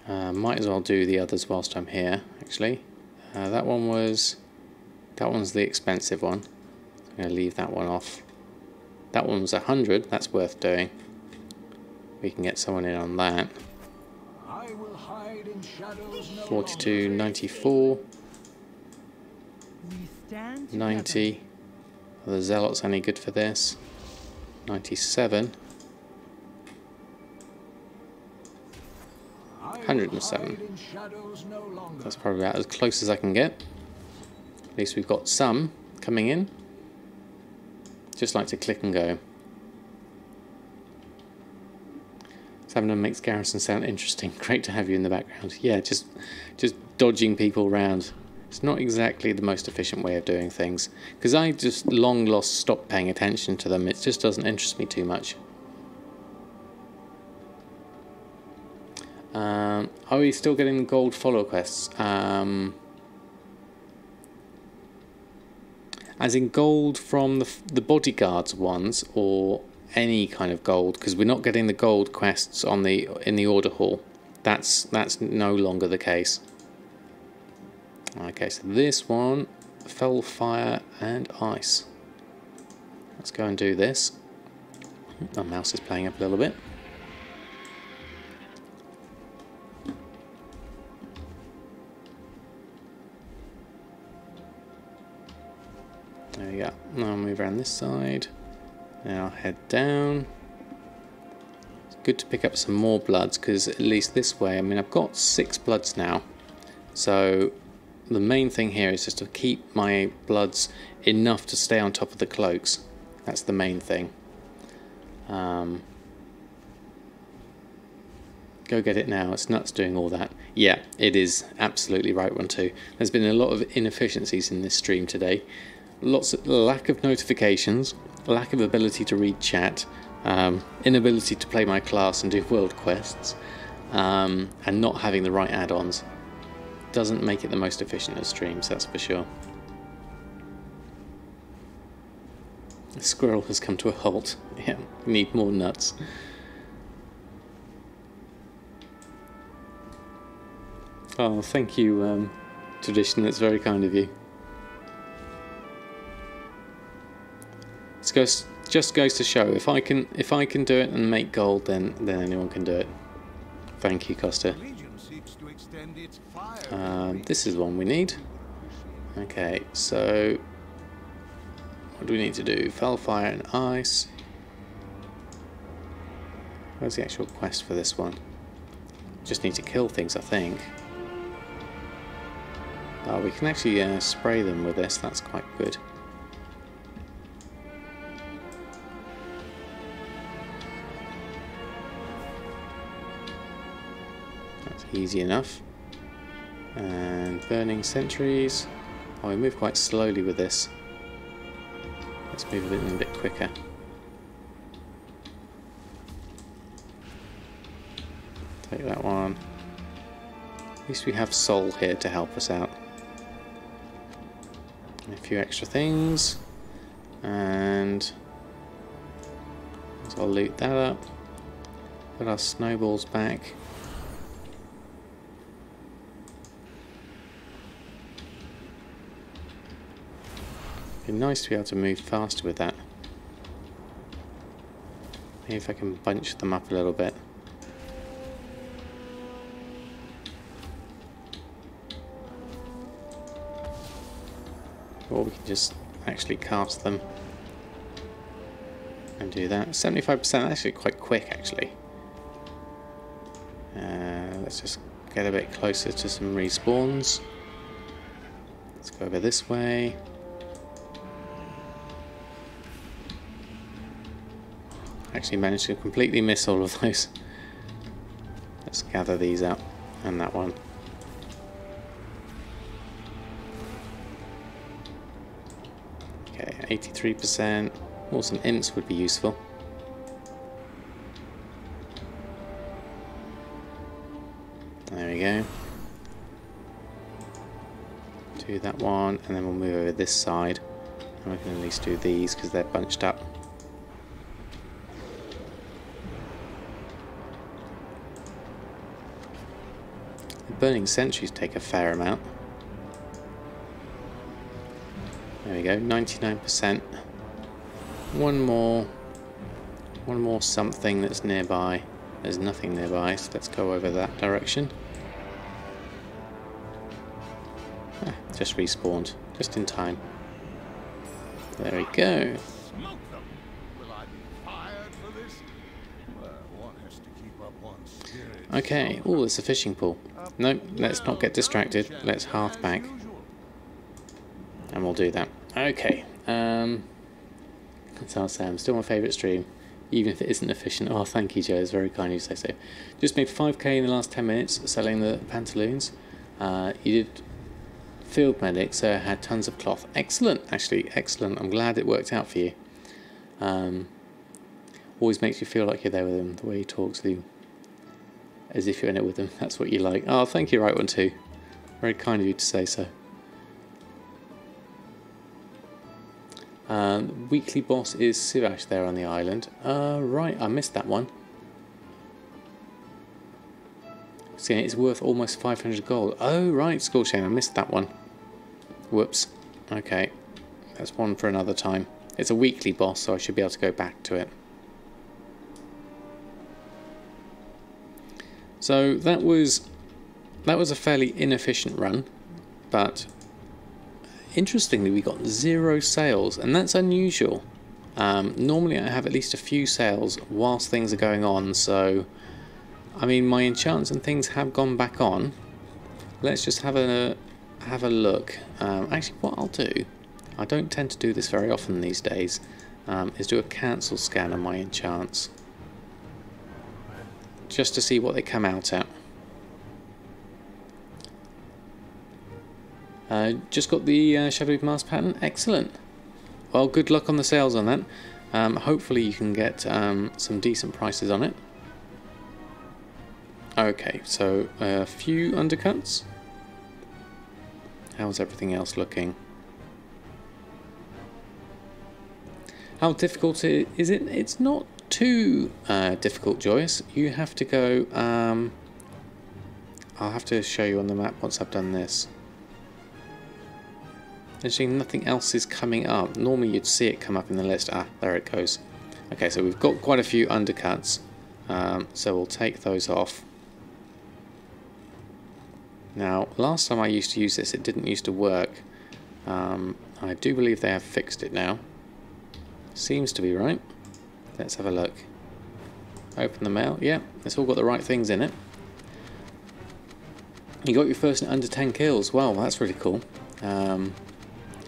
Might as well do the others whilst I'm here, actually. That one's the expensive one. I'm going to leave that one off. That one was 100, that's worth doing. We can get someone in on that. 42, 94, 90. Are the zealots any good for this? 97, 107. That's probably about as close as I can get. At least we've got some coming in. Just like to click and go. Samadan makes garrison sound interesting. Great to have you in the background. Yeah, just dodging people around. It's not exactly the most efficient way of doing things, because I just long lost stopped paying attention to them. It just doesn't interest me too much. Are we still getting gold follow quests? As in gold from the bodyguards ones, or any kind of gold? Because we're not getting the gold quests on in the order hall. That's no longer the case. Okay, so this one, fell, fire and ice. Let's go and do this. My mouse is playing up a little bit. There we go. Now I'll move around this side. Now head down. It's good to pick up some more bloods, because at least this way, I mean, I've got 6 bloods now. So the main thing here is just to keep my bloods enough to stay on top of the cloaks. That's the main thing. Go get it now. It's nuts doing all that. Yeah, it is absolutely right one too. There's been a lot of inefficiencies in this stream today. Lots of lack of notifications, lack of ability to read chat, inability to play my class and do world quests, and not having the right add-ons. Doesn't make it the most efficient of streams, that's for sure. The squirrel has come to a halt. Yeah, we need more nuts. Oh, thank you, Tradition, that's very kind of you. It just goes to show, if I can do it and make gold, then anyone can do it. Thank you, Costa. This is the one we need. Okay, so what do we need to do? Fell, fire and ice. Where's the actual quest for this one? Just need to kill things, I think. Oh, we can actually spray them with this. That's quite good. That's easy enough. And burning sentries. Oh, we move quite slowly with this. Let's move a bit quicker. Take that one. At least we have Soul here to help us out. A few extra things. And so I'll loot that up. Put our snowballs back. It'd be nice to be able to move faster with that. Maybe if I can bunch them up a little bit. Or we can just actually cast them and do that. 75% actually quite quick actually. Let's just get a bit closer to some respawns. Let's go over this way. Actually managed to completely miss all of those. Let's gather these up, and that one. Okay, 83%. More some imps would be useful. There we go. Do that one, and then we'll move over this side. And we can at least do these because they're bunched up. The burning sentries take a fair amount. There we go, 99%. One more something that's nearby. There's nothing nearby, so let's go over that direction. Just respawned, just in time. There we go. Smoke them. Will I be fired for this? Well, one has to keep up one's spirit. Okay, oh, there's a fishing pool. No, let's not get distracted. Let's hearth back. And we'll do that. Okay. That's how I say, I'm still my favourite stream, even if it isn't efficient. Oh, thank you, Joe. It's very kind of you to say so. Just made 5k in the last 10 minutes selling the Pantaloons. You did field medic, so I had tons of cloth. Excellent, actually, excellent. I'm glad it worked out for you. Always makes you feel like you're there with them, the way he talks to you, as if you're in it with them. That's what you like. Oh, thank you, right one too. Very kind of you to say so. Weekly boss is Sivash there on the island. Right, I missed that one. See, it's worth almost 500 gold. Oh, right, Skullshame, I missed that one. Whoops. Okay, that's one for another time. It's a weekly boss, so I should be able to go back to it. So that was a fairly inefficient run, but interestingly we got 0 sales, and that's unusual. Normally I have at least a few sales whilst things are going on, so I mean my enchants and things have gone back on. Let's just have a look. Actually, what I'll do, I don't tend to do this very often these days, is do a cancel scan on my enchants, just to see what they come out at. Just got the Shadowy Mask pattern. Excellent. Well, good luck on the sales on that. Hopefully you can get some decent prices on it. Okay, so a few undercuts. How's everything else looking? How difficult is it? It's not too difficult, Joyce. You have to go... I'll have to show you on the map once I've done this. Actually, nothing else is coming up. Normally you'd see it come up in the list. Ah, there it goes. Okay, so we've got quite a few undercuts. So we'll take those off. Now, last time I used to use this, it didn't used to work. I do believe they have fixed it now. Seems to be right. Let's have a look. Open the mail. Yeah, it's all got the right things in it. You got your first under 10 kills. Wow, that's really cool. You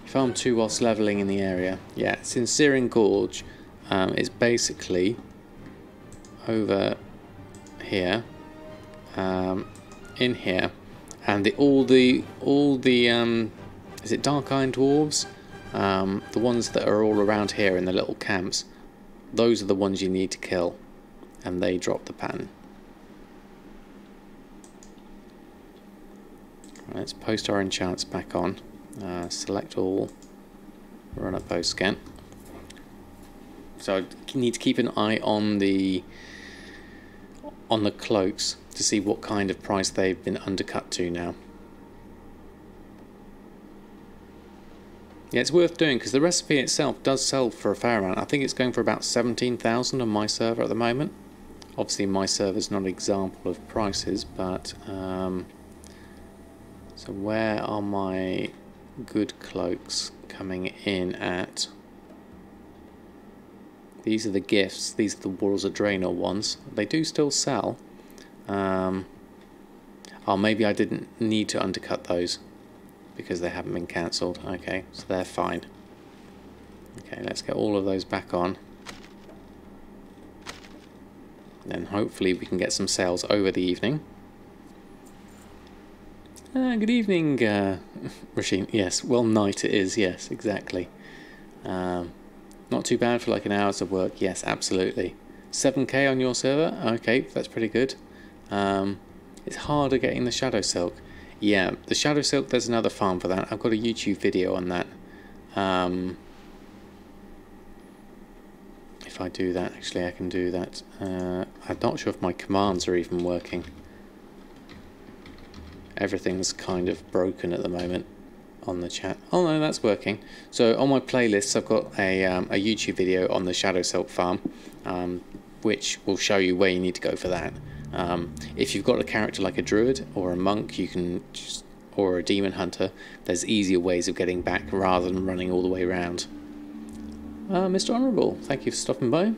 farmed 2 whilst levelling in the area. Yeah, it's in Searing Gorge. It's basically over here, in here, and all the is it Dark Iron Dwarves? The ones that are all around here in the little camps. Those are the ones you need to kill, and they drop the pattern. Let's post our enchants back on. Select all. Run a post scan. So I need to keep an eye on the cloaks to see what kind of price they've been undercut to now. Yeah, it's worth doing because the recipe itself does sell for a fair amount. I think it's going for about 17,000 on my server at the moment. Obviously my server's not an example of prices, but so where are my good cloaks coming in at? These are the gifts. These are the Walls of Draenor ones. They do still sell. Oh, maybe I didn't need to undercut those because they haven't been cancelled. Okay, so they're fine. Okay, let's get all of those back on. Then hopefully we can get some sales over the evening. Good evening, Rasheen. Yes, well, night it is. Yes, exactly. Not too bad for like an hour's of work. Yes, absolutely. 7k on your server. Okay, that's pretty good. It's harder getting the Shadow Silk. Yeah, the Shadow Silk, there's another farm for that. I've got a YouTube video on that. If I do that, actually I can do that. I'm not sure if my commands are even working. Everything's kind of broken at the moment on the chat. Oh no, that's working. So on my playlists I've got a YouTube video on the Shadow Silk farm, which will show you where you need to go for that. If you've got a character like a druid or a monk, you can just, or a demon hunter, there's easier ways of getting back rather than running all the way around. Mr. Honourable, thank you for stopping by.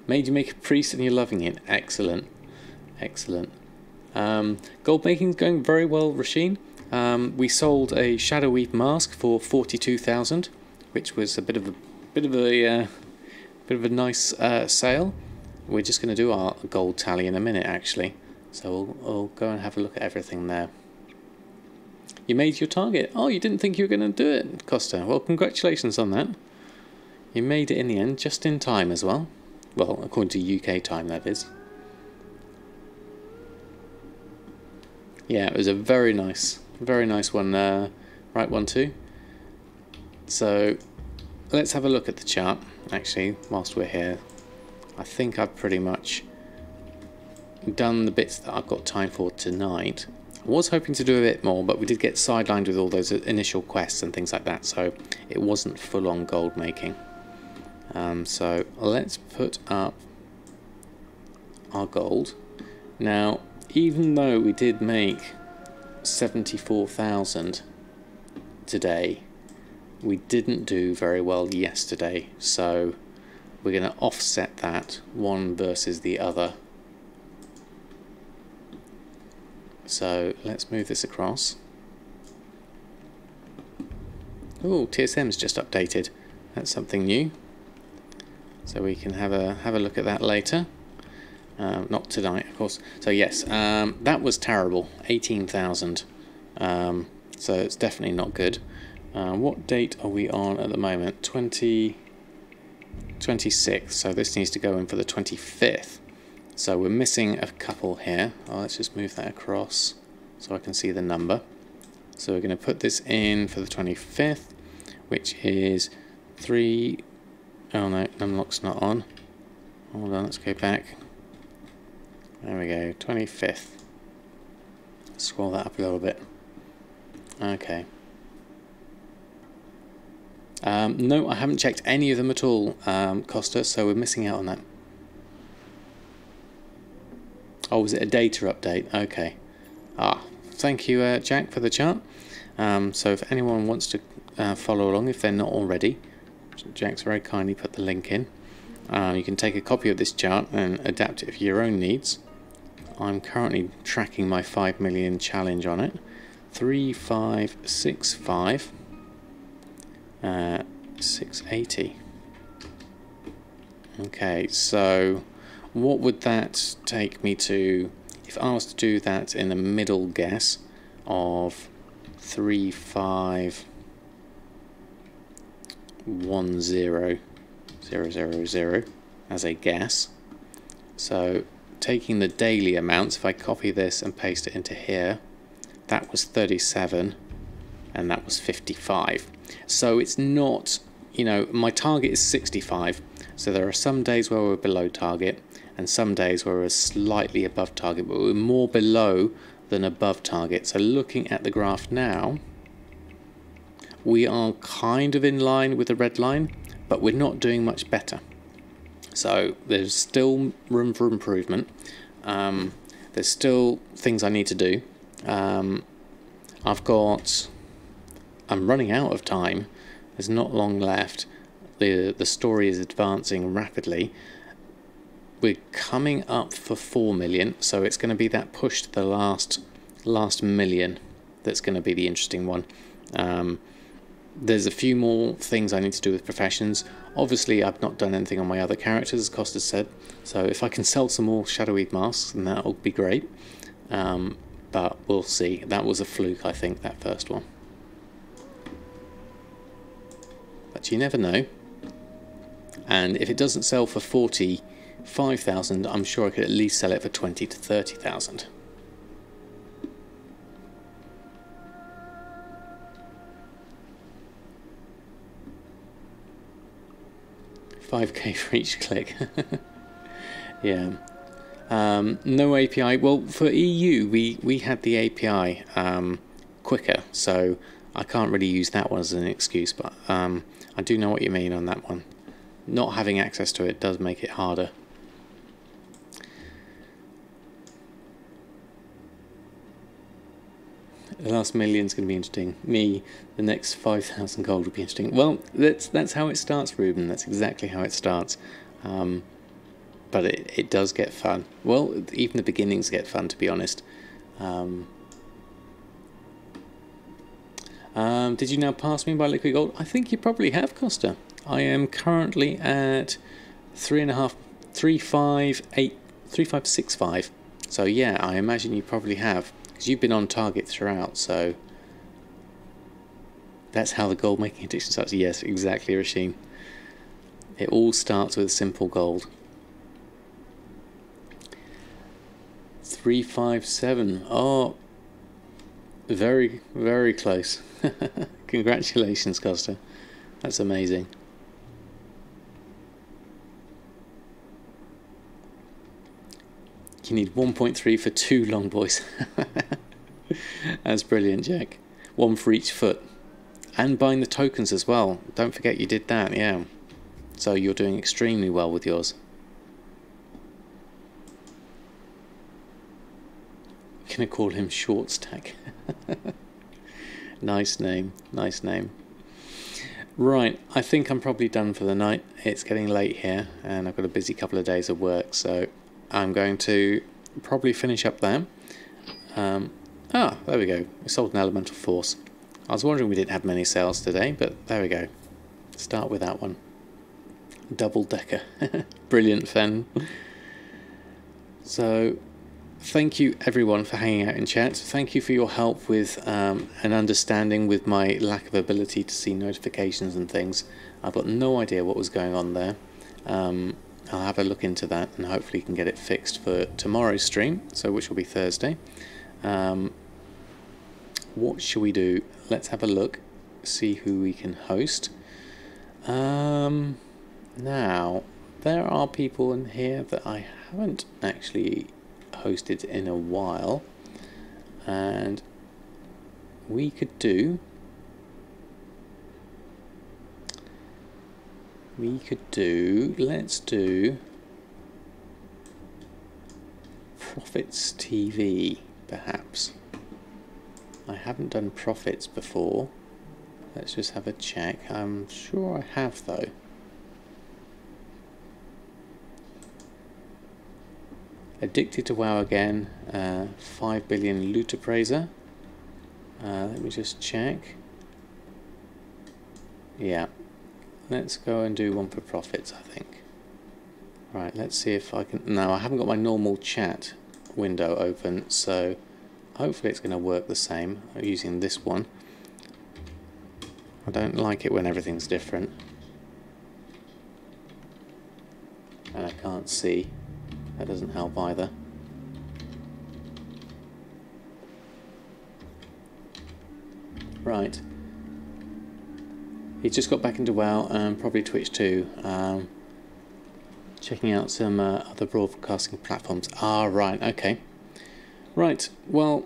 Made you make a priest and you're loving it. Excellent. Excellent. Gold making's going very well, Rasheen. We sold a Shadow Weave mask for 42,000, which was a bit of a nice sale. We're just going to do our gold tally in a minute, actually. So we'll go and have a look at everything there. You made your target. Oh, you didn't think you were going to do it, Costa. Well, congratulations on that. You made it in the end, just in time as well. Well, according to UK time, that is. Yeah, it was a very nice one. Right one too. So let's have a look at the chart, actually, whilst we're here. I think I've pretty much done the bits that I've got time for tonight. I was hoping to do a bit more, but we did get sidelined with all those initial quests and things like that, so it wasn't full-on gold making. So let's put up our gold. Now, even though we did make 74,000 today, we didn't do very well yesterday, so we're going to offset that one versus the other. So let's move this across. Oh, TSM's just updated. That's something new. So we can have a look at that later. Not tonight, of course. So yes, that was terrible. 18,000. So it's definitely not good. What date are we on at the moment? 26th. So this needs to go in for the 25th. So we're missing a couple here. Oh, let's just move that across so I can see the number. So we're going to put this in for the 25th, which is 3. Oh no, Numlock's not on. Hold on, let's go back. There we go, 25th. Scroll that up a little bit. Okay. No, I haven't checked any of them at all, Costa, so we're missing out on that. Oh, was it a data update? Okay. Thank you, Jack, for the chart. So if anyone wants to follow along, if they're not already, Jack's very kindly put the link in. You can take a copy of this chart and adapt it for your own needs. I'm currently tracking my 5 million challenge on it. 3565 680. Okay, so what would that take me to if I was to do that in a middle guess of 3510000 as a guess? So taking the daily amounts, if I copy this and paste it into here, that was 37 and that was 55. So it's not, you know, my target is 65, so there are some days where we're below target and some days where we're slightly above target, but we're more below than above target. So looking at the graph now, we are kind of in line with the red line, but we're not doing much better. So there's still room for improvement. There's still things I need to do. I'm running out of time. There's not long left. The story is advancing rapidly. We're coming up for 4 million, so it's going to be that push to the last million that's going to be the interesting one. There's a few more things I need to do with professions. Obviously, I've not done anything on my other characters, as Costa said, so if I can sell some more Shadowy masks, then that'll be great. But we'll see. That was a fluke, I think, that first one. But you never know. And if it doesn't sell for 45,000, I'm sure I could at least sell it for 20 to 30,000. $5k for each click. Yeah. No API. Well, for EU, we had the API quicker, so I can't really use that one as an excuse, but I do know what you mean on that one. Not having access to it does make it harder. The last million's going to be interesting. The next 5,000 gold will be interesting. Well, that's how it starts, Ruben. That's exactly how it starts. But it does get fun. Well, even the beginnings get fun, to be honest. Did you now pass me by liquid gold? I think you probably have, Costa. I am currently at 3565. So yeah, I imagine you probably have, because you've been on target throughout. So that's how the gold making addiction starts. Yes, exactly, Rasheen. It all starts with simple gold. 357. Oh, very, very close. Congratulations, Costa. That's amazing. You need 1.3 for 2 long boys. That's brilliant, Jack. 1 for each foot. And buying the tokens as well. Don't forget you did that, yeah. So you're doing extremely well with yours. I'm gonna call him Short Stack. Nice name, nice name. Right, I think I'm probably done for the night. It's getting late here and I've got a busy couple of days of work, so I'm going to probably finish up there. There we go. We sold an elemental force. I was wondering we didn't have many sales today, but there we go. Start with that one. Double decker. Brilliant, Fen. So thank you everyone for hanging out in chat. Thank you for your help with an understanding with my lack of ability to see notifications and things. I've got no idea what was going on there. I'll have a look into that and hopefully can get it fixed for tomorrow's stream, so which will be Thursday. What shall we do? Let's have a look, see who we can host. Now, there are people in here that I haven't actually hosted in a while, and we could do let's do Profits TV, perhaps. I haven't done Profits before. Let's just have a check. I'm sure I have, though. Addicted to WoW again. 5 billion loot appraiser. Let me just check. Yeah. Let's go and do one for Profits, I think. Right, let's see if I can... No, I haven't got my normal chat window open, so hopefully it's going to work the same. I'm using this one. I don't like it when everything's different. And I can't see. That doesn't help either. Right. He just got back into WoW and probably Twitch too. Checking out some other broadcasting platforms. Ah, right, okay. Right, well,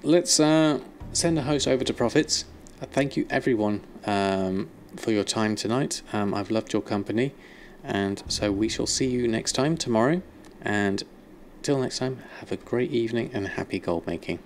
let's send a host over to Profits thank you everyone for your time tonight. I've loved your company, and so we shall see you next time tomorrow, and till next time, have a great evening and happy gold making.